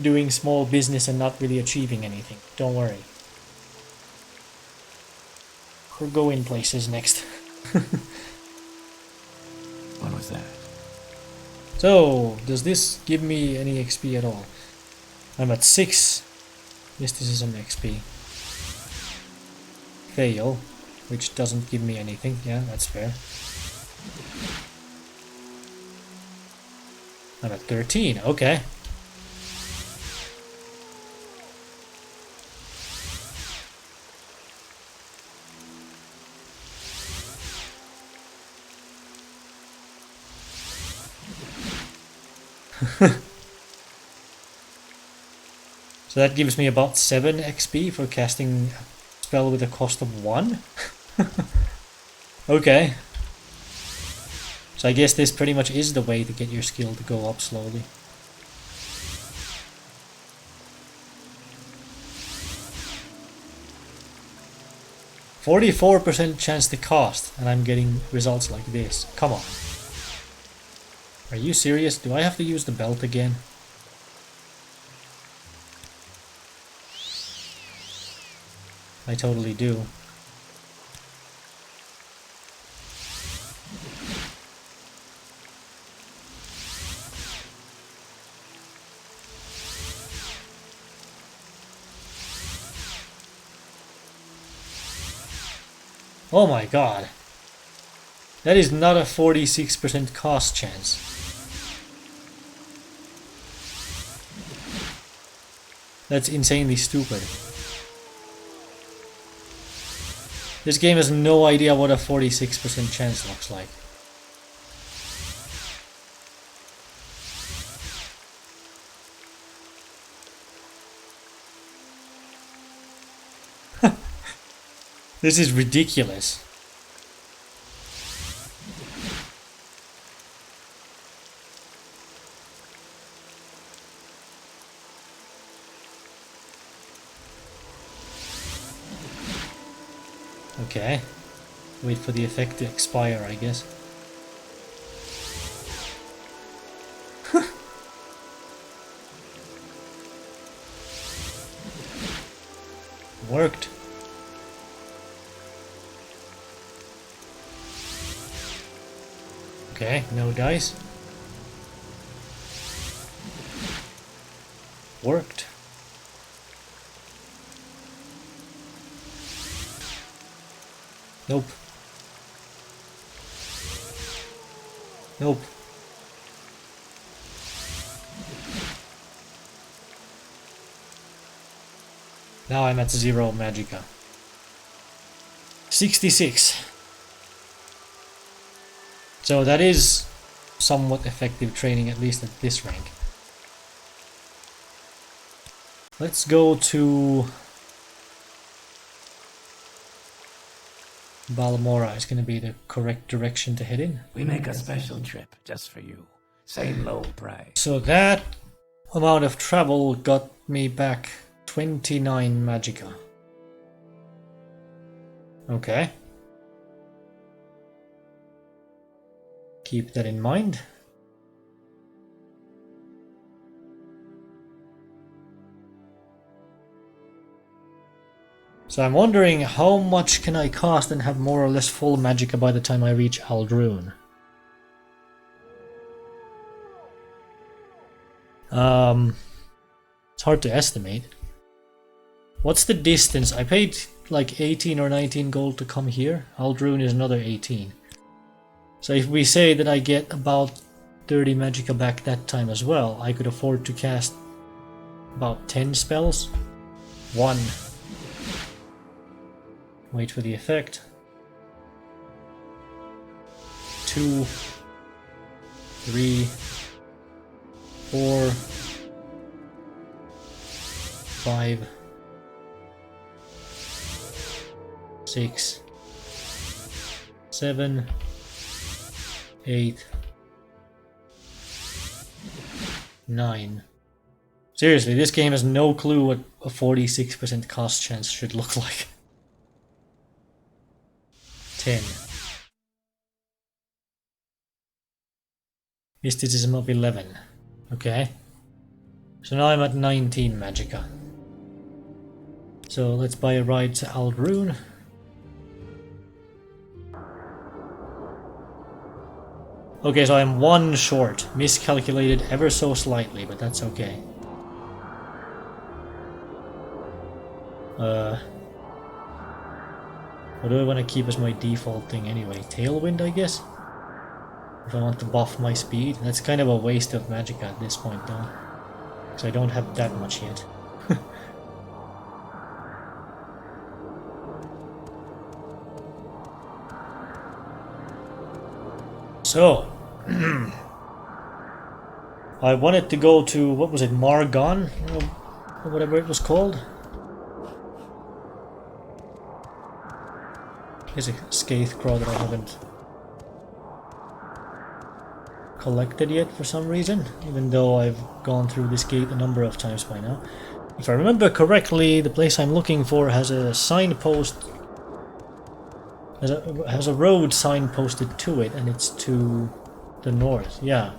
Speaker 1: doing small business and not really achieving anything. Don't worry. We're going places next.
Speaker 5: What was that?
Speaker 1: So, does this give me any XP at all? I'm at 6. Yes, this is some XP. Fail, which doesn't give me anything. Yeah, that's fair. I'm at 13, okay. So that gives me about 7 XP for casting a spell with a cost of 1? Okay. So I guess this pretty much is the way to get your skill to go up slowly. %44% chance to cast, and I'm getting results like this. Come on. Are you serious? Do I have to use the belt again? I totally do. Oh my god. That is not a 46% cost chance. That's insanely stupid. This game has no idea what a 46% chance looks like. This is ridiculous. Okay. Wait for the effect to expire, I guess. Worked. Okay, no dice. Worked. Nope. Nope. Now I'm at 0 magicka. 66. So that is somewhat effective training, at least at this rank. Let's go to Balmora. Is going to be the correct direction to head in.
Speaker 5: We make a special trip just for you. Same low price.
Speaker 1: So that amount of travel got me back 29 magicka. Okay. Keep that in mind. So I'm wondering how much can I cost and have more or less full magicka by the time I reach Aldrune. It's hard to estimate. What's the distance? I paid like 18 or 19 gold to come here. Aldrune is another 18. So if we say that I get about 30 magicka back that time as well, I could afford to cast about 10 spells. 1. Wait for the effect. 2. 3. 4. 5. 6. 7. 8. 9. Seriously, this game has no clue what a 46% cost chance should look like. 10. Mysticism of 11. Okay. So now I'm at 19 magicka. So let's buy a ride to Aldrune. Okay, so I'm 1 short. Miscalculated ever so slightly, but that's okay. What do I want to keep as my default thing anyway? Tailwind, I guess? If I want to buff my speed. That's kind of a waste of magicka at this point though. Because I don't have that much yet. So, I wanted to go to, what was it, Margon? Or whatever it was called. Here's a Scathecrow that I haven't collected yet for some reason, even though I've gone through this gate a number of times by now. If I remember correctly, the place I'm looking for has a signpost, has a road signposted to it, and it's to the north, yeah.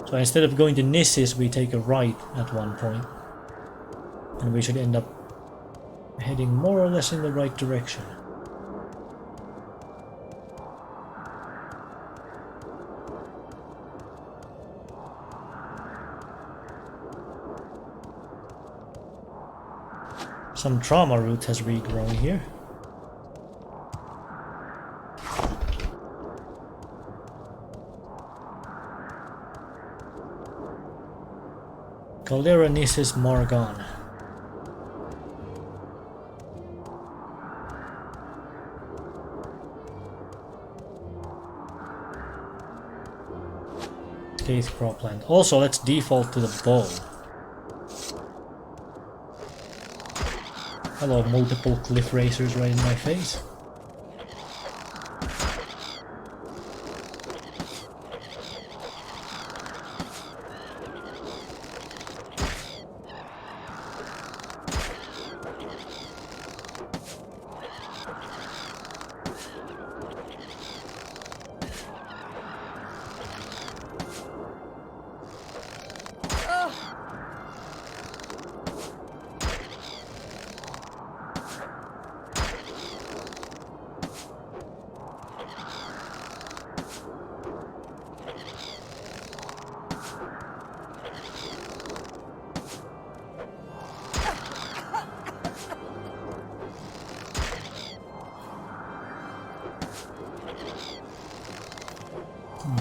Speaker 1: So instead of going to Nissis, we take a right at one point, and we should end up heading more or less in the right direction. Some trauma root has regrown here. Caldera Nissus Morgan. Scathe cropland. Also, let's default to the bow. Hello, multiple cliff racers right in my face.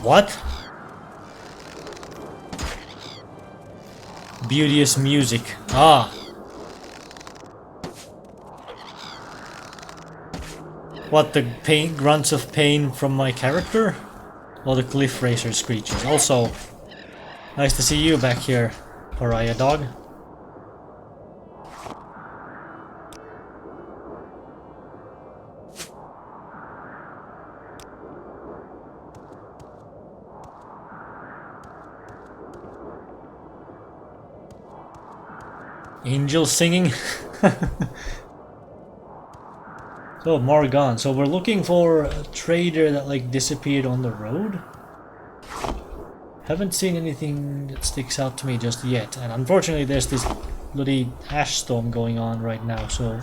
Speaker 1: What? Beauteous music. Ah. What, the pain, grunts of pain from my character? Or the cliff racer screeches? Also, nice to see you back here, pariah dog. Angel singing. So Morgan. So we're looking for a trader that like disappeared on the road. Haven't seen anything that sticks out to me just yet, and unfortunately there's this bloody ash storm going on right now, so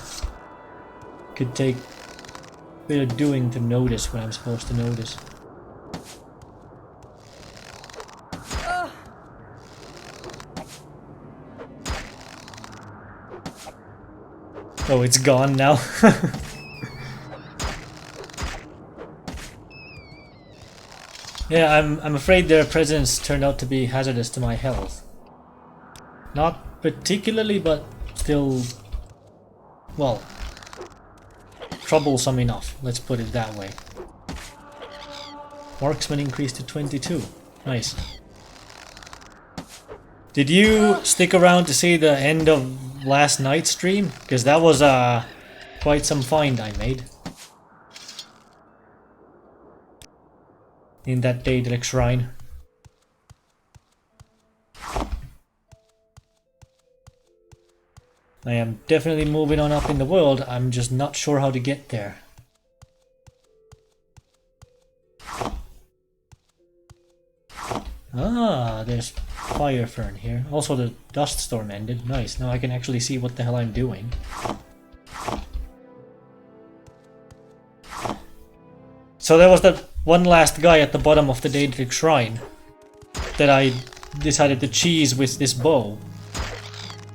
Speaker 1: could take a bit of doing to notice what I'm supposed to notice. Oh, it's gone now. Yeah, I'm afraid their presence turned out to be hazardous to my health. Not particularly, but still, well, troublesome enough, let's put it that way. Marksman increased to 22. Nice. Did you stick around to see the end of last night's stream? Because that was quite some find I made. In that Daedalic shrine. I am definitely moving on up in the world, I'm just not sure how to get there. Ah, there's fire fern here. Also the dust storm ended. Nice, now I can actually see what the hell I'm doing. So there was that one last guy at the bottom of the Daedric Shrine that I decided to cheese with this bow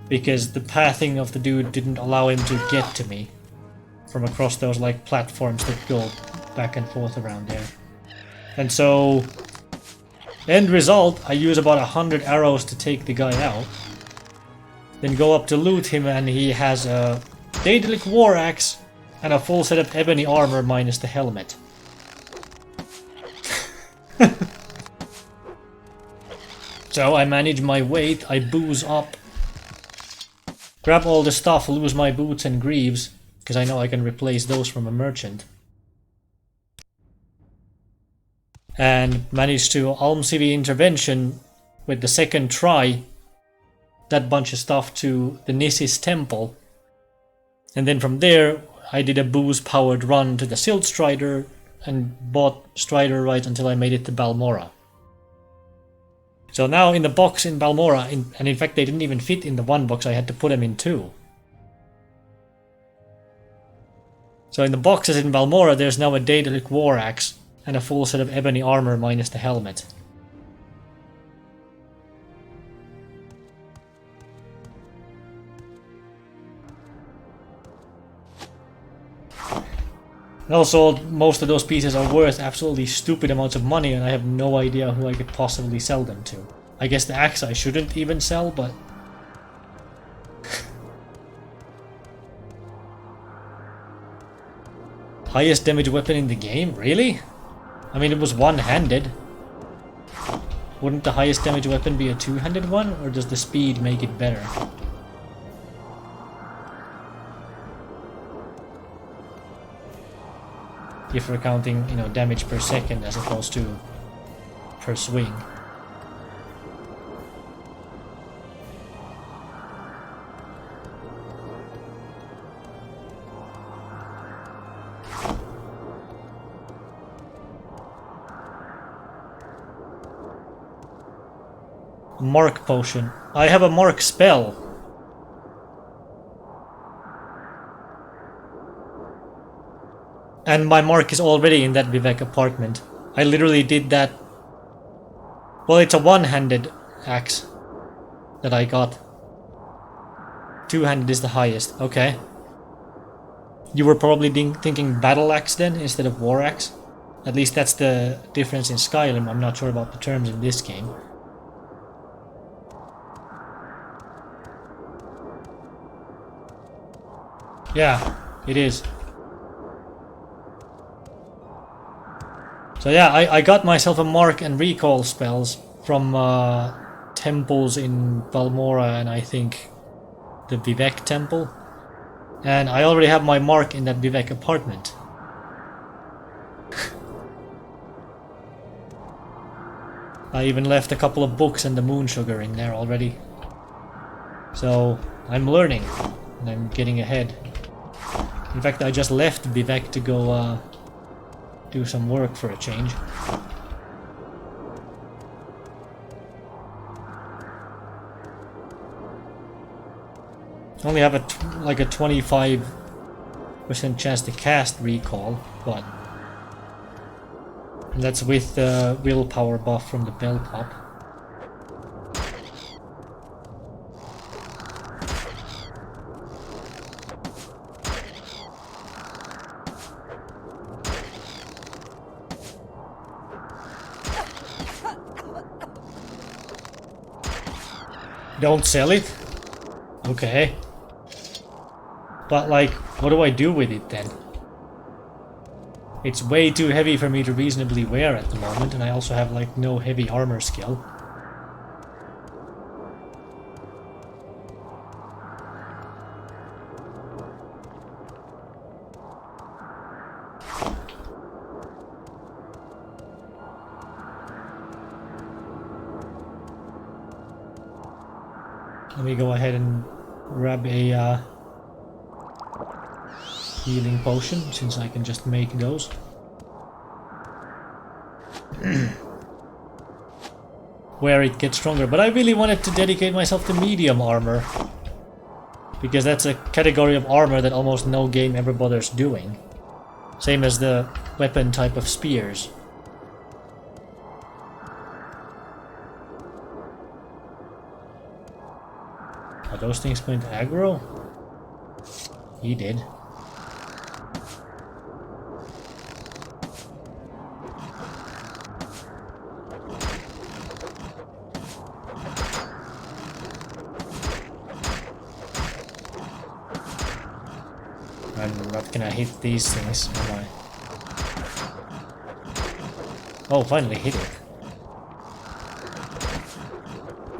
Speaker 1: because the pathing of the dude didn't allow him to get to me from across those like platforms that go back and forth around there. And so, end result, I use about 100 arrows to take the guy out, then go up to loot him, and he has a Daedalic war axe and a full set of ebony armor minus the helmet. So I manage my weight, I booze up, grab all the stuff, lose my boots and greaves, because I know I can replace those from a merchant. And manage to Almsivi intervention with the second try that bunch of stuff to the Nissus temple. And then from there I did a booze powered run to the Silt Strider and bought Strider right until I made it to Balmora. So now in the box in Balmora, and in fact they didn't even fit in the one box, I had to put them in two. So in the boxes in Balmora there's now a Daedalic war axe and a full set of ebony armor minus the helmet. And also, most of those pieces are worth absolutely stupid amounts of money, and I have no idea who I could possibly sell them to. I guess the axe I shouldn't even sell, but... Highest damage weapon in the game? Really? I mean, it was one-handed. Wouldn't the highest damage weapon be a two-handed one, or does the speed make it better? If we're counting, you know, damage per second as opposed to per swing. Mark potion. I have a mark spell. And my mark is already in that Vivek apartment. I literally did that. Well, it's a one-handed axe that I got. Two-handed is the highest. Okay. You were probably thinking battle axe then instead of war axe. At least that's the difference in Skyrim. I'm not sure about the terms in this game. Yeah, it is. So yeah, I got myself a mark and recall spells from temples in Valmora and I think the Vivek temple. And I already have my mark in that Vivek apartment. I even left a couple of books and the moon sugar in there already. So I'm learning and I'm getting ahead. In fact, I just left Vivek to go do some work for a change. Only have like a 25% chance to cast recall, but that's with the willpower buff from the bell pop. Don't sell it? Okay. But like, what do I do with it then? It's way too heavy for me to reasonably wear at the moment, and I also have like no heavy armor skill. Let me go ahead and grab a healing potion, since I can just make those. Where it gets stronger, but I really wanted to dedicate myself to medium armor. Because that's a category of armor that almost no game ever bothers doing. Same as the weapon type of spears. Are those things going to aggro? He did. I'm not gonna hit these things, am I? Oh, finally hit it.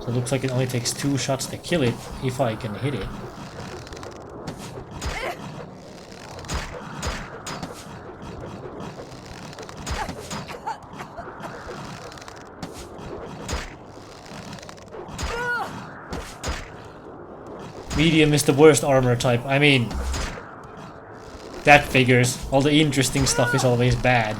Speaker 1: So it looks like it only takes 2 shots to kill it, if I can hit it. Medium is the worst armor type. I mean, that figures. All the interesting stuff is always bad.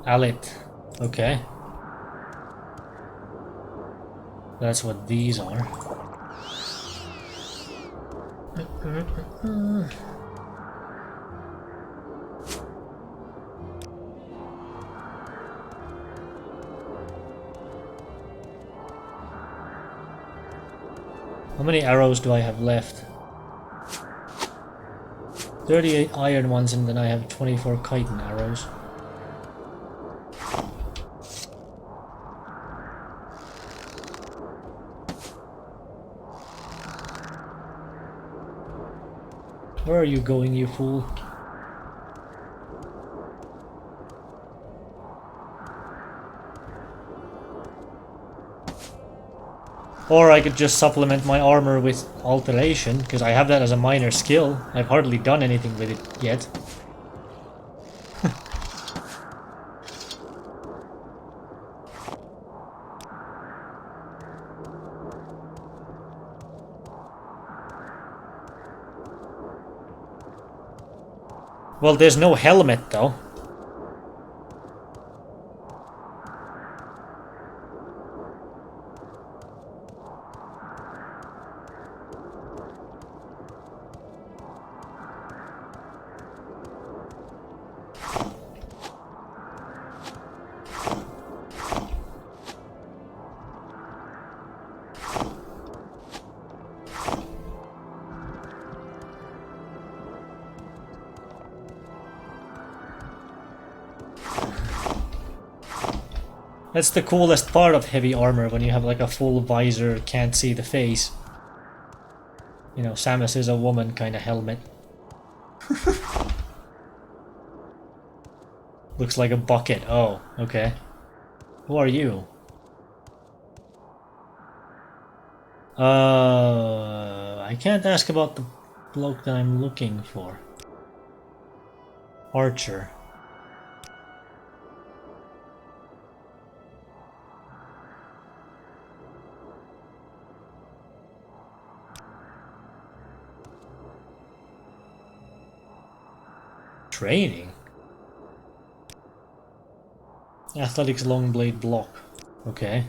Speaker 1: Alit. Okay. That's what these are. How many arrows do I have left? 38 iron ones, and then I have 24 chitin arrows. Where are you going, you fool? Or I could just supplement my armor with alteration, because I have that as a minor skill. I've hardly done anything with it yet. Well, there's no helmet, though. That's the coolest part of heavy armor, when you have like a full visor, can't see the face. You know, Samus is a woman kind of helmet. Looks like a bucket. Oh, okay. Who are you? I can't ask about the bloke that I'm looking for. Archer. Training? Athletics long blade block. Okay.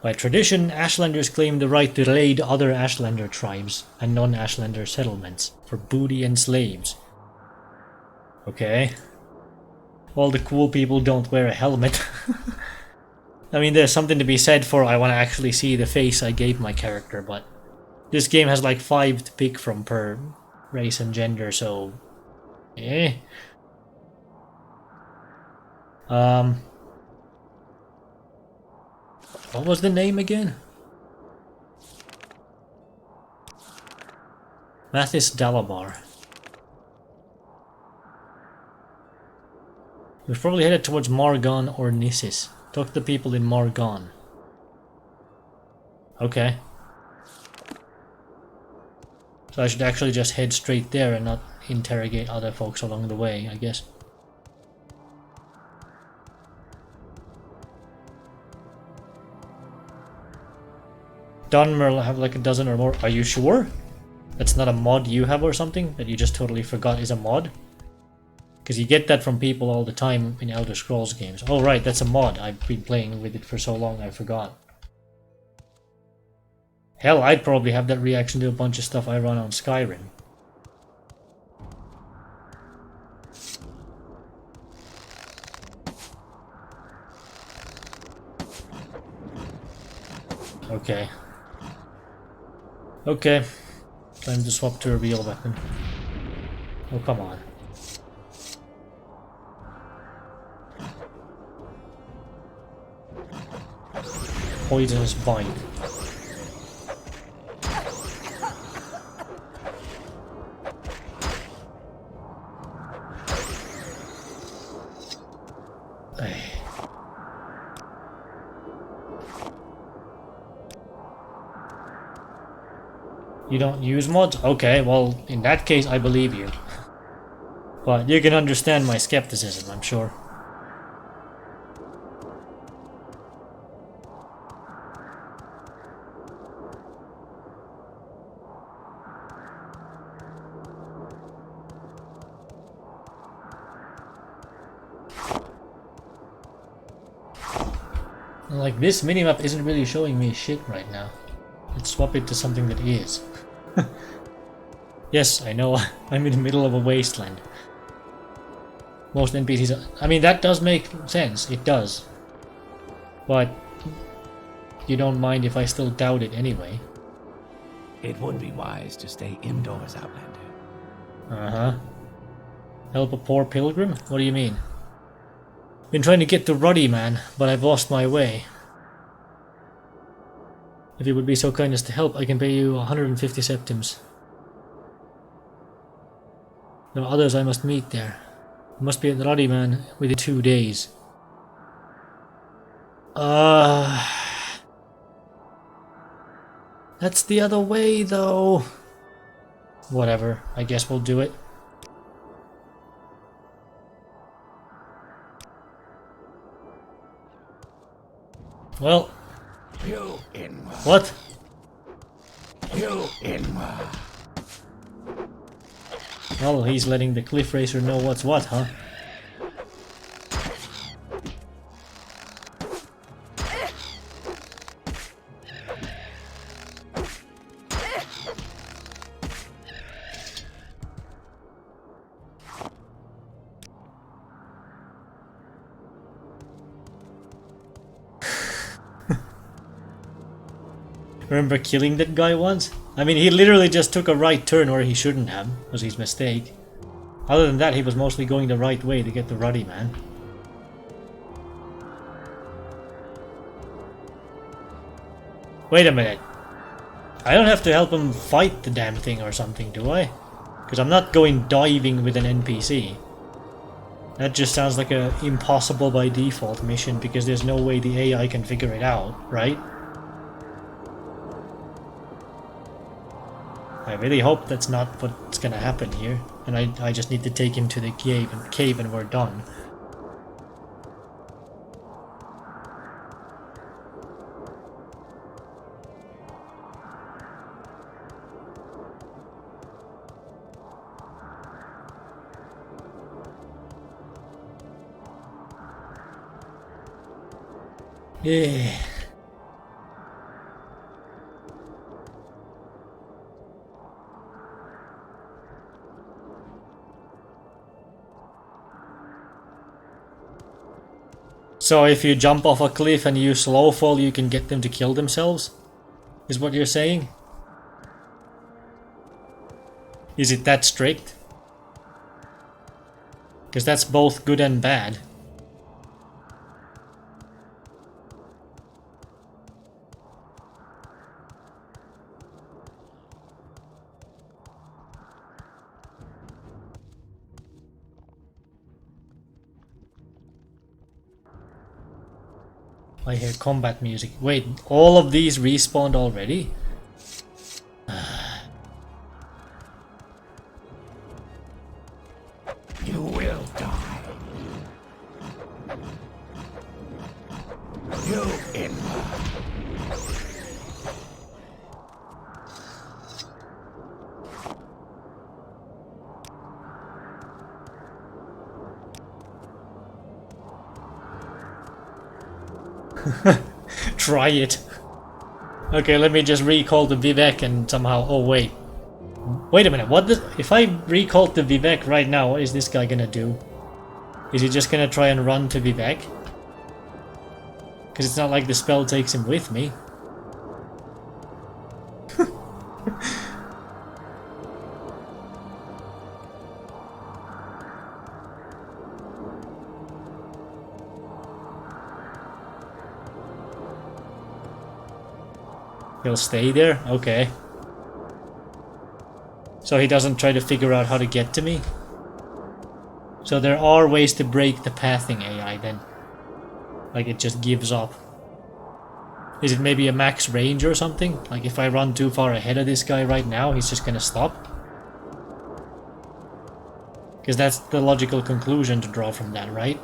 Speaker 1: By tradition, Ashlanders claim the right to raid other Ashlander tribes and non-Ashlander settlements for booty and slaves. Okay. All the cool people don't wear a helmet. I mean, there's something to be said for I want to actually see the face I gave my character, but this game has like 5 to pick from per race and gender, so... eh. What was the name again? Mathis Dalabar. We've probably headed towards Margon or Nissis. Talk to people in Margon. Okay. So I should actually just head straight there and not interrogate other folks along the way, I guess. Dunmer have like a dozen or more. Are you sure? That's not a mod you have or something that you just totally forgot is a mod? Because you get that from people all the time in Elder Scrolls games. Oh right, that's a mod. I've been playing with it for so long I forgot. Hell, I'd probably have that reaction to a bunch of stuff I run on Skyrim. Okay. Okay. Time to swap to a real weapon. Oh, come on. Poisonous bite. You don't use mods? Okay, well, in that case, I believe you. But you can understand my skepticism, I'm sure. Like, this minimap isn't really showing me shit right now. Let's swap it to something that is. Yes, I know, I'm in the middle of a wasteland. Most NPCs are, I mean, that does make sense, it does. But you don't mind if I still doubt it anyway.
Speaker 5: It would be wise to stay indoors, Outlander.
Speaker 1: Uh-huh. Help a poor pilgrim? What do you mean? Been trying to get to Ruddy, man, but I've lost my way. If you would be so kind as to help, I can pay you 150 septims. There are others I must meet there. I must be at Ruddy, man, within 2 days. That's the other way, though. Whatever, I guess we'll do it. Well. What? Well, he's letting the cliff racer know what's what, huh? Remember killing that guy once? I mean, he literally just took a right turn where he shouldn't have. Was his mistake. Other than that, he was mostly going the right way to get the Ruddy, man. Wait a minute. I don't have to help him fight the damn thing or something, do I? Because I'm not going diving with an NPC. That just sounds like a impossible by default mission because there's no way the AI can figure it out, right? I really hope that's not what's gonna happen here, and I just need to take him to the cave and we're done. Yeah. So if you jump off a cliff and you slow fall, you can get them to kill themselves? Is what you're saying? Is it that strict? Because that's both good and bad. I hear combat music. Wait, all of these respawned already?
Speaker 5: You will die. You in
Speaker 1: Try it. Okay, let me just recall the Vivek and somehow... Oh, wait. Wait a minute, what the... If I recall the Vivek right now, what is this guy gonna do? Is he just gonna try and run to Vivek? Because it's not like the spell takes him with me. He'll stay there? Okay. So he doesn't try to figure out how to get to me? So there are ways to break the pathing AI then. Like it just gives up. Is it maybe a max range or something? Like if I run too far ahead of this guy right now, he's just gonna stop? Because that's the logical conclusion to draw from that, right?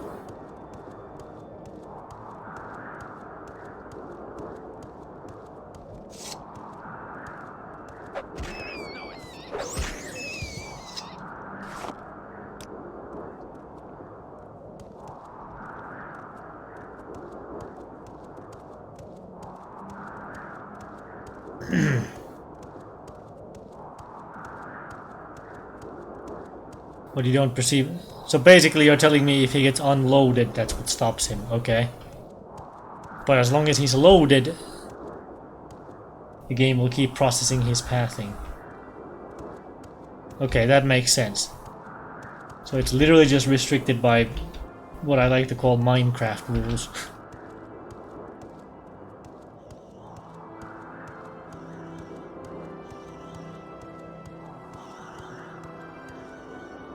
Speaker 1: But you don't perceive... So basically you're telling me if he gets unloaded, that's what stops him, okay. But as long as he's loaded, the game will keep processing his pathing. Okay, that makes sense. So it's literally just restricted by what I like to call Minecraft rules.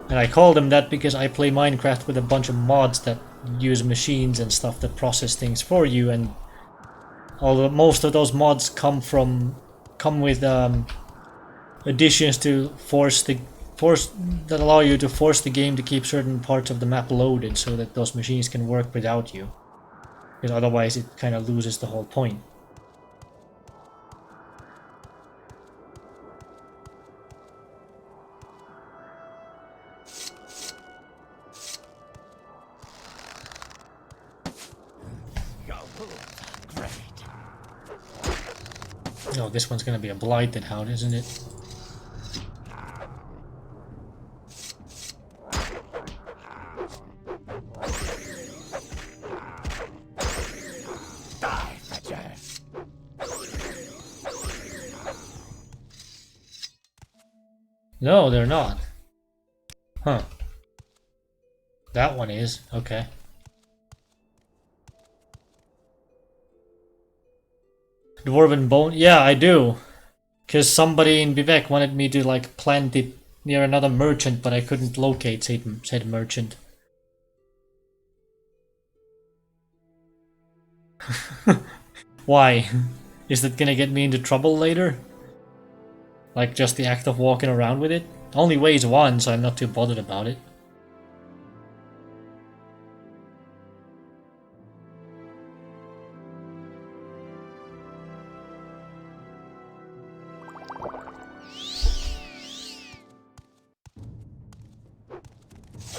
Speaker 1: And I call them that because I play Minecraft with a bunch of mods that use machines and stuff that process things for you, and although most of those mods come with additions to force that allow you to force the game to keep certain parts of the map loaded so that those machines can work without you. Because otherwise it kind of loses the whole point. Oh, this one's gonna be a blighted hound, isn't it? No, they're not. Huh. That one is. Okay. Dwarven bone? Yeah, I do. Because somebody in Vivek wanted me to like plant it near another merchant, but I couldn't locate said merchant. Why? Is that gonna get me into trouble later? Like just the act of walking around with it? Only weighs one, so I'm not too bothered about it.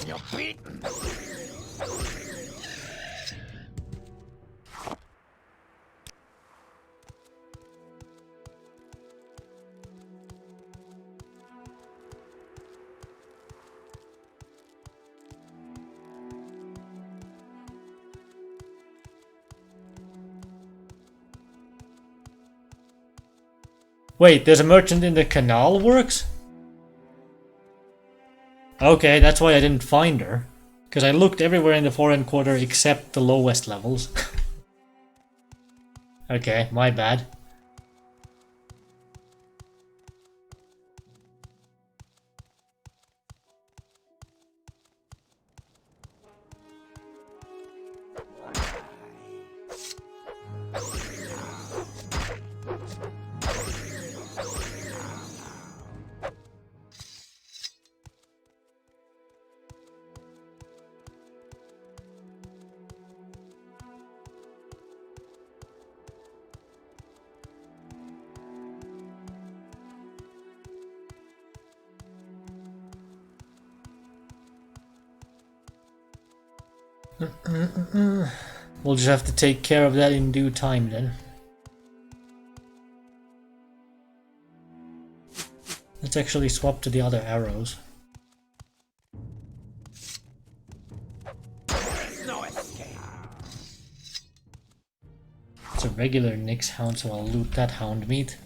Speaker 5: You're beaten.
Speaker 1: Wait, there's a merchant in the canal works? Okay, that's why I didn't find her. Because I looked everywhere in the foreign quarter except the lowest levels. Okay, my bad. We'll just have to take care of that in due time then. Let's actually swap to the other arrows.
Speaker 5: No escape.
Speaker 1: It's a regular Nyx hound, so I'll loot that hound meat.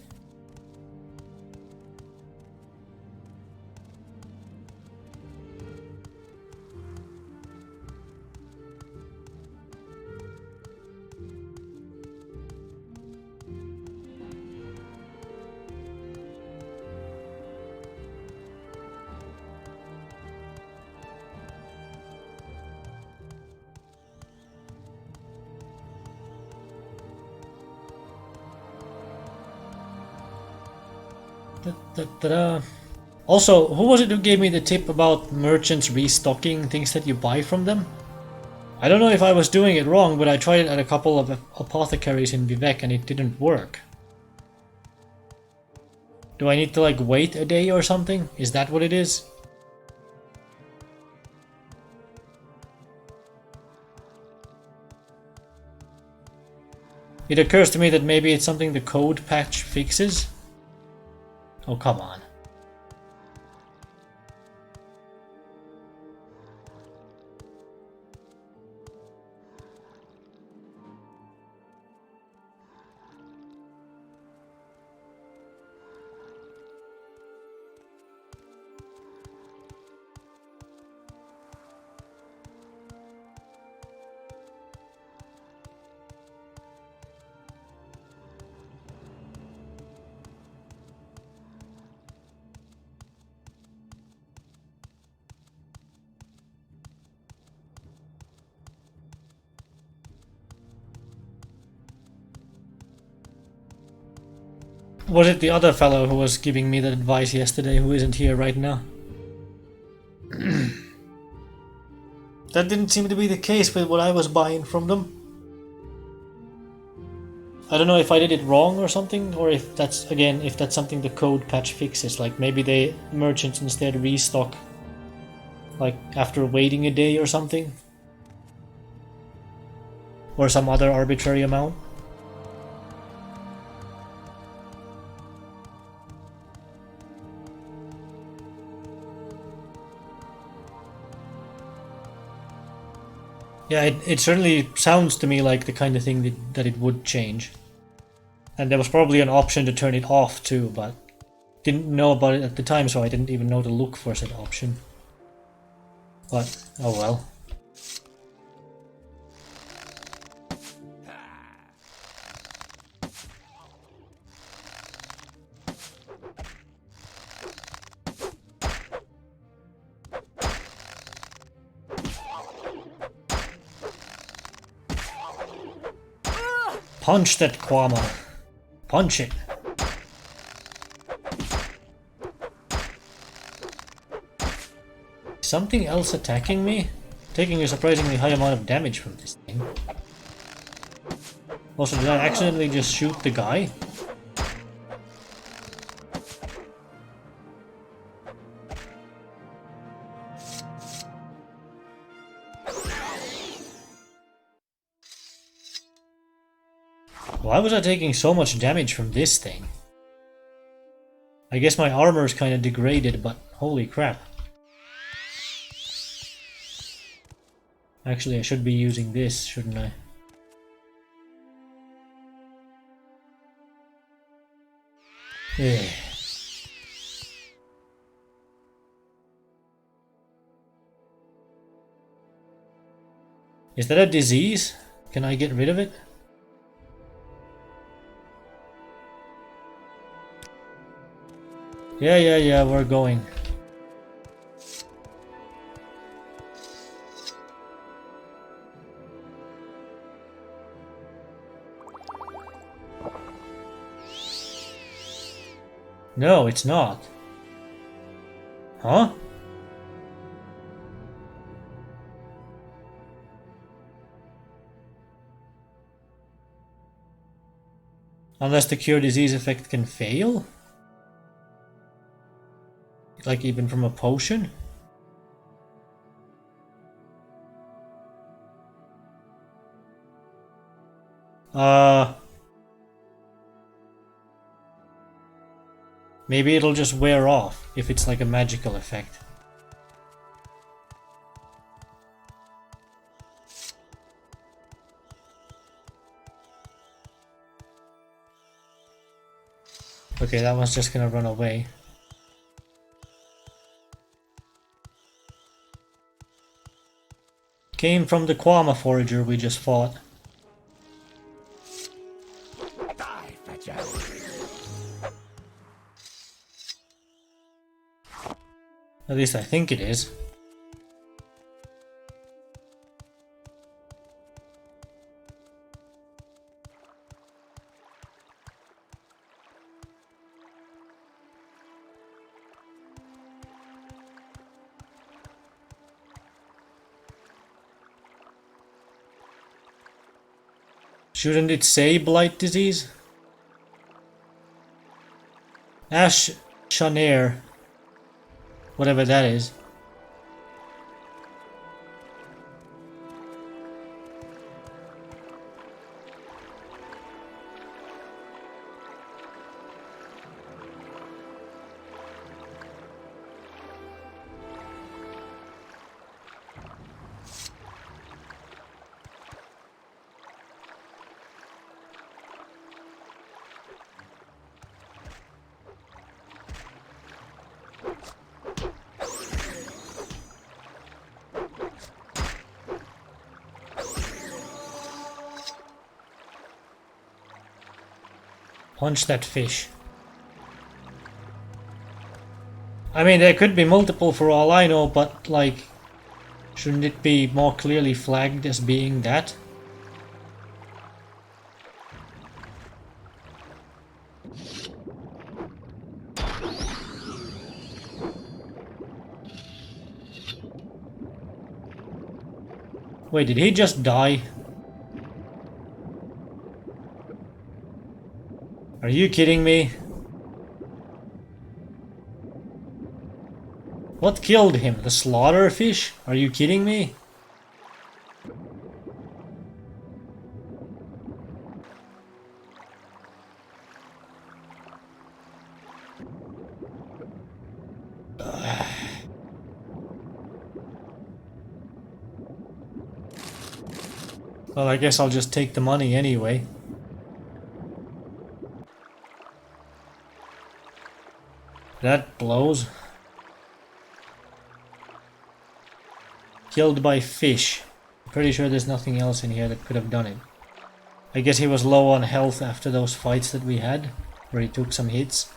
Speaker 1: Also, who was it who gave me the tip about merchants restocking things that you buy from them? I don't know if I was doing it wrong, but I tried it at a couple of apothecaries in Vivek and it didn't work. Do I need to like wait a day or something? Is that what it is? It occurs to me that maybe it's something the code patch fixes. Oh, come on. was it the other fellow who was giving me that advice yesterday who isn't here right now? That didn't seem to be the case with what I was buying from them. I don't know if I did it wrong or something, or if that's, again, if that's something the code patch fixes. Like maybe the merchants instead restock like after waiting a day or something. Or some other arbitrary amount. Yeah, it certainly sounds to me like the kind of thing that it would change. And there was probably an option to turn it off too, but didn't know about it at the time, so I didn't even know to look for said option. But, oh well. Punch that Kwama. Punch it. Something else attacking me? Taking a surprisingly high amount of damage from this thing. Also, did I accidentally just shoot the guy? Why was I taking so much damage from this thing? I guess my armor's kinda degraded, but holy crap. Actually, I should be using this, shouldn't I? Yeah. Is that a disease? Can I get rid of it? Yeah, we're going. No, it's not. Huh? Unless the cure disease effect can fail? Like even from a potion? Maybe it'll just wear off if it's like a magical effect. Okay, that one's just gonna run away. Came from the Kwama forager we just fought.
Speaker 5: Die, Fetcher.
Speaker 1: At least I think it is. Shouldn't it say blight disease? Ash Shanair. Whatever that is. Punch that fish. I mean, there could be multiple for all I know, but like, shouldn't it be more clearly flagged as being that? Wait, did he just die? Are you kidding me? What killed him? The slaughterfish? Are you kidding me? Well, I guess I'll just take the money anyway. That blows. Killed by fish. Pretty sure there's nothing else in here that could have done it. I guess he was low on health after those fights that we had, where he took some hits.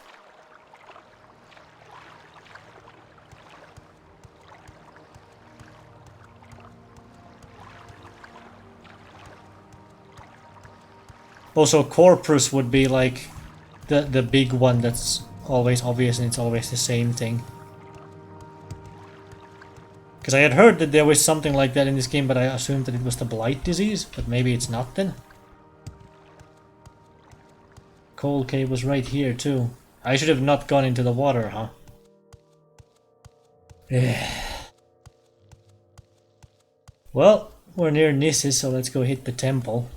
Speaker 1: Also, Corpus would be like the big one that's always obvious and it's always the same thing. Because I had heard that there was something like that in this game, but I assumed that it was the blight disease, but maybe it's not then. Coal cave was right here too. I should have not gone into the water, huh? Well, we're near Nissus, so let's go hit the temple.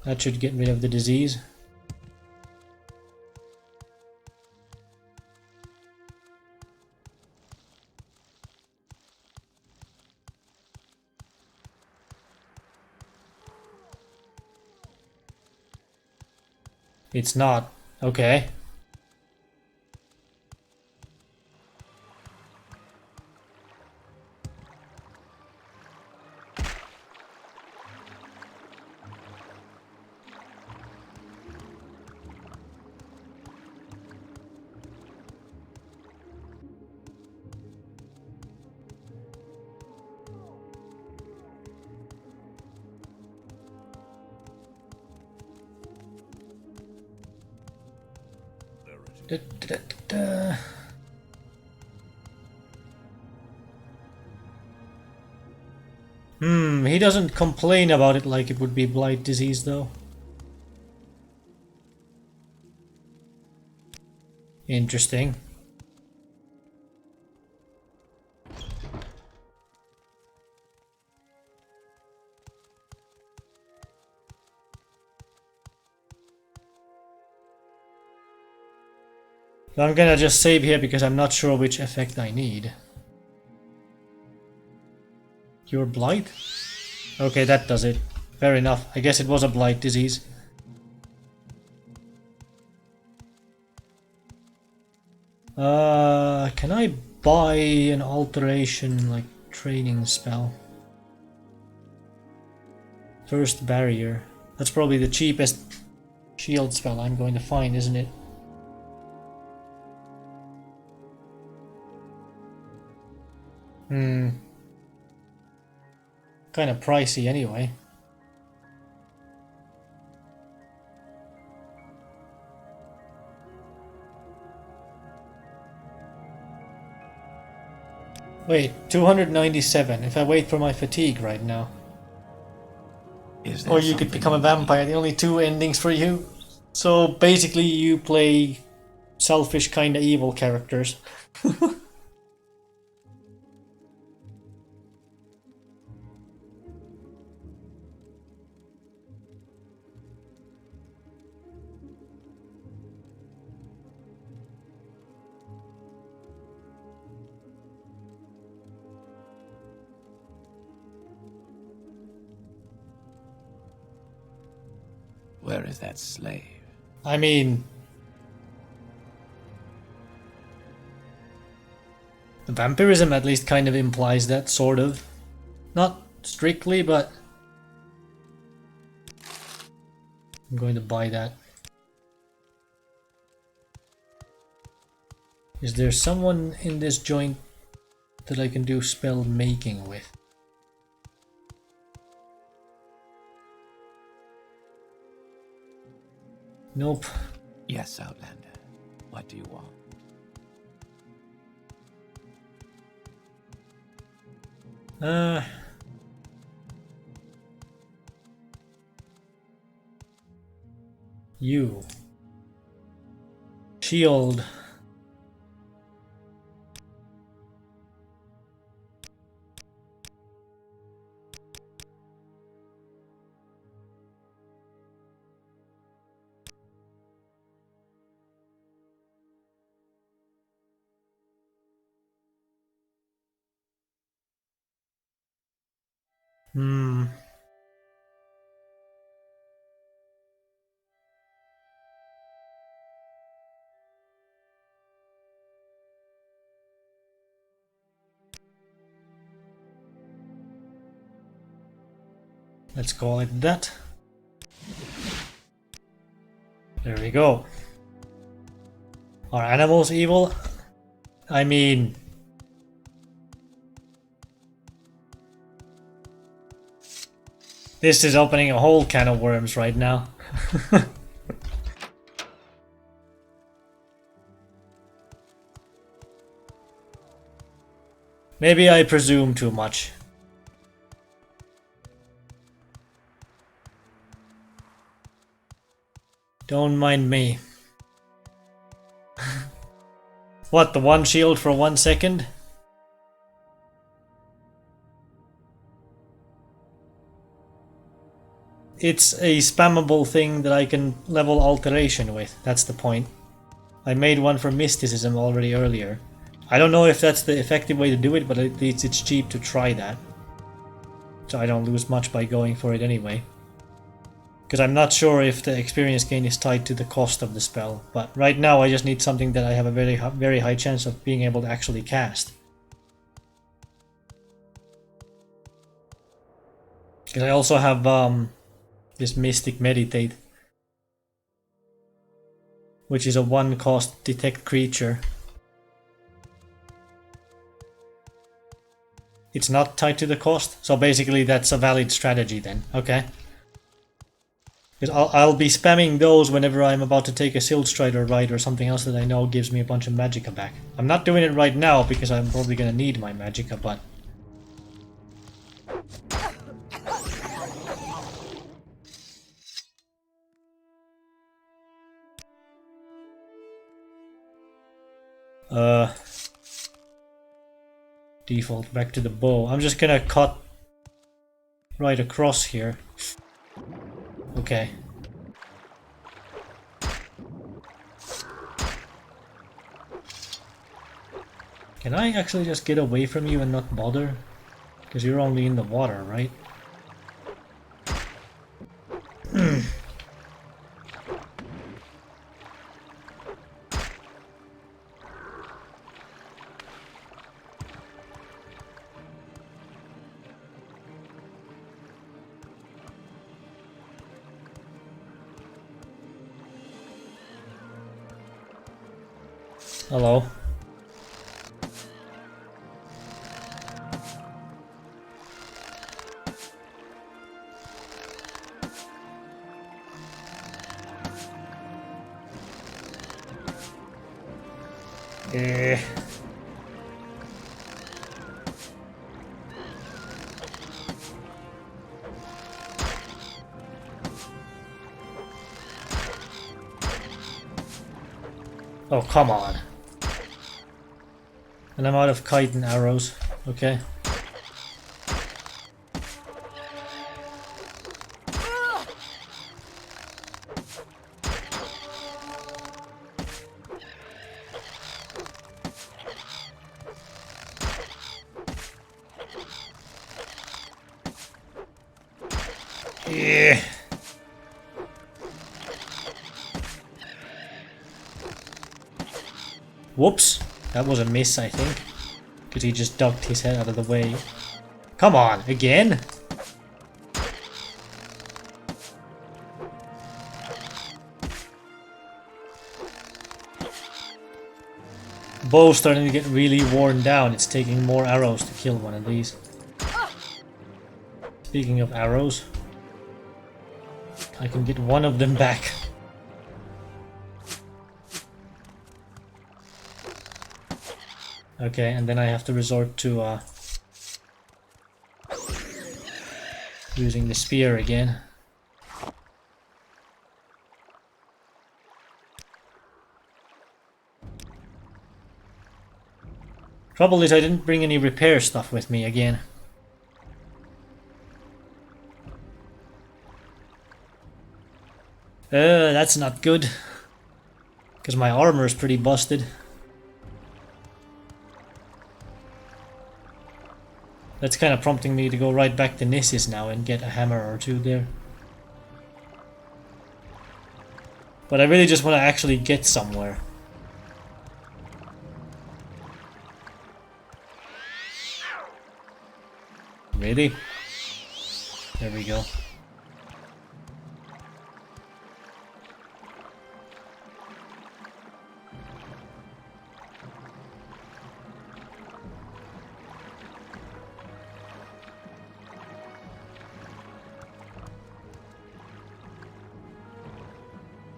Speaker 1: That should get rid of the disease. It's not. Okay. He doesn't complain about it like it would be blight disease though. Interesting. So I'm gonna just save here because I'm not sure which effect I need. Cure blight? Okay, that does it. Fair enough. I guess it was a blight disease. Can I buy an alteration, like, training spell? First barrier. That's probably the cheapest shield spell I'm going to find, isn't it? Kind of pricey anyway. Wait, 297 if I wait for my fatigue right now. Or you could become a vampire, the only two endings for you. So basically you play selfish kinda evil characters.
Speaker 5: Where is that slave?
Speaker 1: I mean... vampirism at least kind of implies that, sort of. Not strictly, but... I'm going to buy that. Is there someone in this joint that I can do spell making with? Nope.
Speaker 5: Yes, Outlander. What do you want?
Speaker 1: You. Shield. Hmm. Let's call it that. There we go. Are animals evil? I mean... This is opening a whole can of worms right now. Maybe I presume too much. Don't mind me. What, the one shield for 1 second? It's a spammable thing that I can level alteration with, that's the point. I made one for mysticism already earlier. I don't know if that's the effective way to do it, but at least it's cheap to try that. So I don't lose much by going for it anyway. Because I'm not sure if the experience gain is tied to the cost of the spell, but right now I just need something that I have a very high chance of being able to actually cast. Because I also have this Mystic Meditate, which is a 1-cost detect creature. It's not tied to the cost, so basically that's a valid strategy then, okay? Because I'll be spamming those whenever I'm about to take a Silt Strider ride or something else that I know gives me a bunch of magicka back. I'm not doing it right now because I'm probably gonna need my magicka, but... Default back to the bow. I'm just gonna cut right across here. Okay. Can I actually just get away from you and not bother? Because you're only in the water, right? Hello. Oh, come on. And I'm out of kite and arrows. Okay. Yeah. Whoops. That was a miss, I think. Because he just ducked his head out of the way. Come on, again? Bow's starting to get really worn down. It's taking more arrows to kill one of these. Speaking of arrows, I can get one of them back. Okay, and then I have to resort to using the spear again. Trouble is I didn't bring any repair stuff with me again. That's not good. Because my armor is pretty busted. That's kind of prompting me to go right back to Nissus now and get a hammer or two there. But I really just want to actually get somewhere. Really? There we go.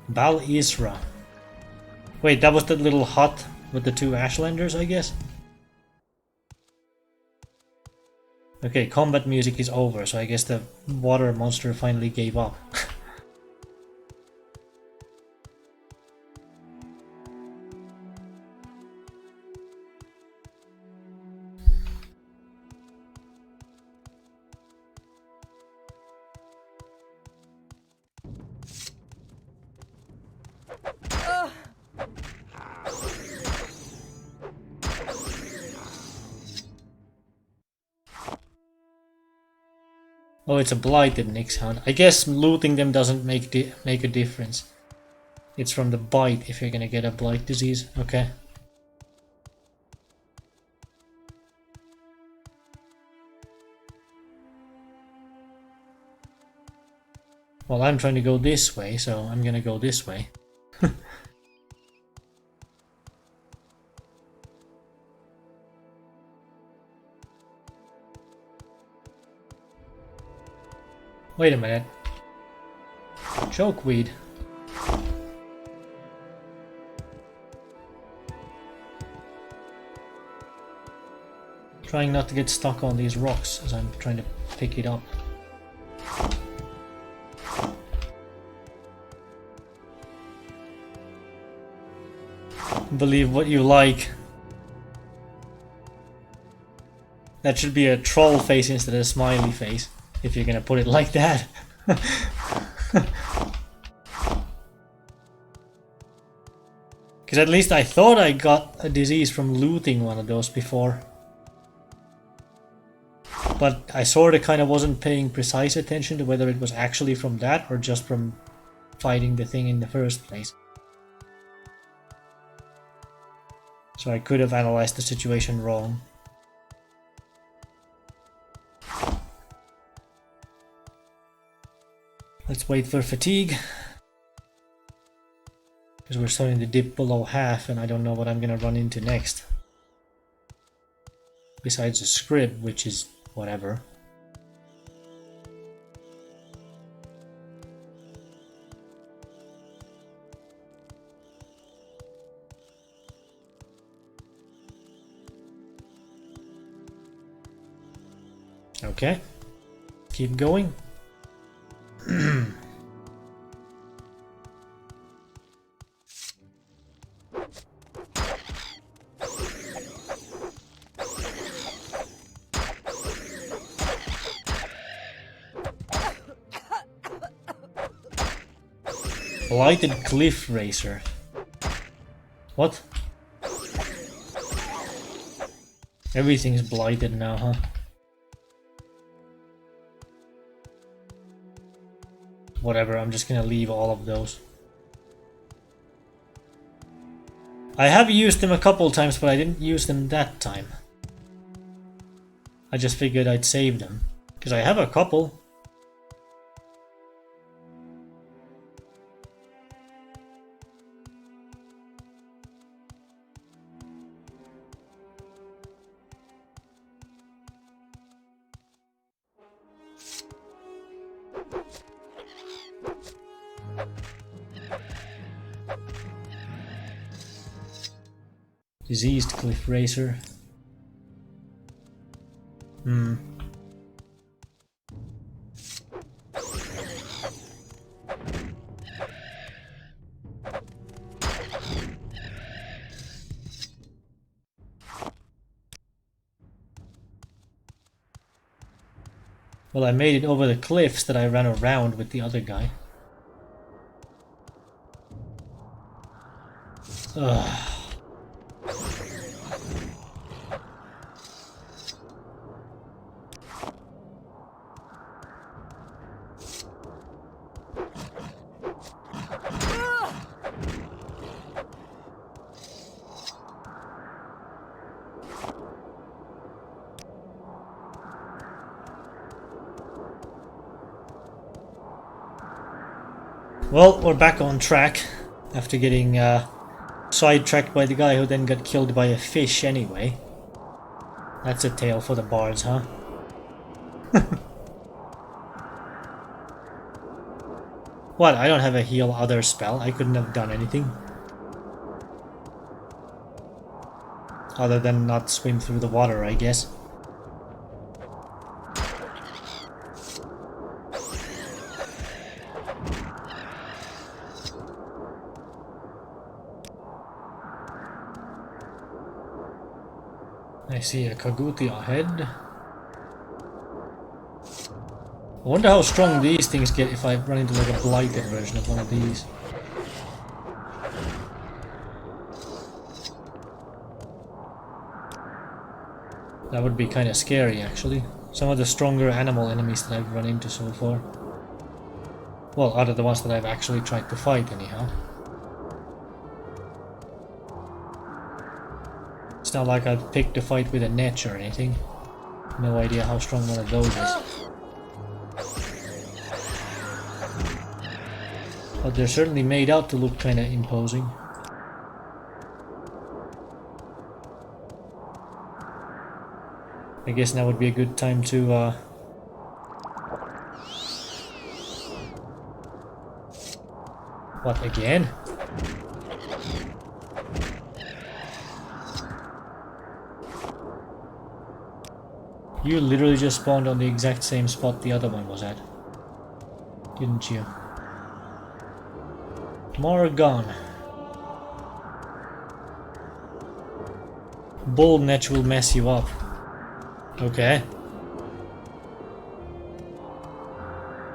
Speaker 1: Bal Isra. Wait, that was the little hut with the two Ashlanders, I guess? Okay, combat music is over, so I guess the water monster finally gave up. Oh, it's a blighted Nyx Hound. I guess looting them doesn't make a difference. It's from the bite if you're gonna get a blight disease. Okay. Well, I'm trying to go this way, so I'm gonna go this way. Wait a minute. Chokeweed. Trying not to get stuck on these rocks as I'm trying to pick it up. Believe what you like. That should be a troll face instead of a smiley face, if you're gonna put it like that. Because at least I thought I got a disease from looting one of those before. But I sort of kind of wasn't paying precise attention to whether it was actually from that or just from fighting the thing in the first place. So I could have analyzed the situation wrong. Let's wait for fatigue. Because we're starting to dip below half and I don't know what I'm gonna run into next. Besides a scrib, which is whatever. Okay. Keep going. Blighted Cliff Racer. What? Everything's blighted now, huh? Whatever, I'm just gonna leave all of those. I have used them a couple times, but I didn't use them that time. I just figured I'd save them. Because I have a couple. Diseased Cliff Racer. Well, I made it over the cliffs that I ran around with the other guy. Ugh. Well, we're back on track after getting sidetracked by the guy who then got killed by a fish anyway. That's a tale for the bards, huh? What? I don't have a heal other spell. I couldn't have done anything. Other than not swim through the water, I guess. I see a Kaguti ahead. I wonder how strong these things get if I run into like a blighted version of one of these. That would be kind of scary actually. Some of the stronger animal enemies that I've run into so far. Well, out of the ones that I've actually tried to fight anyhow. It's not like I've picked a fight with a netch or anything. No idea how strong one of those is. But they're certainly made out to look kinda imposing. I guess now would be a good time to what, again? You literally just spawned on the exact same spot the other one was at, didn't you? Morrowind. Bull netch will mess you up. Okay.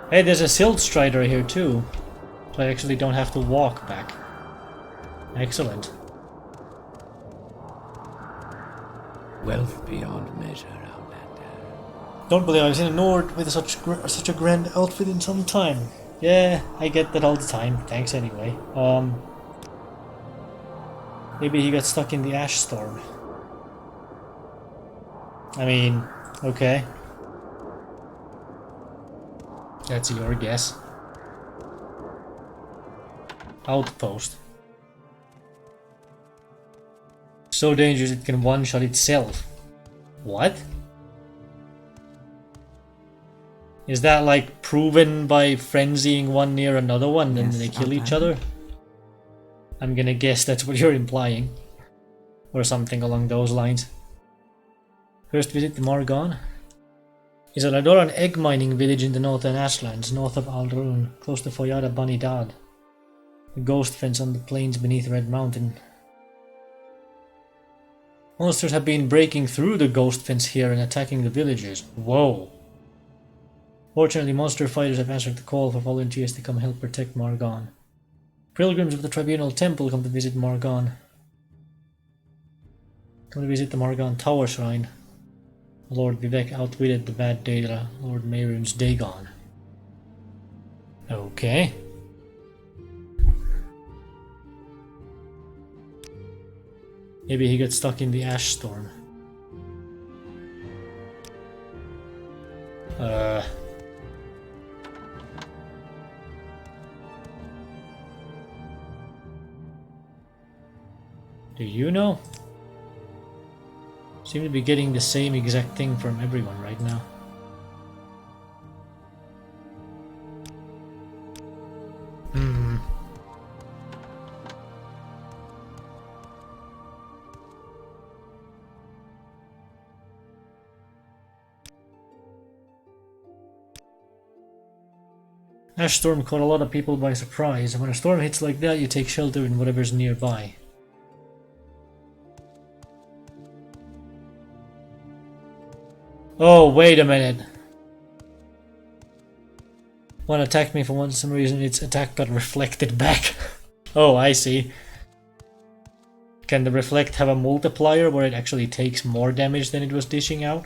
Speaker 1: Hey, there's a Silt Strider here too, so I actually don't have to walk back. Excellent.
Speaker 5: Wealth beyond measure.
Speaker 1: Don't believe I've seen a Nord with such a grand outfit in some time. Yeah, I get that all the time. Thanks anyway. Maybe he got stuck in the ash storm. I mean, okay. That's your guess. Outpost. So dangerous it can one-shot itself. What? Is that like proven by frenzying one near another one and then they kill each other? I'm gonna guess that's what you're implying. Or something along those lines. First visit the Morrowind. Is a Ladoran egg mining village in the northern Ashlands, north of Aldrun, close to Foyada Banidad. A ghost fence on the plains beneath Red Mountain. Monsters have been breaking through the ghost fence here and attacking the villagers. Whoa. Fortunately, monster fighters have answered the call for volunteers to come help protect Morrowind. Pilgrims of the Tribunal Temple come to visit Morrowind. Come to visit the Morrowind Tower Shrine. Lord Vivek outwitted the bad Daedra, Lord Mehrunes Dagon. Okay. Maybe he got stuck in the ash storm. Do you know? Seem to be getting the same exact thing from everyone right now. Ash storm caught a lot of people by surprise, and when a storm hits like that, you take shelter in whatever's nearby. Oh, wait a minute. One attacked me for some reason, its attack got reflected back. Oh, I see. Can the reflect have a multiplier where it actually takes more damage than it was dishing out?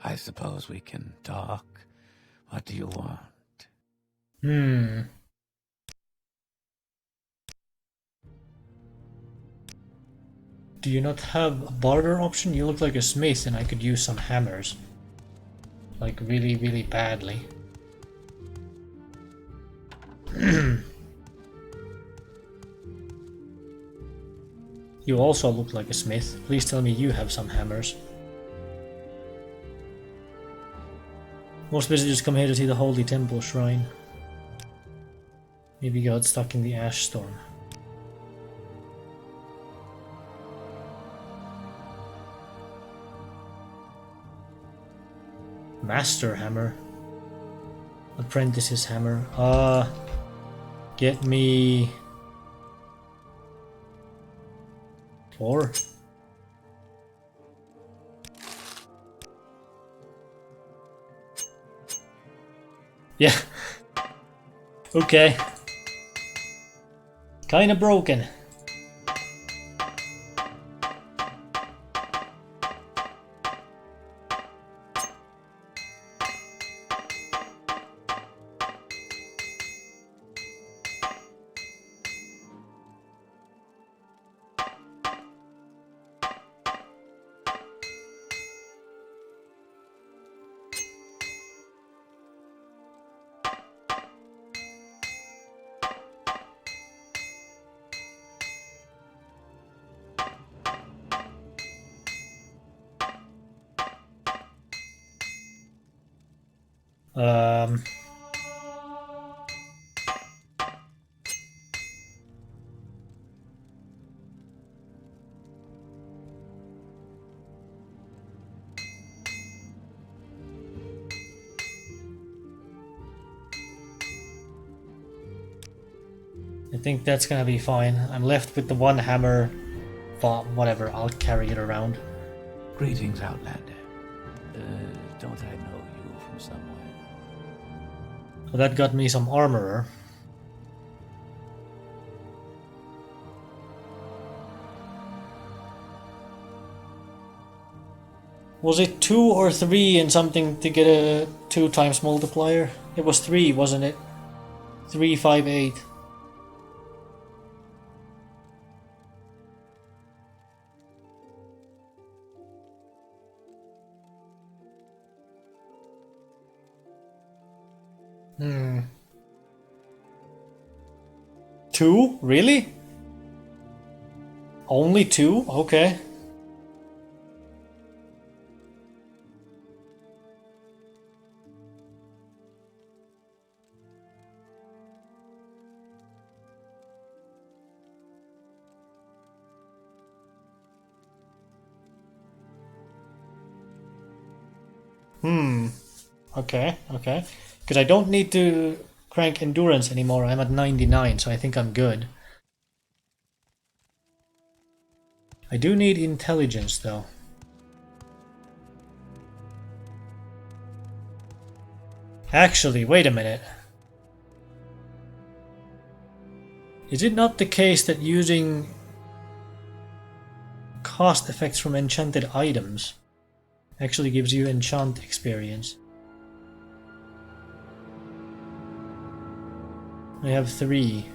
Speaker 5: I suppose we can talk. What do you want?
Speaker 1: Do you not have a barter option? You look like a smith and I could use some hammers. Like really, really badly. You also look like a smith. Please tell me you have some hammers. Most visitors come here to see the Holy Temple Shrine. Maybe got stuck in the ash storm. Master hammer. Apprentice's hammer. Get me 4. Yeah. Okay. Kinda broken. I think that's gonna be fine. I'm left with the one hammer, but whatever, I'll carry it around.
Speaker 5: Greetings, Outlander. Don't I know you from somewhere?
Speaker 1: So that got me some armorer. Was it 2 or 3 and something to get a 2 times multiplier? It was 3, wasn't it? 3, 5, 8. Hmm. 2? Really? Only 2? Okay. Okay, okay. Because I don't need to crank endurance anymore. I'm at 99, so I think I'm good. I do need intelligence, though. Actually, wait a minute. Is it not the case that using cost effects from enchanted items actually gives you enchant experience? I have 3.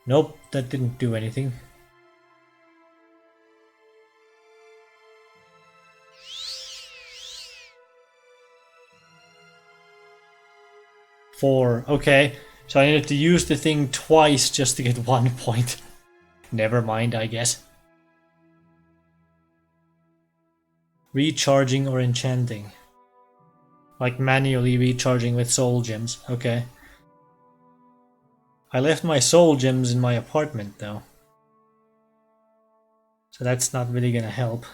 Speaker 1: Nope, that didn't do anything. Four, okay. So I needed to use the thing twice just to get 1 point. Never mind, I guess. Recharging or enchanting. Like manually recharging with soul gems, okay. I left my soul gems in my apartment though. So that's not really gonna help.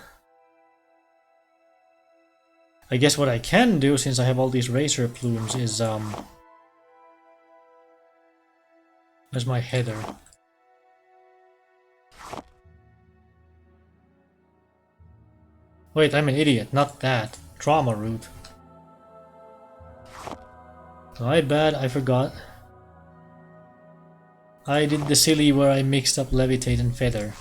Speaker 1: I guess what I can do, since I have all these razor plumes, is where's my heather? Wait, I'm an idiot, not that. Trauma root. My bad, I forgot. I did the silly where I mixed up levitate and feather.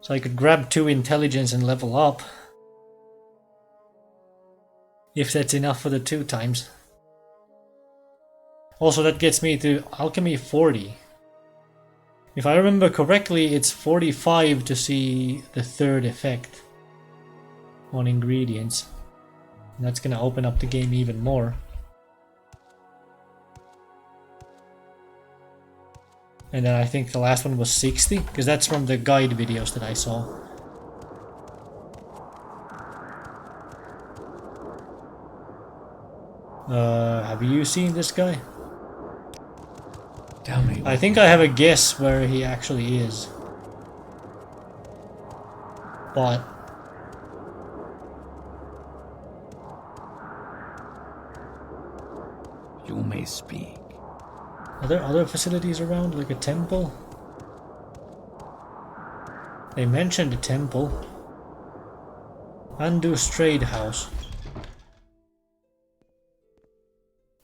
Speaker 1: So I could grab 2 intelligence and level up. If that's enough for the 2 times. Also, that gets me to alchemy 40. If I remember correctly, it's 45 to see the 3rd effect on ingredients. And that's gonna open up the game even more. And then I think the last one was 60, because that's from the guide videos that I saw. Have you seen this guy?
Speaker 5: Tell me.
Speaker 1: I think I have a guess where he actually is. But
Speaker 5: You may speak.
Speaker 1: are there other facilities around, like a temple? They mentioned a temple. Andu's Trade House.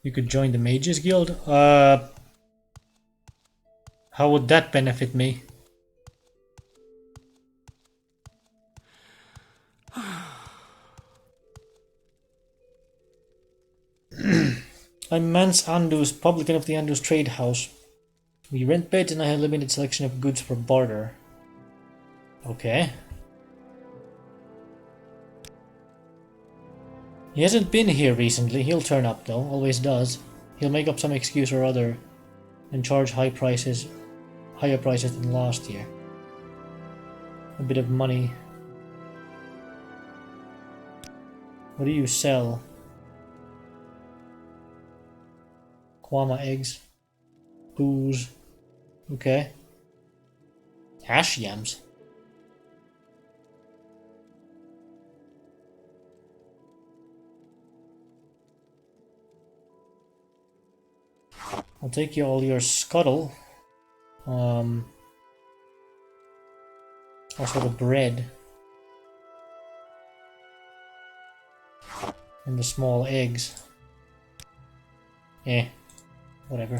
Speaker 1: You could join the Mages Guild? How would that benefit me? I'm Mance Andus, publican of the Andus Trade House. We rent beds and I have a limited selection of goods for barter. Okay. He hasn't been here recently. He'll turn up though, always does. He'll make up some excuse or other and charge higher prices than last year. A bit of money. What do you sell? Kwama eggs. Booze. Okay. Hash yams. I'll take you all your scuttle. Also the bread. And the small eggs. Whatever.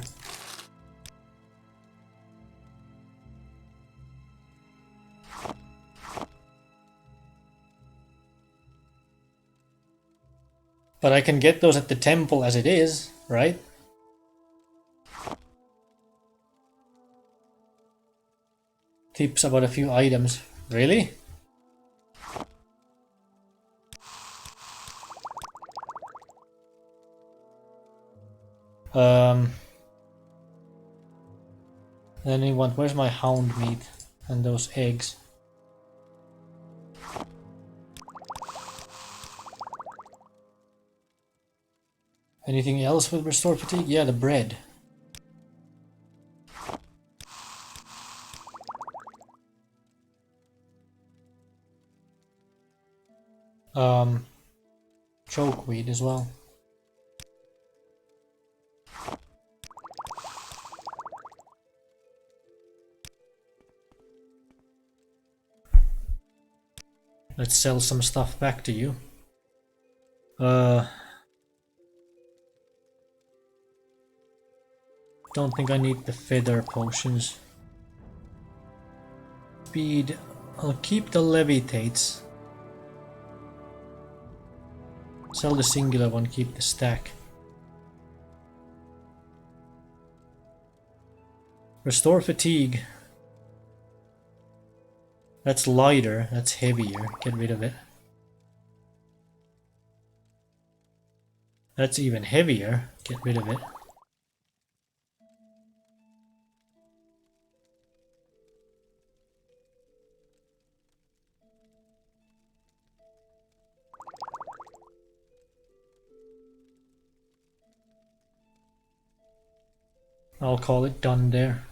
Speaker 1: But I can get those at the temple as it is, right? Tips about a few items. Really? Then we want, where's my hound meat and those eggs? Anything else with restore fatigue? Yeah, the bread. Chokeweed as well. Let's sell some stuff back to you. Don't think I need the feather potions. Speed. I'll keep the levitates. Sell the singular one, keep the stack. Restore fatigue. That's lighter, that's heavier. Get rid of it. That's even heavier. Get rid of it. I'll call it done there.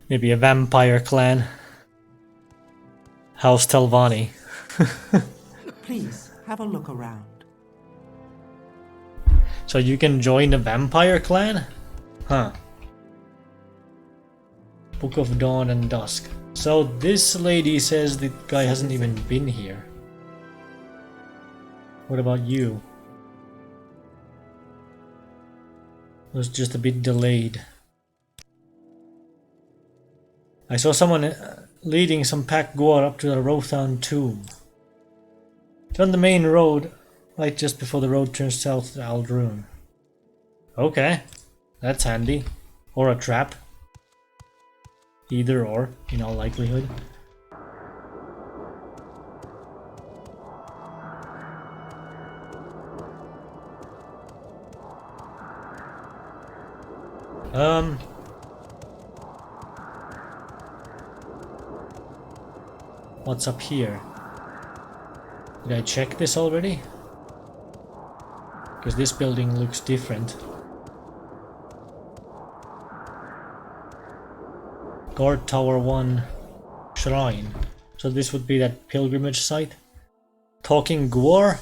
Speaker 1: Maybe a vampire clan. House Telvanni.
Speaker 2: Please, have a look around.
Speaker 1: So you can join the vampire clan? Huh. Book of Dawn and Dusk. So this lady says the guy hasn't even been here. What about you? Was just a bit delayed. I saw someone leading some pack Gwar up to the Rothan tomb. It's on the main road, right just before the road turns south to Aldrune. Okay, that's handy. Or a trap. Either or, in all likelihood. What's up here? Did I check this already? Because this building looks different. Guard Tower 1 Shrine. So this would be that pilgrimage site? Talking Gwar?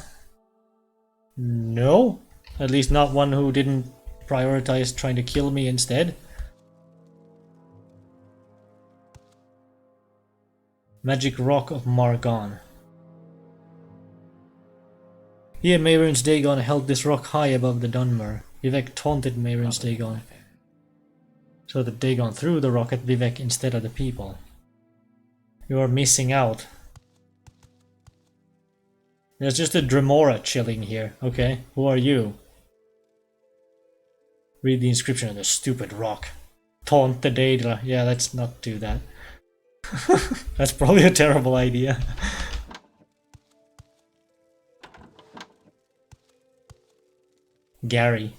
Speaker 1: No. At least not one who didn't prioritize trying to kill me instead. Magic Rock of Margon. He and Mehrunes Dagon held this rock high above the Dunmer. Vivek taunted Mehrunes Dagon, so that Dagon threw the rock at Vivek instead of the people. You are missing out. There's just a Dremora chilling here. Okay, who are you? Read the inscription on the stupid rock. Taunt the Daedra. Yeah, let's not do that. That's probably a terrible idea. Gary.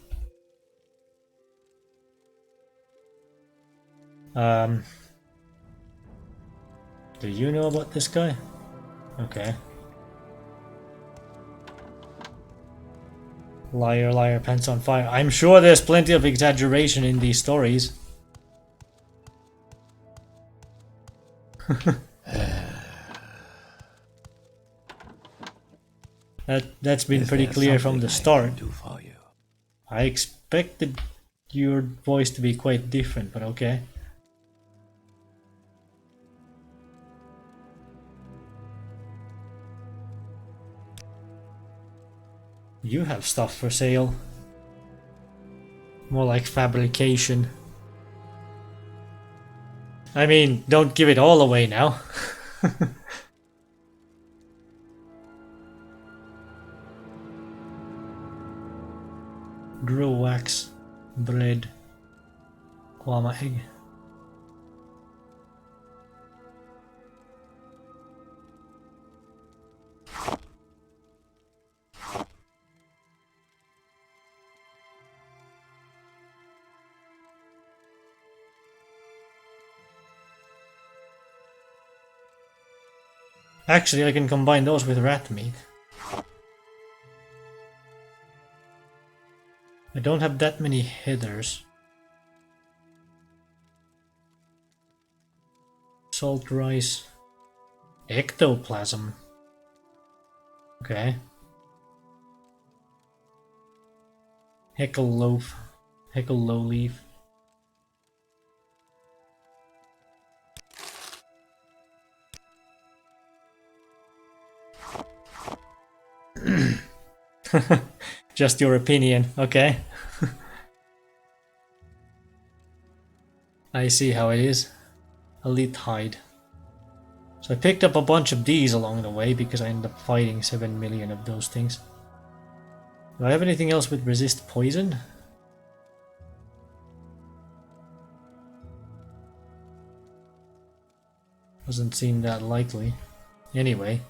Speaker 1: Do you know about this guy? Okay. Liar, liar, pants on fire. I'm sure there's plenty of exaggeration in these stories. That's been pretty clear from the start. I expected your voice to be quite different, but okay. You have stuff for sale. More like fabrication. I mean, don't give it all away now. Grow wax, bread, kwama egg. Actually, I can combine those with rat meat. I don't have that many headers. Salt rice. Ectoplasm. Okay. Heckle loaf. Heckle low leaf. Just your opinion, okay? I see how it is. Elite hide. So I picked up a bunch of these along the way because I ended up fighting 7 million of those things. Do I have anything else with resist poison? Doesn't seem that likely. Anyway,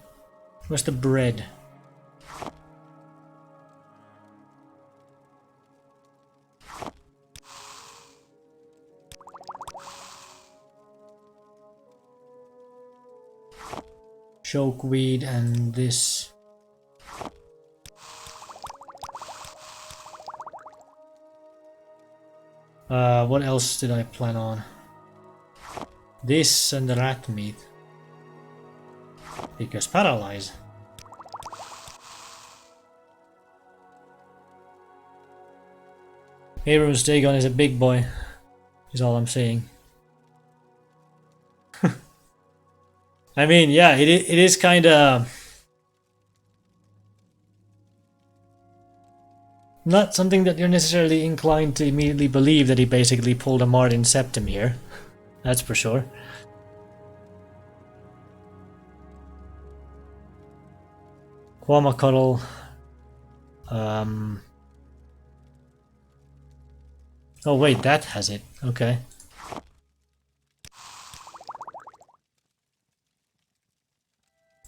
Speaker 1: where's the bread? Chokeweed and this. What else did I plan on? This and the rat meat. Because paralyze. Abrams Dagon is a big boy, is all I'm saying. I mean, yeah, it is kinda... not something that you're necessarily inclined to immediately believe that he basically pulled a Martin Septim here. That's for sure. Quamacuddle. Oh wait, that has it. Okay.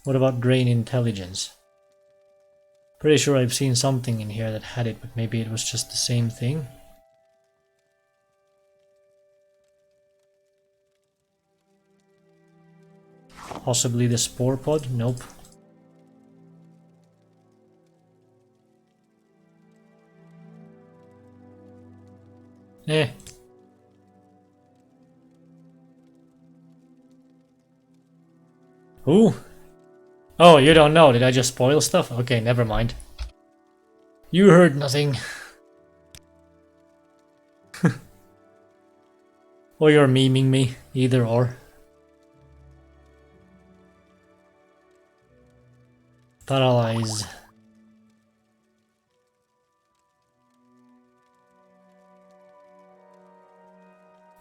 Speaker 1: What about Drain Intelligence? Pretty sure I've seen something in here that had it, but maybe it was just the same thing. Possibly the Spore Pod? Nope. Eh. Ooh. Oh, you don't know. Did I just spoil stuff? Okay, never mind. You heard nothing. Or you're memeing me. Either or. Paralyze.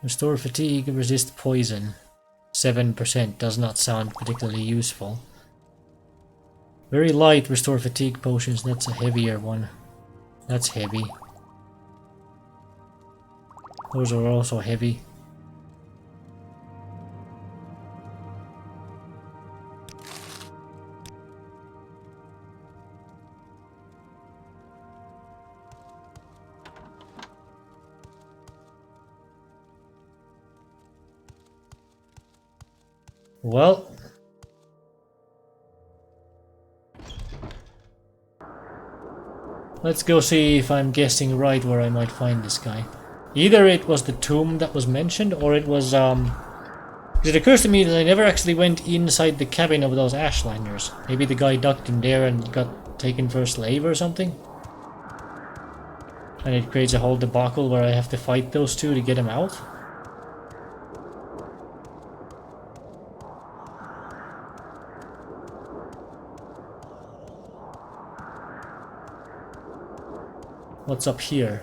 Speaker 1: Restore fatigue, resist poison. 7% does not sound particularly useful. Very light restore fatigue potions, that's a heavier one. That's heavy. Those are also heavy. Well, let's go see if I'm guessing right where I might find this guy. Either it was the tomb that was mentioned, or it was, it occurs to me that I never actually went inside the cabin of those Ashlanders. Maybe the guy ducked in there and got taken for a slave or something? And it creates a whole debacle where I have to fight those two to get him out? What's up here?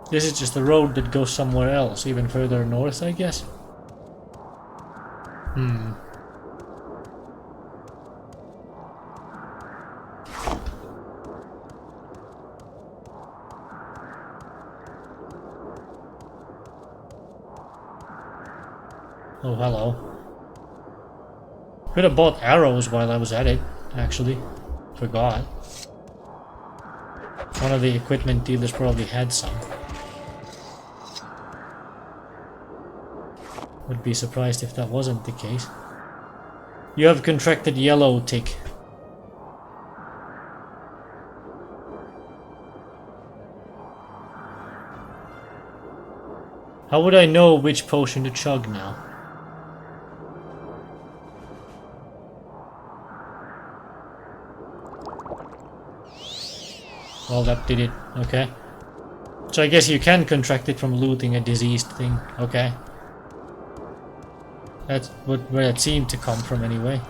Speaker 1: This is just a road that goes somewhere else, even further north, I guess? Hmm. Oh, hello. Could have bought arrows while I was at it, actually. Forgot. One of the equipment dealers probably had some. Would be surprised if that wasn't the case. You have contracted yellow tick. How would I know which potion to chug now? Well, that did it. Okay. So I guess you can contract it from looting a diseased thing. Okay. That's where it seemed to come from anyway.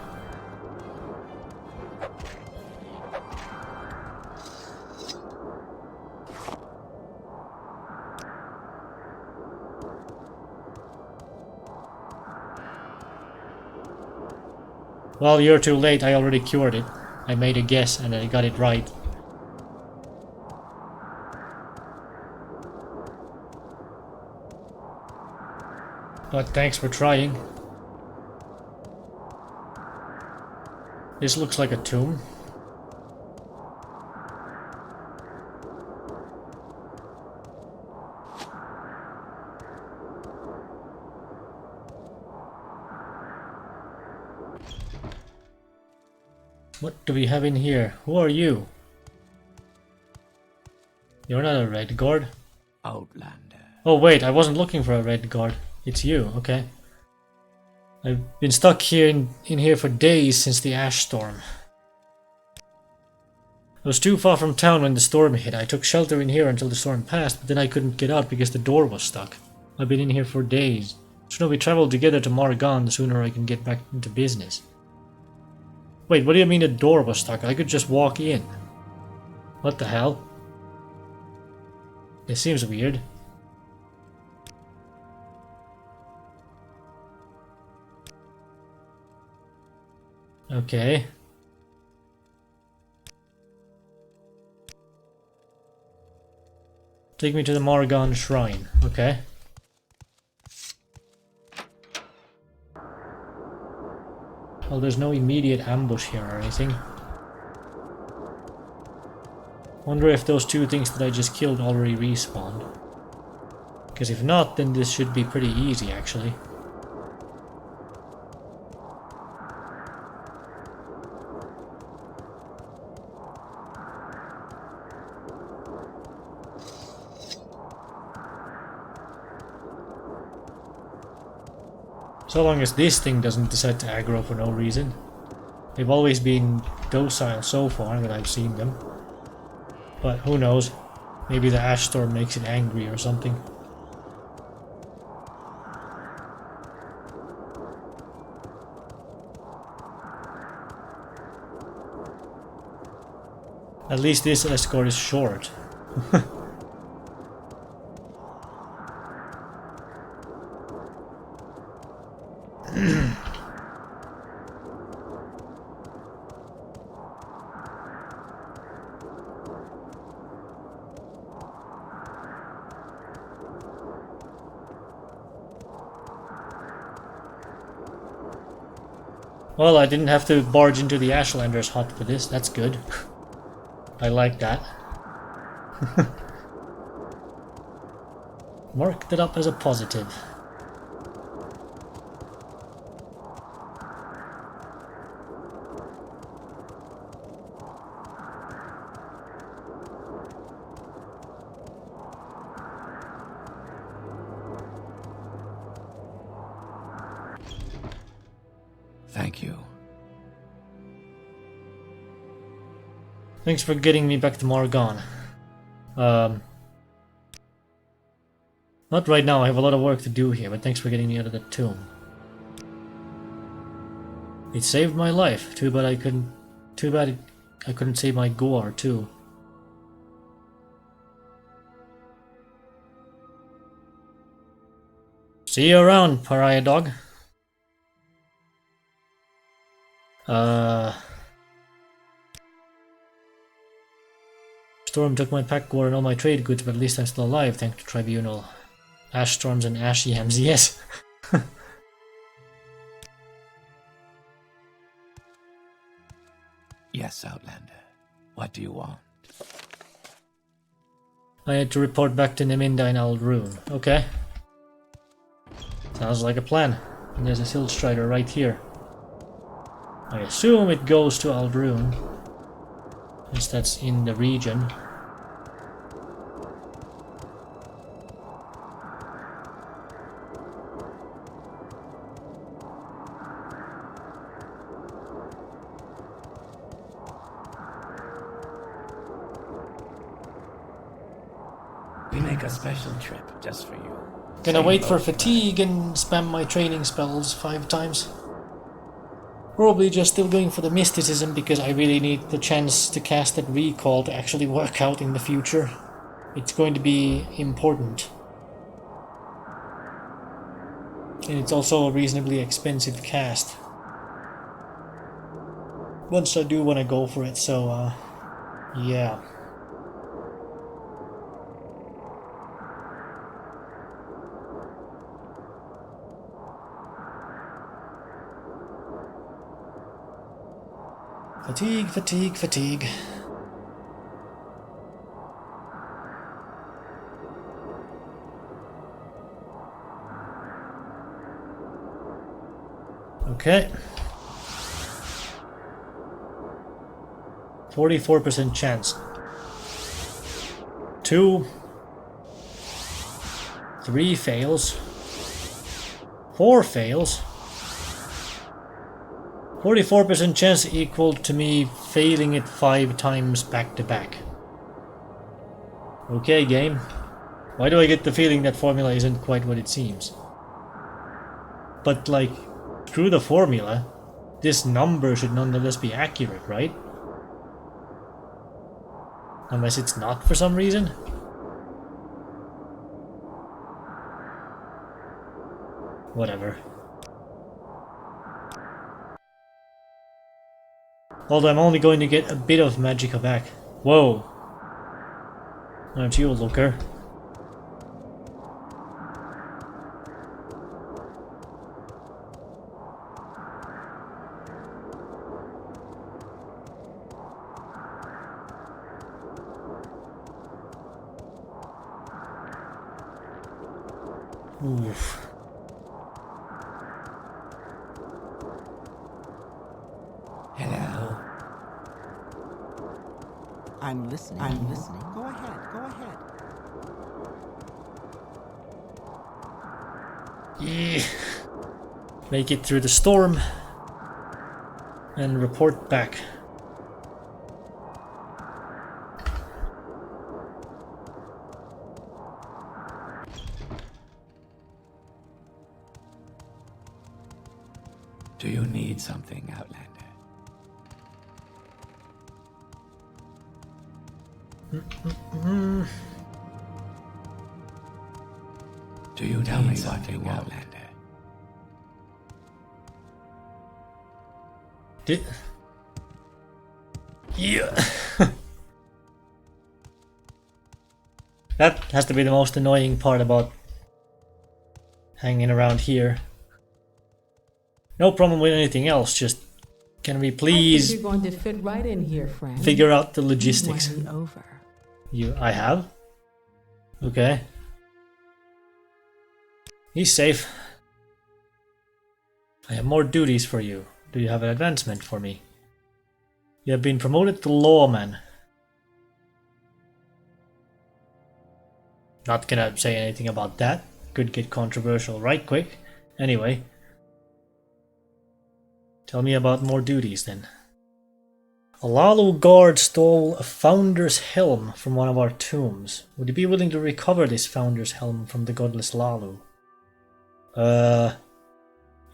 Speaker 1: Well, you're too late. I already cured it. I made a guess and I got it right. But thanks for trying. This looks like a tomb. What do we have in here? Who are you? You're not a red guard.
Speaker 5: Outlander.
Speaker 1: Oh wait, I wasn't looking for a red guard. It's you, okay. I've been stuck here in here for days since the ash storm. I was too far from town when the storm hit. I took shelter in here until the storm passed, but then I couldn't get out because the door was stuck. I've been in here for days. The sooner we travel together to Morrowind, the sooner I can get back into business. Wait, what do you mean the door was stuck? I could just walk in. What the hell? This seems weird. Okay. Take me to the Morrowind Shrine. Okay. Well, there's no immediate ambush here or anything. Wonder if those two things that I just killed already respawned. Because if not, then this should be pretty easy, actually. So long as this thing doesn't decide to aggro for no reason. They've always been docile so far that I've seen them. But who knows? Maybe the ash storm makes it angry or something. At least this escort is short. Well, I didn't have to barge into the Ashlander's hut for this, that's good. I like that. Marked it up as a positive.
Speaker 5: Thank you.
Speaker 1: Thanks for getting me back to Morrowind. Not right now, I have a lot of work to do here, but thanks for getting me out of the tomb. It saved my life. Too bad I couldn't save my gore too. See you around, pariah dog. Storm took my pack gore and all my trade goods, but at least I'm still alive, thanks to Tribunal. Ash storms and ash yams, yes.
Speaker 5: Yes, Outlander. What do you want?
Speaker 1: I had to report back to Neminda in Aldrune. Okay. Sounds like a plan. And there's a Silt Strider right here. I assume it goes to Aldrune, since that's in the region.
Speaker 5: We make a special trip just for you.
Speaker 1: Gonna wait for fatigue and spam my training spells 5 times. Probably just still going for the mysticism because I really need the chance to cast that recall to actually work out in the future. It's going to be important. And it's also a reasonably expensive cast. Once I do want to go for it, so yeah. Fatigue, fatigue, fatigue. Okay. 44% chance. 2. 3 fails. 4 fails. 44% chance equal to me failing it 5 times back to back. Okay, game. Why do I get the feeling that formula isn't quite what it seems? But like, through the formula, this number should nonetheless be accurate, right? Unless it's not for some reason? Whatever. Although I'm only going to get a bit of magicka back. Whoa. Aren't you a looker? Oof.
Speaker 5: Hello.
Speaker 2: I'm listening. I'm listening. Go ahead. Go ahead.
Speaker 1: Yeah. Make it through the storm and report back.
Speaker 5: Do you need something, Outlander? Do you tell me something, Outlander?
Speaker 1: Yeah. That has to be the most annoying part about hanging around here. No problem with anything else, just can we please
Speaker 7: I think you're going to fit right in here, friend.
Speaker 1: figure out the logistics?
Speaker 7: You won me over.
Speaker 1: I have? Okay. He's safe. I have more duties for you. Do you have an advancement for me? You have been promoted to lawman. Not gonna say anything about that. Could get controversial right quick. Anyway. Tell me about more duties then. A Lalu guard stole a founder's helm from one of our tombs. Would you be willing to recover this founder's helm from the godless Lalu?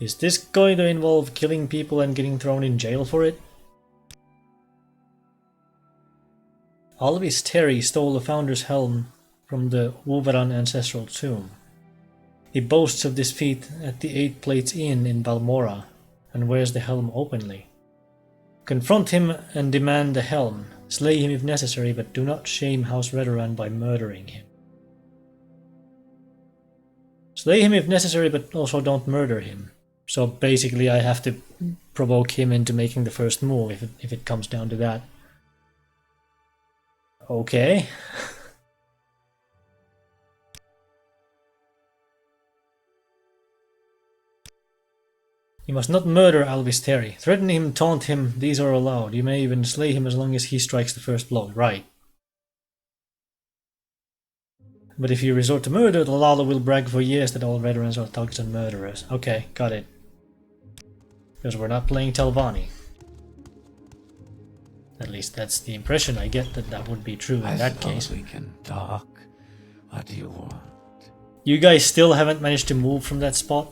Speaker 1: Is this going to involve killing people and getting thrown in jail for it? Alvis Terry stole the founder's helm from the Wolveran ancestral tomb. He boasts of this feat at the Eight Plates Inn in Balmora and wears the helm openly. Confront him and demand the helm. Slay him if necessary, but do not shame House Redoran by murdering him. Slay him if necessary, but also don't murder him. So basically I have to provoke him into making the first move if it comes down to that. Okay. You must not murder Alvis Terry. Threaten him, taunt him, these are allowed. You may even slay him as long as he strikes the first blow. Right. But if you resort to murder, the Lala will brag for years that all veterans are thugs and murderers. Okay, got it. Because we're not playing Telvanni. At least that's the impression I get, that that would be true in that case.
Speaker 5: We can talk. What do you want?
Speaker 1: You guys still haven't managed to move from that spot?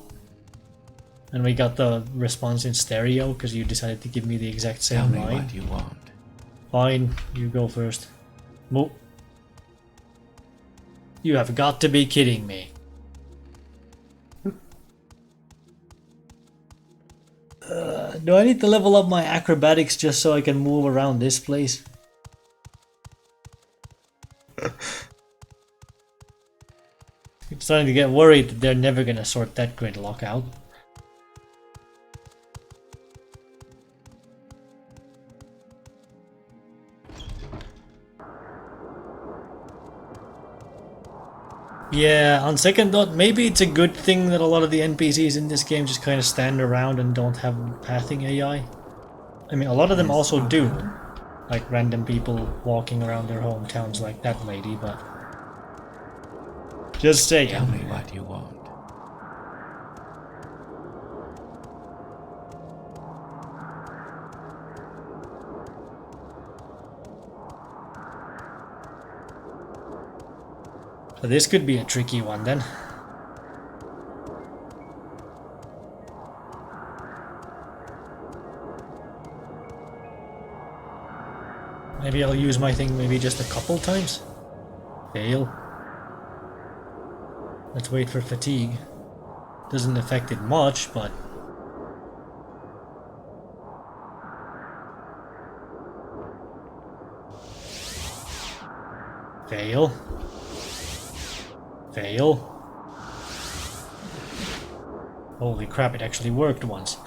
Speaker 1: And we got the response in stereo because you decided to give me the exact same line.
Speaker 5: Tell me what you want.
Speaker 1: Fine, you go first. Move. You have got to be kidding me. Do I need to level up my acrobatics just so I can move around this place? I'm starting to get worried that they're never gonna sort that gridlock out. Yeah, on second thought, maybe it's a good thing that a lot of the NPCs in this game just kind of stand around and don't have pathing AI. I mean, a lot of them also do, like random people walking around their hometowns like that lady, but just saying.
Speaker 5: Tell me what you want.
Speaker 1: So this could be a tricky one then. Maybe I'll use my thing maybe just a couple times. Fail. Let's wait for fatigue. Doesn't affect it much, but... Fail. Fail. Holy crap, it actually worked once.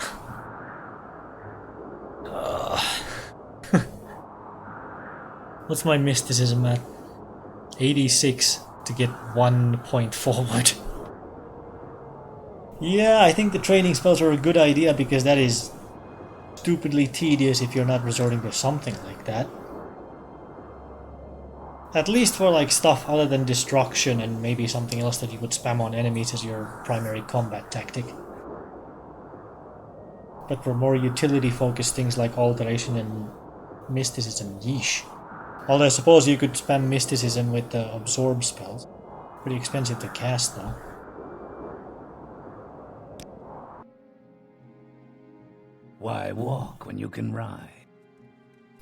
Speaker 1: What's my mysticism at? 86 to get 1 point forward. Yeah, I think the training spells are a good idea because that is stupidly tedious if you're not resorting to something like that. At least for like stuff other than destruction and maybe something else that you would spam on enemies as your primary combat tactic. But for more utility focused things like alteration and mysticism, yeesh. Although I suppose you could spam mysticism with the absorb spells. Pretty expensive to cast though.
Speaker 5: Why walk when you can ride?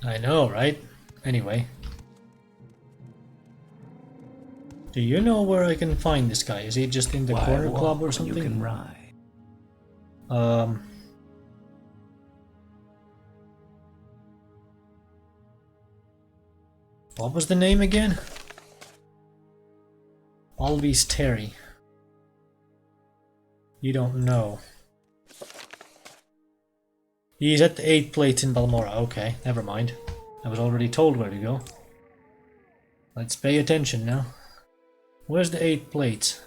Speaker 1: I know, right? Anyway. Do you know where I can find this guy? Is he just in the
Speaker 5: Why
Speaker 1: corner
Speaker 5: walk
Speaker 1: club or
Speaker 5: when
Speaker 1: something?
Speaker 5: You can ride.
Speaker 1: What was the name again? Always Terry. You don't know. He's at the 8 plates in Balmora. Okay, never mind. I was already told where to go. Let's pay attention now. Where's the 8 plates?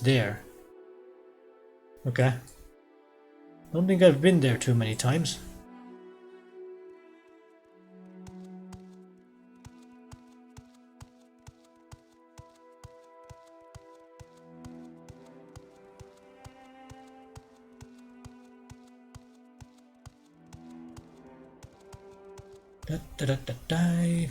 Speaker 1: There. Okay. Don't think I've been there too many times. Da, da, da, da, da.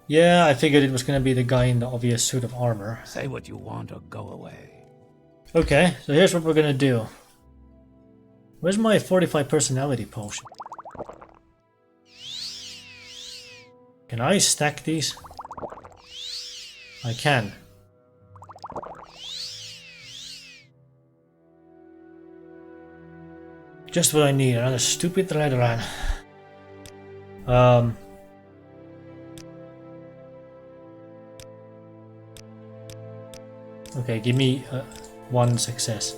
Speaker 1: Yeah, I figured it was gonna be the guy in the obvious suit of armor.
Speaker 5: Say what you want or go away.
Speaker 1: Okay, so here's what we're gonna do. Where's my 45 personality potion? Can I stack these? I can. Just what I need, another stupid red ran. Okay, give me 1 success.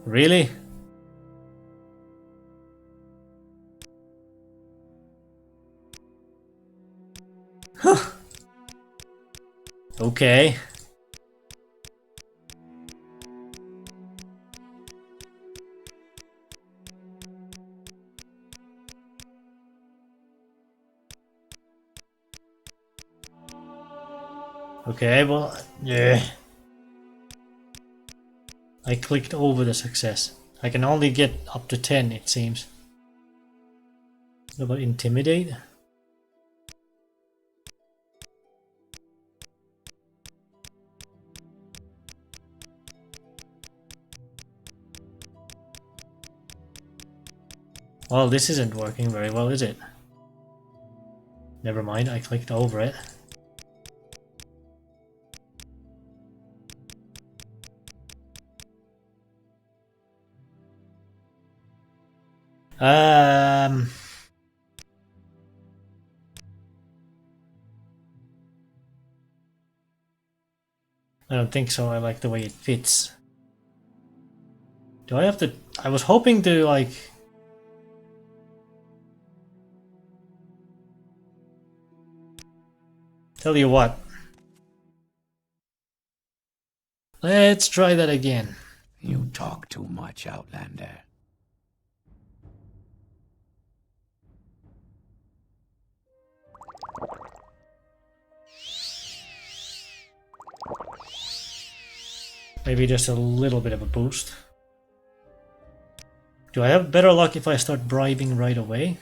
Speaker 1: Really? Huh. Okay. Okay, well, yeah. I clicked over the success. I can only get up to 10, it seems. What about intimidate? Well, this isn't working very well, is it? Never mind, I clicked over it. Um, I don't think so. I like the way it fits. Do I have to... I was hoping to, like... Tell you what. Let's try that again.
Speaker 5: You talk too much, Outlander.
Speaker 1: Maybe just a little bit of a boost. Do I have better luck if I start bribing right away?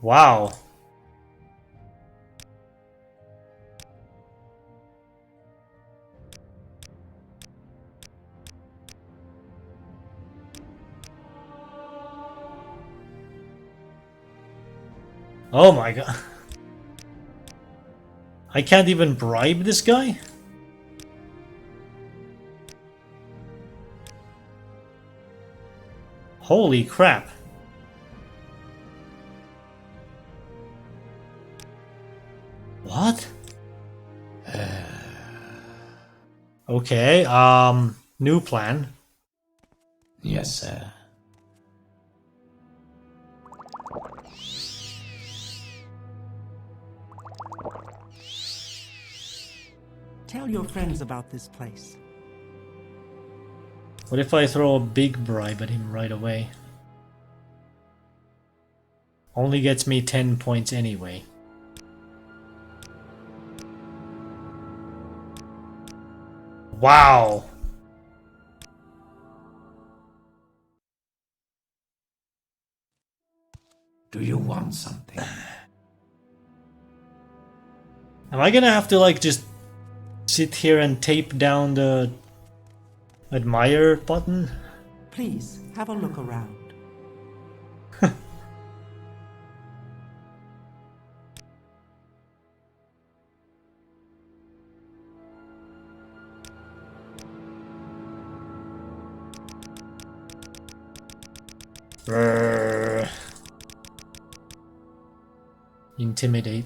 Speaker 1: Wow. Oh my god. I can't even bribe this guy? Holy crap. What? Okay, new plan.
Speaker 5: Yes, sir.
Speaker 2: Tell your friends about this place.
Speaker 1: What if I throw a big bribe at him right away? Only gets me 10 points anyway. Wow!
Speaker 5: Do you want something?
Speaker 1: Am I gonna have to like just sit here and tape down the admire button?
Speaker 2: Please, have a look around.
Speaker 1: Brrr. Intimidate.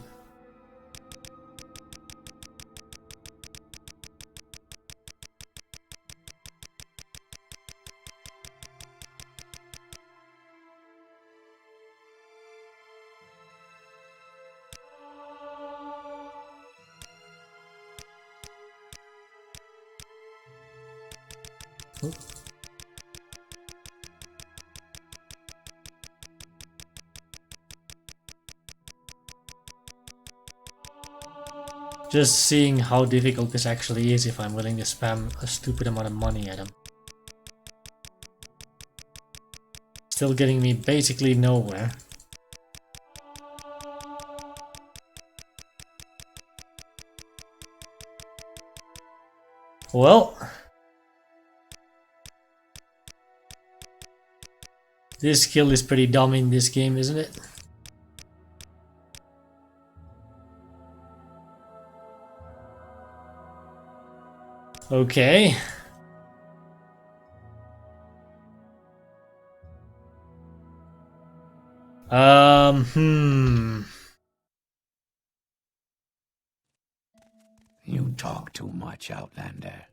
Speaker 1: Oh. Just seeing how difficult this actually is if I'm willing to spam a stupid amount of money at him. Still getting me basically nowhere. Well, this skill is pretty dumb in this game, isn't it? Okay.
Speaker 5: You talk too much, Outlander.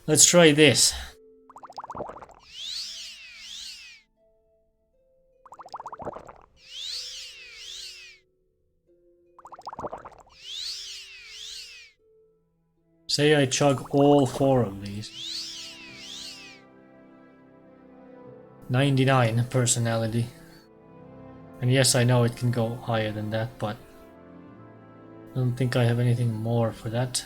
Speaker 1: Let's try this. Say I chug all 4 of these. 99 personality. And yes, I know it can go higher than that, but I don't think I have anything more for that.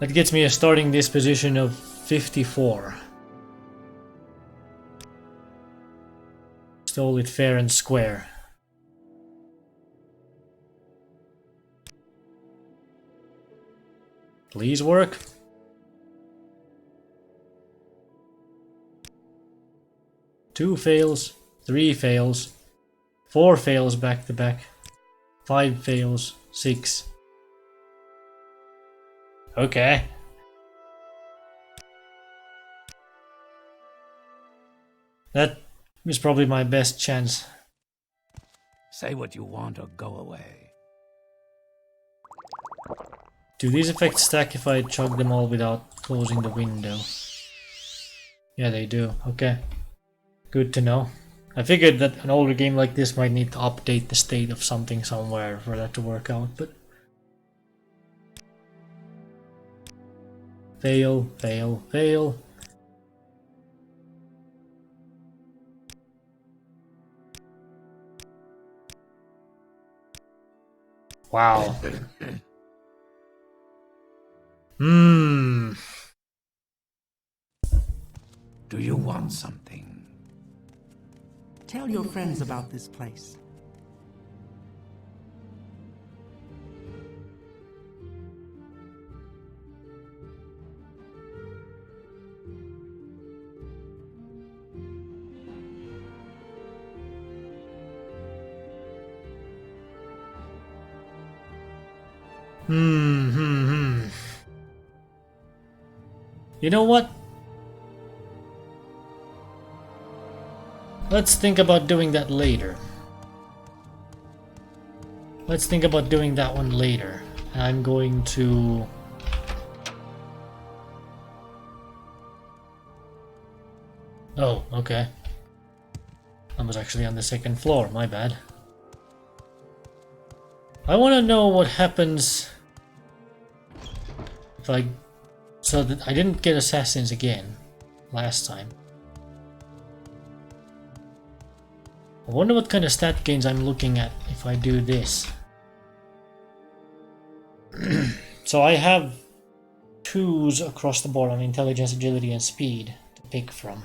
Speaker 1: That gets me a starting disposition of 54. Stole it fair and square. Please work. 2 fails, 3 fails, 4 fails back to back, 5 fails, 6. Okay. That is probably my best chance.
Speaker 5: Say what you want or go away.
Speaker 1: Do these effects stack if I chug them all without closing the window? Yeah, they do. Okay. Good to know. I figured that an older game like this might need to update the state of something somewhere for that to work out, but... Fail, fail, fail. Wow.
Speaker 5: Do you want something?
Speaker 2: Tell your friends about this place.
Speaker 1: You know what? Let's think about doing that later. Let's think about doing that one later. I'm going to... Oh, okay. I was actually on the second floor, my bad. I want to know what happens if I... So that I didn't get assassins again last time. I wonder what kind of stat gains I'm looking at if I do this. So I have 2s across the board on intelligence, agility, and speed to pick from.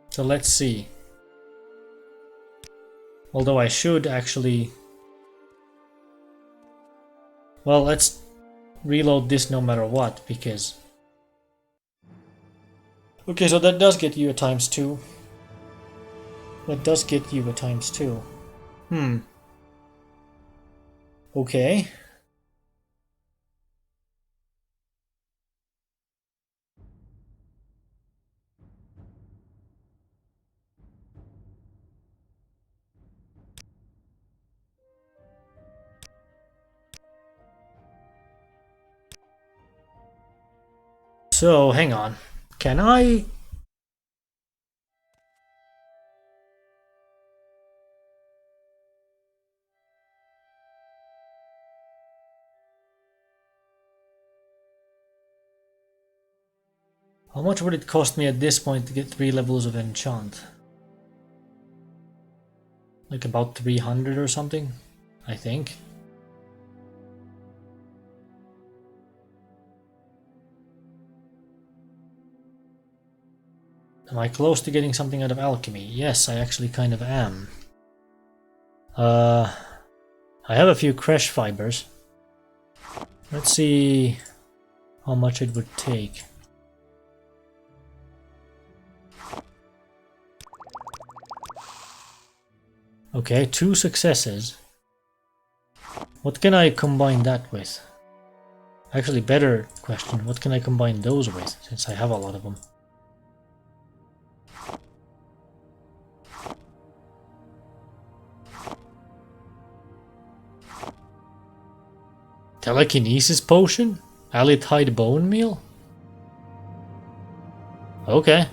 Speaker 1: So let's see. Although I should actually... Well, let's reload this no matter what, because... Okay, so that does get you a ×2. That does get you a ×2. Okay. So, hang on. Can I... How much would it cost me at this point to get 3 levels of enchant? Like about 300 or something, I think. Am I close to getting something out of alchemy? Yes, I actually kind of am. I have a few crash fibers. Let's see how much it would take. Okay, 2 successes. What can I combine that with? Actually, better question, what can I combine those with, since I have a lot of them? Telekinesis potion? Allied bone meal? Okay.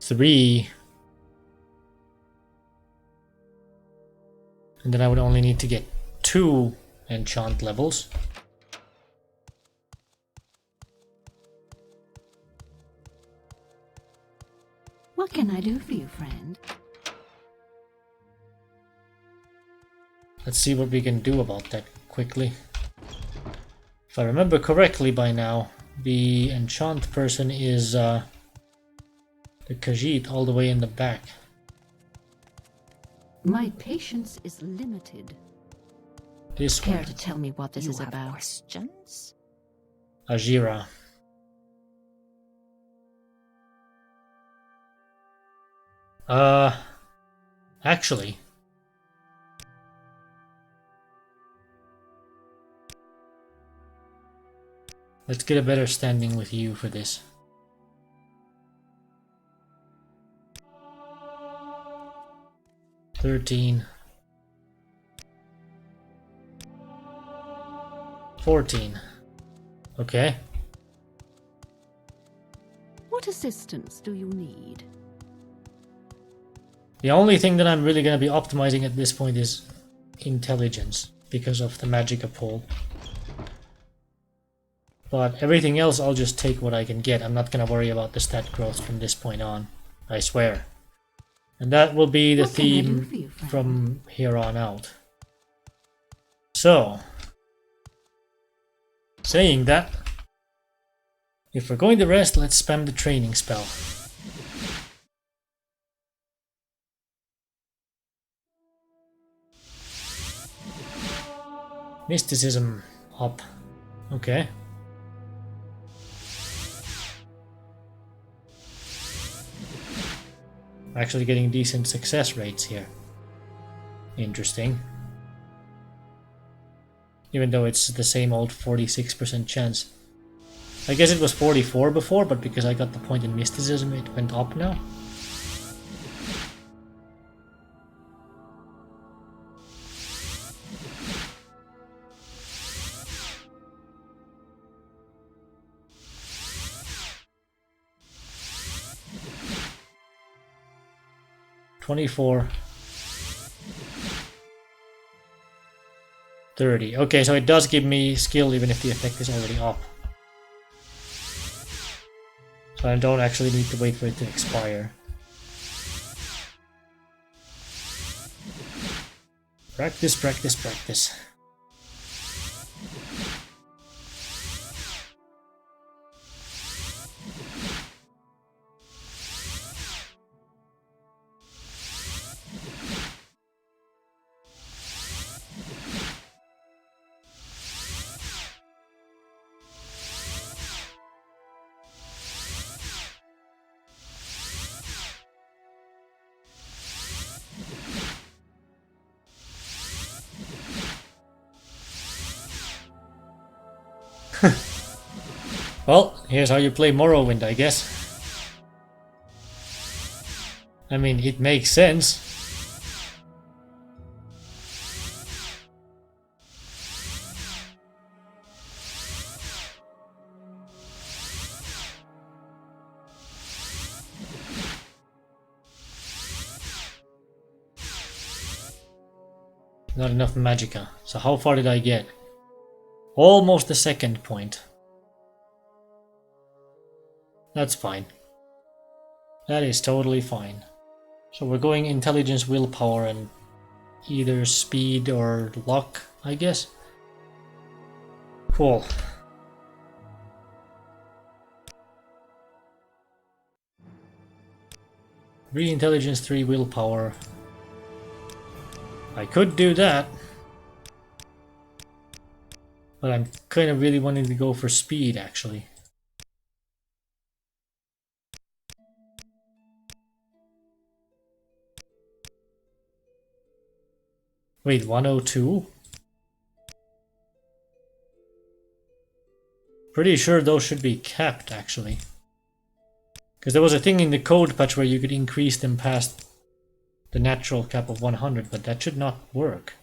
Speaker 1: Three. And then I would only need to get 2 enchant levels.
Speaker 4: What can I do for you, friend?
Speaker 1: Let's see what we can do about that quickly. If I remember correctly by now, the enchant person is the Khajiit all the way in the back.
Speaker 4: My patience is limited.
Speaker 1: This
Speaker 4: Care
Speaker 1: one.
Speaker 4: to tell me what this
Speaker 6: You
Speaker 4: is
Speaker 6: have
Speaker 4: about?
Speaker 6: questions?
Speaker 1: Ajira. Actually. Let's get a better standing with you for this. $13. 14. Okay.
Speaker 4: What assistance do you need?
Speaker 1: The only thing that I'm really going to be optimizing at this point is intelligence because of the Magicka pool. But everything else I'll just take what I can get. I'm not going to worry about the stat growth from this point on. I swear. And that will be the
Speaker 4: What can I do
Speaker 1: theme
Speaker 4: for you, friend?
Speaker 1: from here on out. So, saying that, if we're going to rest, let's spam the training spell. Mysticism up. Okay. We're actually getting decent success rates here. Interesting. Even though it's the same old 46% chance. I guess it was 44 before, but because I got the point in mysticism, it went up now. $24. 30. Okay, so it does give me skill even if the effect is already up. So I don't actually need to wait for it to expire. Practice, practice, practice. Well, here's how you play Morrowind, I guess. I mean, it makes sense. Not enough Magicka. So how far did I get? Almost the second point. That's fine. That is totally fine. So we're going intelligence, willpower, and either speed or luck, I guess. Cool. Three intelligence, 3 willpower. I could do that. But I'm kind of really wanting to go for speed, actually. Wait, 102? Pretty sure those should be capped, actually. Because there was a thing in the code patch where you could increase them past the natural cap of 100, but that should not work.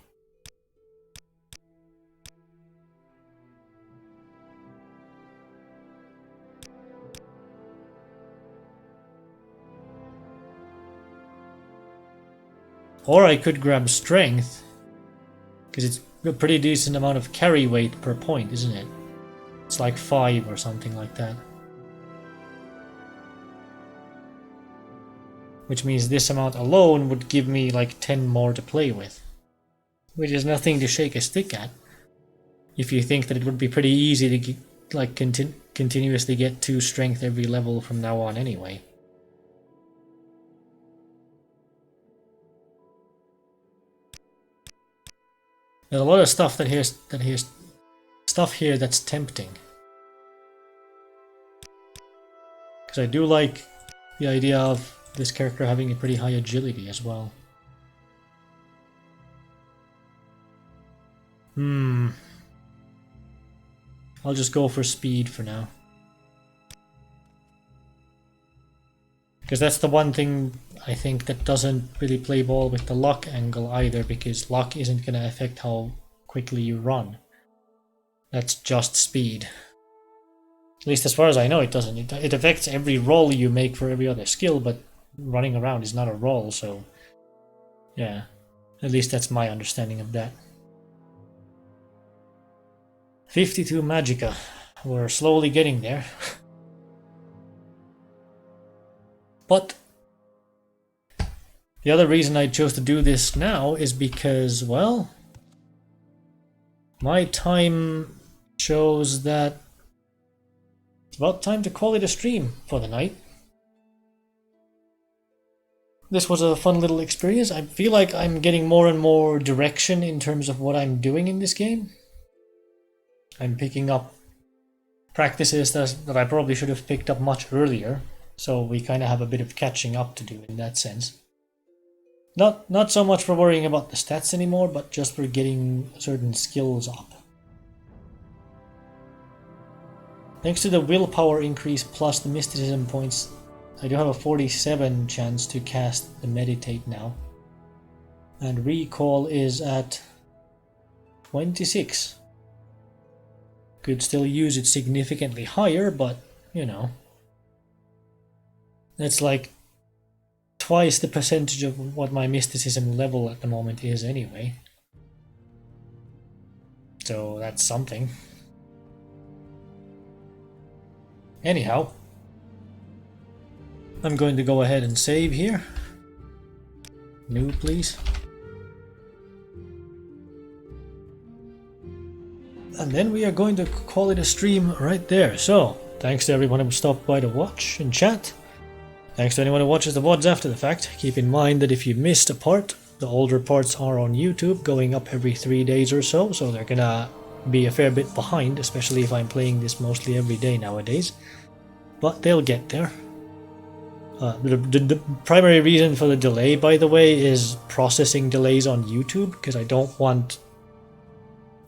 Speaker 1: Or I could grab strength, because it's a pretty decent amount of carry weight per point, isn't it? It's like 5 or something like that. Which means this amount alone would give me like 10 more to play with. Which is nothing to shake a stick at. If you think that it would be pretty easy to like continuously get 2 strength every level from now on anyway. There's a lot of stuff stuff here that's tempting. Because I do like the idea of this character having a pretty high agility as well. I'll just go for speed for now. Because that's the one thing I think that doesn't really play ball with the luck angle either, because luck isn't going to affect how quickly you run. That's just speed. At least as far as I know it doesn't. It affects every roll you make for every other skill, but running around is not a roll, so... yeah. At least that's my understanding of that. 52 Magicka. We're slowly getting there. But the other reason I chose to do this now is because, well, my time shows that it's about time to call it a stream for the night. This was a fun little experience. I feel like I'm getting more and more direction in terms of what I'm doing in this game. I'm picking up practices that I probably should have picked up much earlier, so we kind of have a bit of catching up to do in that sense. Not so much for worrying about the stats anymore, but just for getting certain skills up. Thanks to the willpower increase plus the mysticism points, I do have a 47 chance to cast the meditate now. And recall is at 26. Could still use it significantly higher, but, you know. That's like twice the percentage of what my mysticism level at the moment is anyway. So that's something. Anyhow, I'm going to go ahead and save here. New, please. And then we are going to call it a stream right there. So, thanks to everyone who stopped by to watch and chat. Thanks to anyone who watches the VODs after the fact. Keep in mind that if you missed a part, the older parts are on YouTube, going up every 3 days or so, so they're gonna be a fair bit behind, especially if I'm playing this mostly every day nowadays. But they'll get there. The primary reason for the delay, by the way, is processing delays on YouTube, because I don't want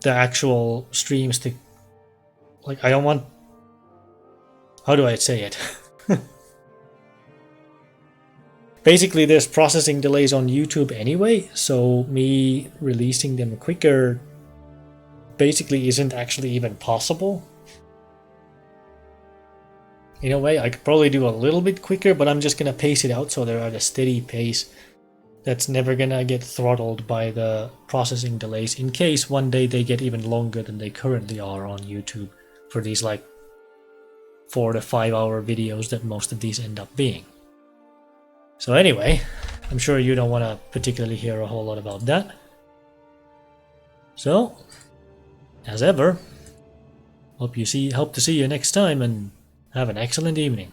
Speaker 1: the actual streams to... like, I don't want... how do I say it? Basically, there's processing delays on YouTube anyway, so me releasing them quicker basically isn't actually even possible. In a way, I could probably do a little bit quicker, but I'm just gonna pace it out so they're at a steady pace that's never gonna get throttled by the processing delays, in case one day they get even longer than they currently are on YouTube for these like 4 to 5 hour videos that most of these end up being. So anyway, I'm sure you don't want to particularly hear a whole lot about that. So, as ever, hope to see you next time and have an excellent evening.